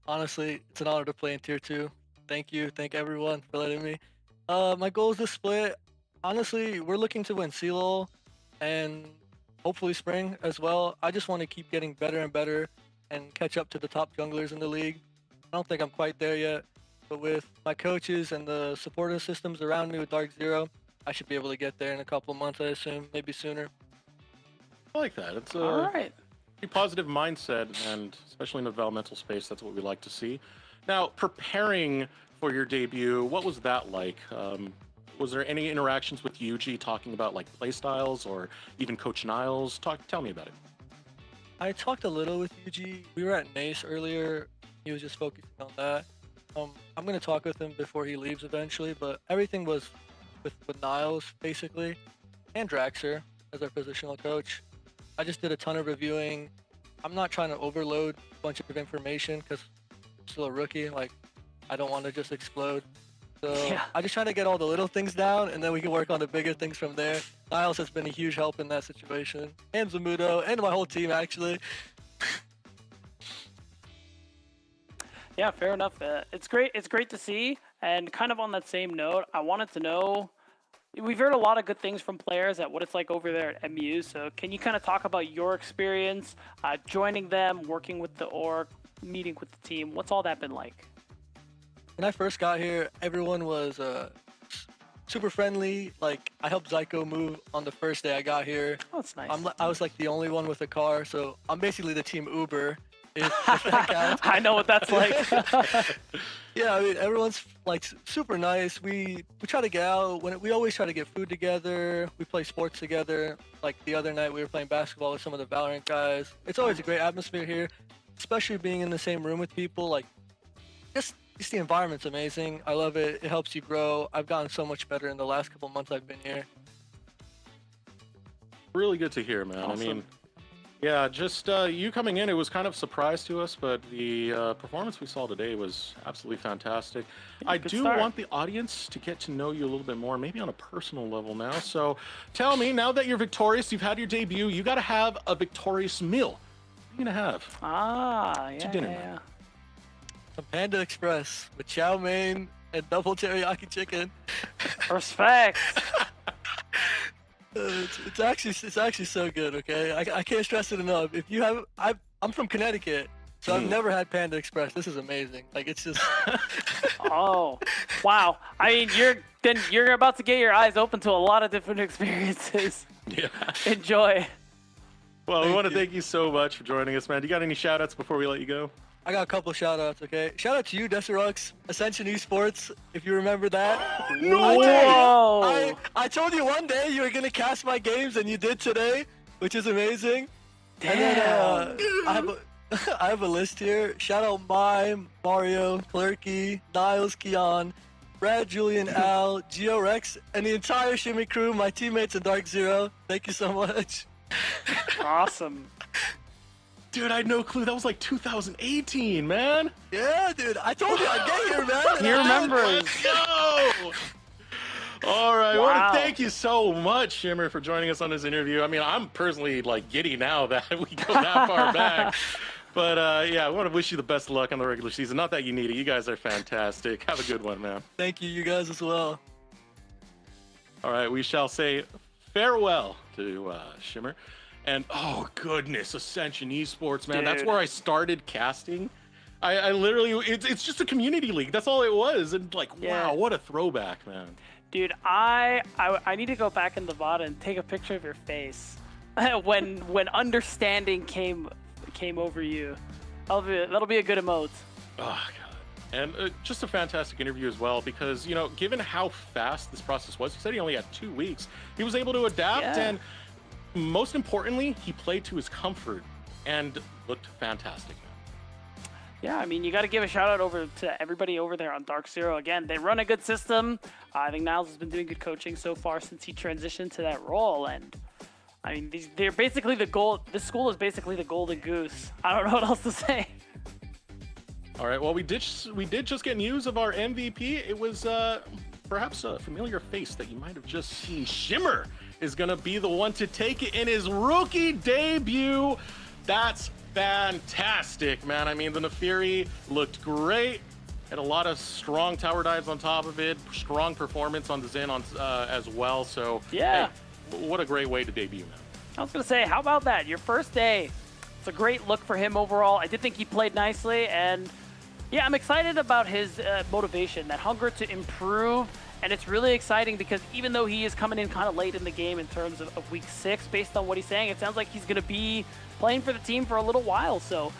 Honestly, it's an honor to play in Tier 2. Thank everyone for letting me. My goals this split, honestly, we're looking to win CLOL and hopefully Spring as well. I just want to keep getting better and better and catch up to the top junglers in the league. I don't think I'm quite there yet, but with my coaches and the supportive systems around me with Dark Zero, I should be able to get there in a couple of months, I assume, maybe sooner. I like that. It's a All right. pretty positive mindset, and especially in the developmental space, that's what we like to see. Now, preparing for your debut, what was that like? Was there any interactions with Yuji talking about like play styles or even Coach Niles? Tell me about it. I talked a little with Yuji. We were at NACE earlier. He was just focusing on that. I'm going to talk with him before he leaves eventually, but everything was with Niles, basically, and Draxer as our positional coach. I just did a ton of reviewing. I'm not trying to overload a bunch of information because I'm still a rookie. Like, I don't want to just explode. So Yeah. I just try to get all the little things down, and then we can work on the bigger things from there. Niles has been a huge help in that situation, and Zamudo, and my whole team, actually. Yeah, fair enough. It's great. It's great to see. And kind of on that same note, I wanted to know. We've heard a lot of good things from players at what it's like over there at MU. So can you kind of talk about your experience joining them, working with the org, meeting with the team? What's all that been like? When I first got here, everyone was super friendly. Like, I helped Zyko move on the first day I got here. Oh, that's nice. I was like the only one with a car, so I'm basically the team Uber. If that counts. I know what that's like. Yeah, I mean, everyone's like super nice. We try to get out. We always try to get food together. We play sports together. Like the other night, we were playing basketball with some of the Valorant guys. It's always a great atmosphere here, especially being in the same room with people. Like, just the environment's amazing. I love it. It helps you grow. I've gotten so much better in the last couple months I've been here. Really good to hear, man. Awesome. I mean, yeah, just you coming in, it was kind of a surprise to us, but the performance we saw today was absolutely fantastic. I good do start. want the audience to get to know you a little bit more, maybe on a personal level now. So tell me, now that you're victorious, you've had your debut, you got to have a victorious meal. What are you going to have? Yeah, dinner, yeah, man. yeah. Some Panda Express with chow mein and double teriyaki chicken. Respect. It's actually so good. Okay, I can't stress it enough. If you have, I'm from Connecticut, so I've never had Panda Express. This is amazing. Like, it's just. Oh, wow. I mean, you're about to get your eyes open to a lot of different experiences. Yeah. Enjoy. Well, we want to thank you so much for joining us, man. Do you got any shout outs before we let you go? I got a couple of shout outs, okay? Shout out to you, Deserux, Ascension Esports, if you remember that. Whoa. I told you one day you were going to cast my games, and you did today, which is amazing. Damn. And then I have a list here. Shout out Mime, Mario, Clerky, Niles, Keon, Brad, Julian, Al, Geo Rex, and the entire Shimmy crew, my teammates in Dark Zero. Thank you so much. Awesome. Dude, I had no clue. That was like 2018, man. Yeah, dude. I told you I'd get here, man. He remembers. Let's go! All right. I want Wow. to thank you so much, Shimmer, for joining us on this interview. I mean, I'm personally like giddy now that we go that far back. But yeah, I want to wish you the best of luck on the regular season. Not that you need it. You guys are fantastic. Have a good one, man. Thank you, you guys as well. All right. We shall say farewell to Shimmer. And oh goodness, Ascension Esports, man. That's Dude. where I started casting. I literally, it's just a community league. That's all it was. And like, Yeah. wow, what a throwback, man. Dude, I need to go back in the VOD and take a picture of your face when understanding came over you. That'll be a good emote. Oh god. And just a fantastic interview as well, because you know, given how fast this process was, he said he only had 2 weeks. He was able to adapt, Yeah. and most importantly, he played to his comfort and looked fantastic. Yeah, I mean, you got to give a shout out over to everybody over there on Dark Zero. Again, they run a good system. I think Niles has been doing good coaching so far since he transitioned to that role. And I mean, they're basically the gold. This school is basically the golden goose. I don't know what else to say. All right. Well, we did just get news of our MVP. It was perhaps a familiar face that you might have just seen. Shimmer is going to be the one to take it in his rookie debut. That's fantastic, man. I mean, the Nefiri looked great. Had a lot of strong tower dives on top of it. Strong performance on the Zen as well. So, Yeah. hey, what a great way to debut, man. I was going to say, how about that? Your first day. It's a great look for him overall. I did think he played nicely. And yeah, I'm excited about his motivation, that hunger to improve And it's really exciting because even though he is coming in kind of late in the game in terms of week 6, based on what he's saying, it sounds like he's going to be playing for the team for a little while. So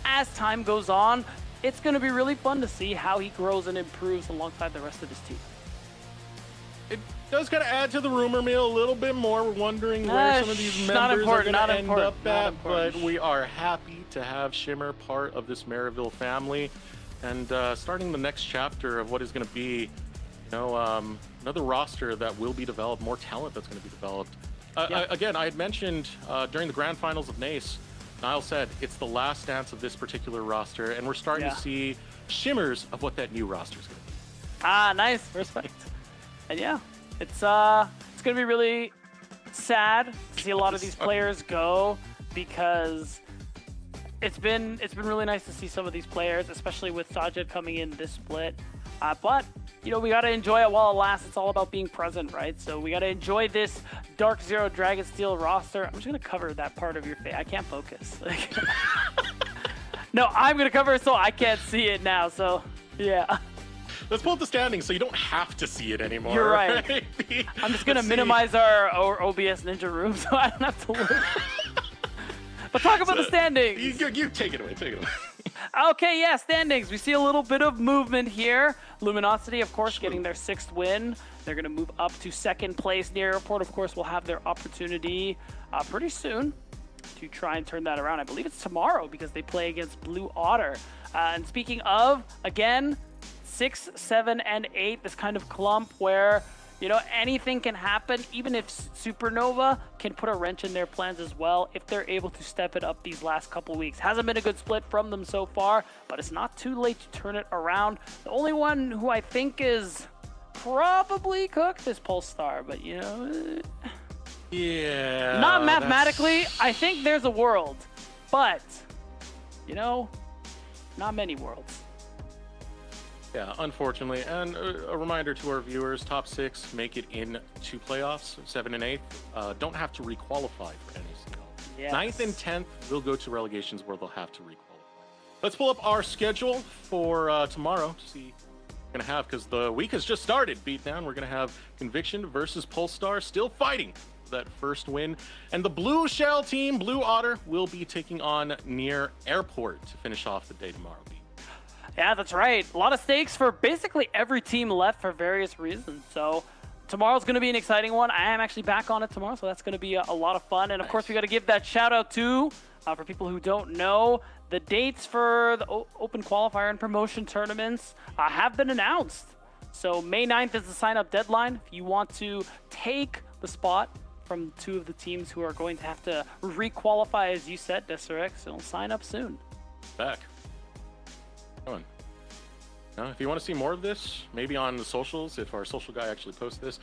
as time goes on, it's going to be really fun to see how he grows and improves alongside the rest of his team. It does kind of add to the rumor mill a little bit more. We're wondering where some of these members are going to end up at, but we are happy to have Shimmer part of this Maryville family, and starting the next chapter of what is going to be, another roster that will be developed, more talent that's going to be developed. Again, I had mentioned during the grand finals of NACE, Niall said it's the last dance of this particular roster, and we're starting to see shimmers of what that new roster is going to be. Ah, nice, respect. And yeah, it's going to be really sad to see a lot of these players go, because it's been really nice to see some of these players, especially with Sajid coming in this split. But we got to enjoy it while it lasts. It's all about being present, right? So we got to enjoy this Dark Zero Dragonsteel roster. I'm just going to cover that part of your face. I can't focus. No, I'm going to cover it so I can't see it now. So, yeah. Let's pull up the standings so you don't have to see it anymore. You're right. I'm just going to minimize our OBS Ninja room so I don't have to look. But talk about the standings. You take it away. Take it away. Okay, yeah, standings. We see a little bit of movement here. Luminosity, of course, getting their 6th win. They're going to move up to 2nd place. Near Airport, of course, will have their opportunity pretty soon to try and turn that around. I believe it's tomorrow because they play against Blue Otter. And speaking of, again, 6, 7, and 8, this kind of clump where anything can happen, even if Supernova can put a wrench in their plans as well if they're able to step it up these last couple weeks. Hasn't been a good split from them so far, but it's not too late to turn it around. The only one who I think is probably cooked is Polestar, but yeah, not mathematically. I think there's a world, but not many worlds. Yeah, unfortunately. And a reminder to our viewers, top 6 make it into playoffs, 7 and 8. Don't have to requalify for NACL. Yes. 9th and 10th will go to relegations where they'll have to requalify. Let's pull up our schedule for tomorrow to see what we're going to have, because the week has just started. Beatdown, we're going to have Conviction versus Polestar, still fighting for that first win. And the Blue Shell team, Blue Otter, will be taking on Near Airport to finish off the day tomorrow. Yeah, that's right. A lot of stakes for basically every team left for various reasons. So tomorrow's going to be an exciting one. I am actually back on it tomorrow, so that's going to be a lot of fun. And of course, we got to give that shout out to, for people who don't know, the dates for the Open Qualifier and Promotion tournaments have been announced. So May 9th is the sign-up deadline. If you want to take the spot from 2 of the teams who are going to have to re-qualify, as you said, Deserex, so sign up soon. Back. If you want to see more of this, maybe on the socials, if our social guy actually posts this,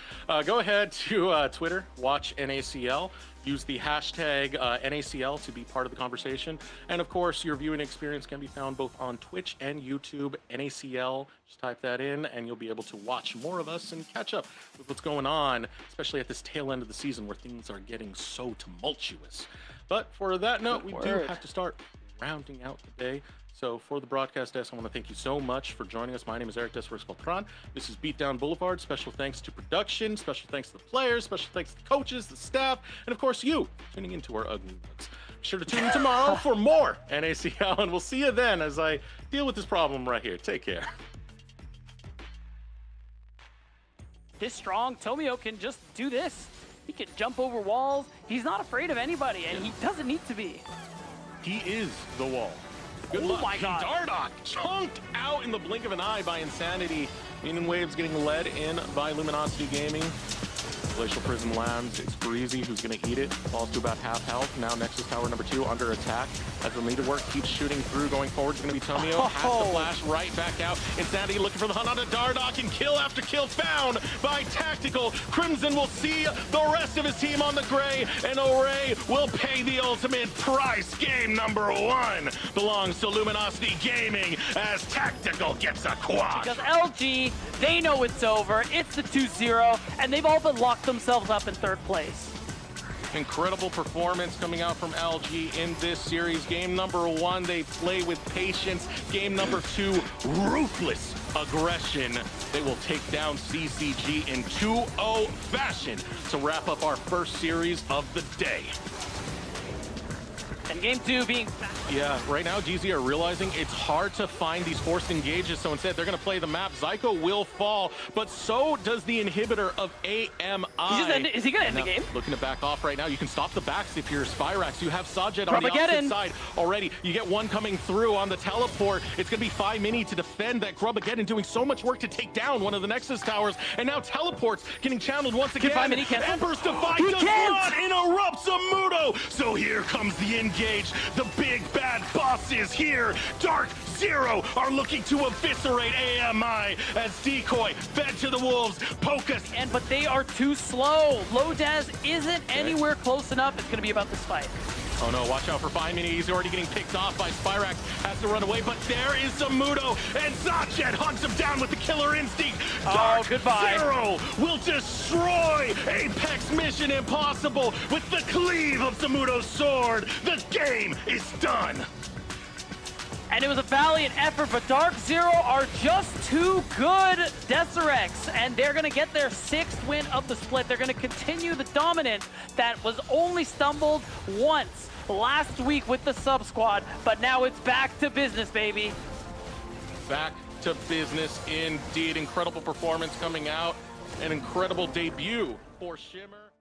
go ahead to Twitter, watch NACL, use the hashtag NACL to be part of the conversation. And of course, your viewing experience can be found both on Twitch and YouTube, NACL. Just type that in and you'll be able to watch more of us and catch up with what's going on, especially at this tail end of the season where things are getting so tumultuous. But for that note, we do have to start rounding out the day. So for the broadcast desk, I want to thank you so much for joining us. My name is Eric Deserex Beltran. This is Beatdown Boulevard. Special thanks to production, special thanks to the players, special thanks to the coaches, the staff, and of course you tuning into our ugly mugs. Be sure to tune in tomorrow for more NACL, and we'll see you then as I deal with this problem right here. Take care. This strong, Tomio can just do this. He can jump over walls. He's not afraid of anybody, and he doesn't need to be. He is the wall. Good luck. My God. Dardoch chunked out in the blink of an eye by Insanity. Minion Waves getting led in by Luminosity Gaming. Glacial Prism lands. It's Breezy who's going to eat it. Falls to about half health. Now Nexus Tower number 2 under attack. As the leader work keeps shooting through. Going forward is going to be Tomio. Has to flash right back out. Insanity looking for the hunt on a Dardoch, and kill after kill found by Tactical. Crimson will see the rest of his team on the gray, and Array will pay the ultimate price. Game number 1 belongs to Luminosity Gaming as Tactical gets a quad. Because LG, they know it's over. It's the 2-0, and they've all but locked themselves up in 3rd place. Incredible performance coming out from LG in this series. Game number 1, they play with patience. Game number 2, ruthless aggression. They will take down CCG in 2-0 fashion to wrap up our first series of the day. And game 2 being Yeah, right now GZ are realizing it's hard to find these forced engages, so instead they're going to play the map. Zyko will fall, but so does the inhibitor of AMI. Is he going to end the game? Looking to back off right now. You can stop the backs if you're Spyrax. You have Sajed on the Grubageddon. opposite side already. You get one coming through on the teleport. It's going to be 5 mini to defend that Grubageddon, doing so much work to take down one of the Nexus towers, and now teleports getting channeled once again. 5 mini cancel. Emperor's Defy He does can't. not interrupt Zamudo. So here comes the engage. The big bad boss is here. Dark Zero are looking to eviscerate AMI as Decoy fed to the wolves. Pocus. But they are too slow. Lodaz isn't anywhere close enough. It's going to be about this fight. Oh no, watch out for 5 mini. He's already getting picked off by Spyrax. Has to run away, but there is Zamudo, and Zachet hunts him down with the killer instinct. Dark goodbye. Zero will destroy Apex Mission Impossible with the cleave of Zamudo's sword. The game is done. And it was a valiant effort, but Dark Zero are just too good. Deserex, and they're going to get their 6th win of the split. They're going to continue the dominance that was only stumbled once last week with the sub-squad, but now it's back to business, baby. Back to business indeed. Incredible performance coming out. An incredible debut for Shimmer.